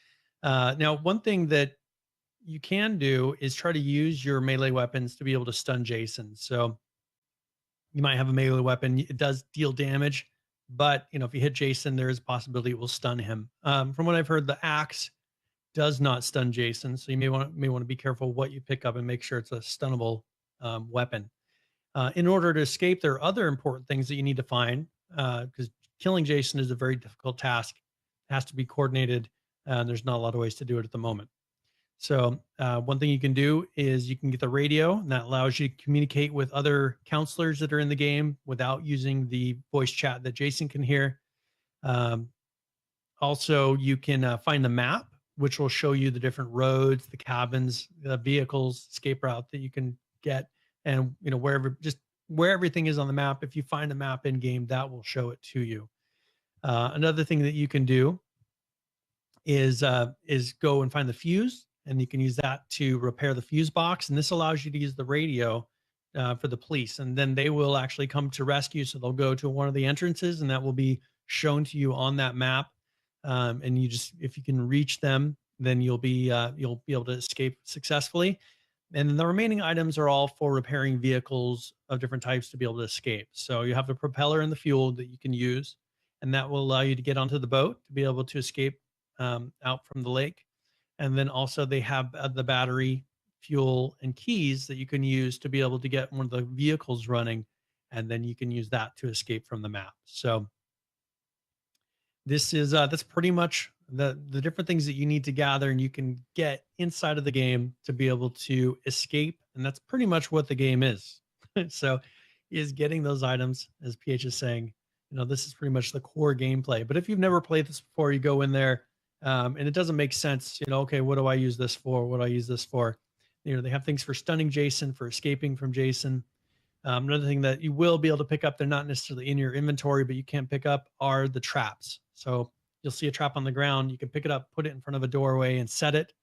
Now, one thing that you can do is try to use your melee weapons to be able to stun Jason. So you might have a melee weapon. It does deal damage, but if you hit Jason, there is a possibility it will stun him. From what I've heard, the axe does not stun Jason, so you may want to be careful what you pick up and make sure it's a stunnable weapon. In order to escape, there are other important things that you need to find, because killing Jason is a very difficult task. It has to be coordinated, and there's not a lot of ways to do it at the moment. So one thing you can do is you can get the radio, and that allows you to communicate with other counselors that are in the game without using the voice chat that Jason can hear. Also, you can find the map, which will show you the different roads, the cabins, the vehicles, escape route that you can get, and where everything is on the map. If you find a map in game, that will show it to you. Another thing that you can do is go and find the fuse. And you can use that to repair the fuse box. And this allows you to use the radio for the police. And then they will actually come to rescue. So they'll go to one of the entrances, and that will be shown to you on that map. And if you can reach them, then you'll be able to escape successfully. And then the remaining items are all for repairing vehicles of different types to be able to escape. So you have the propeller and the fuel that you can use, and that will allow you to get onto the boat to be able to escape out from the lake. And then also they have the battery, fuel, and keys that you can use to be able to get one of the vehicles running. And then you can use that to escape from the map. So this is that's pretty much the different things that you need to gather, and you can get inside of the game to be able to escape. And that's pretty much what the game is. So is getting those items, as PH is saying, this is pretty much the core gameplay. But if you've never played this before, you go in there, and it doesn't make sense, okay, what do I use this for? What do I use this for? They have things for stunning Jason, for escaping from Jason. Another thing that you will be able to pick up, they're not necessarily in your inventory, but you can pick up, are the traps. So you'll see a trap on the ground. You can pick it up, put it in front of a doorway and set it.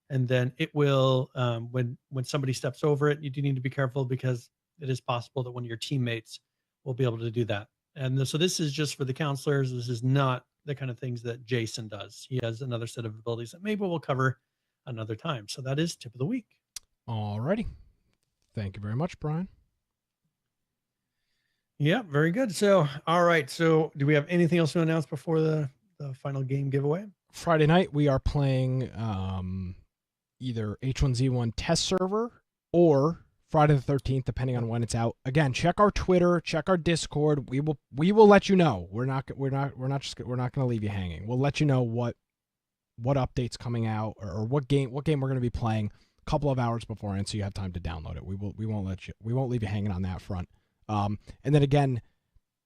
And then it will, when somebody steps over it, you do need to be careful because it is possible that one of your teammates will be able to do that. And so this is just for the counselors. This is not the kind of things that Jason does. He has another set of abilities that maybe we'll cover another time. So that is tip of the week. Alrighty. Thank you very much, Brian. Yeah, very good. So, all right. So do we have anything else to announce before the final game giveaway? Friday night, we are playing either H1Z1 test server or Friday the 13th, depending on when it's out. Again, check our Twitter, check our Discord. We will let you know. We're not going to leave you hanging. We'll let you know what updates coming out or what game we're going to be playing a couple of hours beforehand, so you have time to download it. We won't leave you hanging on that front. And then again,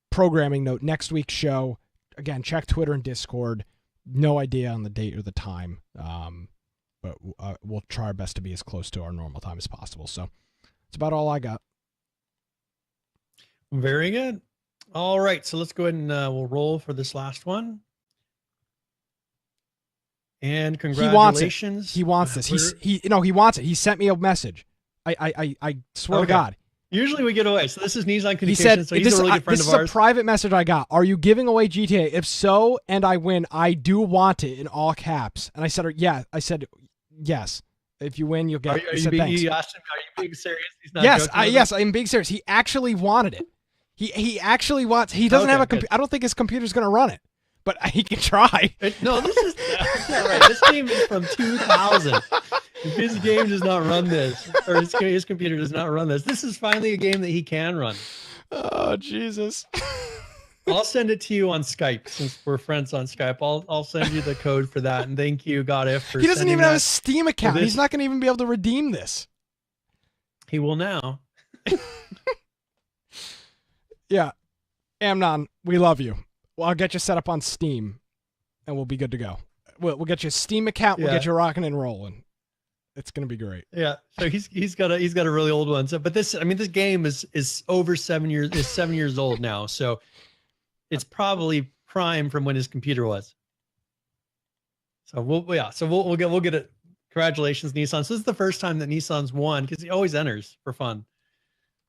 programming note, next week's show, again, check Twitter and Discord. No idea on the date or the time, but we'll try our best to be as close to our normal time as possible. So that's about all I got. Very good. All right, so let's go ahead and we'll roll for this last one. And congratulations. He wants this. He wants it. He sent me a message. I swear to God. Usually we get away. So this is Nissan Communications. He said, so he's a really good friend this of ours. is a private message I got. Are you giving away GTA? If so, and I win, I do want it in all caps. And I said, yeah. I said, yes. If you win, you'll get it. You asked him, are you being serious? He's not yes, I'm being serious. He actually wanted it. He actually wants. He doesn't have a computer. I don't think his computer's going to run it, but he can try. No, this is not right. This game is from 2000. If his game does not run this, or his computer does not run this is finally a game that he can run. Oh, Jesus. I'll send it to you on Skype since we're friends on Skype. I'll send you the code for that. And thank you, GodIf, for He doesn't even have a that. Steam account. He's not going to even be able to redeem this. He will now. Yeah. Amnon, we love you. Well, I'll get you set up on Steam, and we'll be good to go. We'll get you a Steam account. We'll get you rocking and rolling. It's gonna be great. Yeah. So he's got a really old one. So, but this game is over 7 years. Is 7 years old now. So it's probably prime from when his computer was. So we'll get it. Congratulations, Nissan. So this is the first time that Nissan's won because he always enters for fun.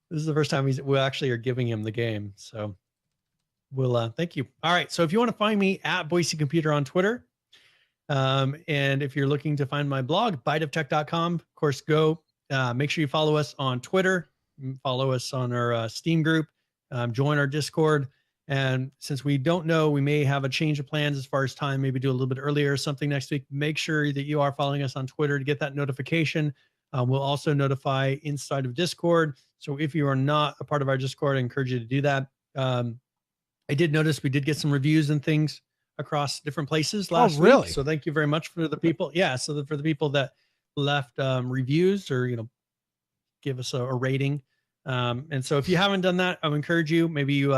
This is the first time we actually are giving him the game. So we'll thank you. All right. So if you want to find me at Boise Computer on Twitter. And if you're looking to find my blog, biteoftech.com, of course, go make sure you follow us on Twitter, follow us on our Steam group, join our Discord. And since we don't know, we may have a change of plans as far as time, maybe do a little bit earlier or something next week. Make sure that you are following us on Twitter to get that notification. We'll also notify inside of Discord. So if you are not a part of our Discord, I encourage you to do that. I did notice we did get some reviews and things across different places last week. So thank you very much for the people. Yeah. So for the people that left reviews or, give us a rating. And so if you haven't done that, I would encourage you, maybe you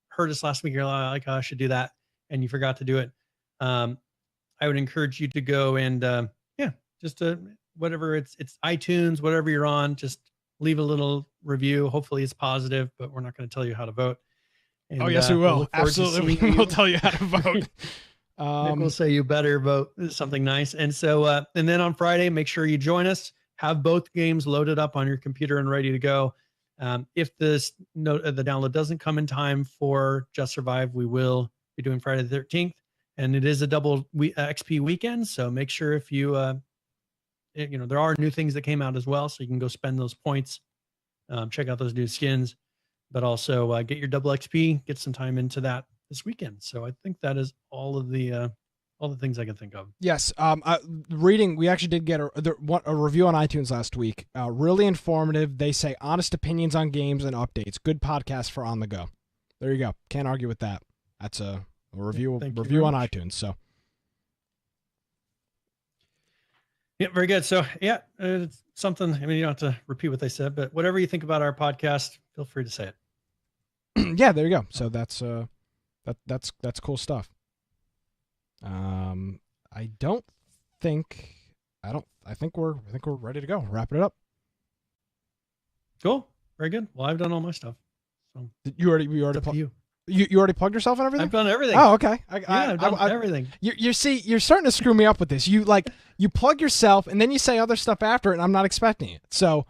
heard us last week. You're like, oh, I should do that. And you forgot to do it. I would encourage you to go and just whatever it's iTunes, whatever you're on, just leave a little review. Hopefully it's positive, but we're not going to tell you how to vote. And, yes, we will. Absolutely. We'll tell you how to vote. Nick will say you better vote something nice. And so, and then on Friday, make sure you join us, have both games loaded up on your computer and ready to go. If the download doesn't come in time for Just Survive, we will be doing Friday the 13th. And it is a double XP weekend. So make sure if you, there are new things that came out as well. So you can go spend those points, check out those new skins. But also get your double XP, get some time into that this weekend. So I think that is all the things I can think of. Yes. Reading, we actually did get a review on iTunes last week. Really informative. They say honest opinions on games and updates. Good podcast for on the go. There you go. Can't argue with that. That's a review on iTunes. So. Yeah, very good. So yeah, it's something, you don't have to repeat what they said, but whatever you think about our podcast, feel free to say it. Yeah, there you go. So that's cool stuff. I think we're ready to go. Wrap it up. Cool. Very good. Well, I've done all my stuff. So You already it's up to you. you already plugged yourself and everything? I've done everything. Oh, okay. I've done everything. You see, you're starting to screw me up with this. You plug yourself and then you say other stuff after it, and I'm not expecting it. So,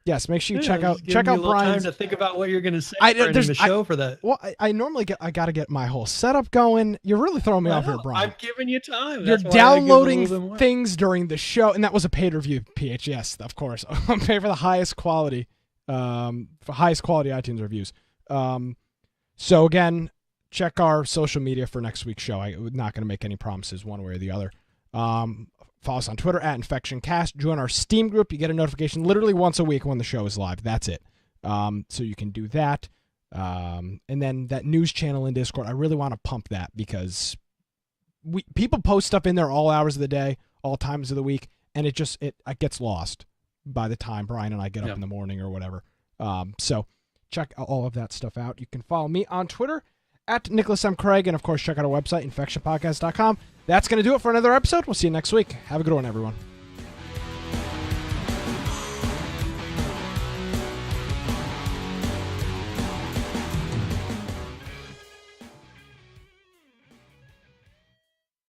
yes, make sure you check out Brian's. Time to think about what you're going to say during the show for that. Well, I normally I got to get my whole setup going. You're really throwing me off here, Brian. I'm giving you time. You're That's why I give a little bit downloading more. things during the show, and that was a paid review. PHS, of course. I'm paying for the highest quality, iTunes reviews. So again, check our social media for next week's show. I'm not going to make any promises one way or the other. Follow us on Twitter at InfectionCast. Join our Steam group. You get a notification literally once a week when the show is live. That's it. So you can do that. And then that news channel in Discord, I really want to pump that because people post stuff in there all hours of the day, all times of the week, and it gets lost by the time Brian and I get up in the morning or whatever. So check all of that stuff out. You can follow me on Twitter at Nicholas M. Craig, and of course check out our website, infectionpodcast.com. That's going to do it for another episode. We'll see you next week. Have a good one, everyone.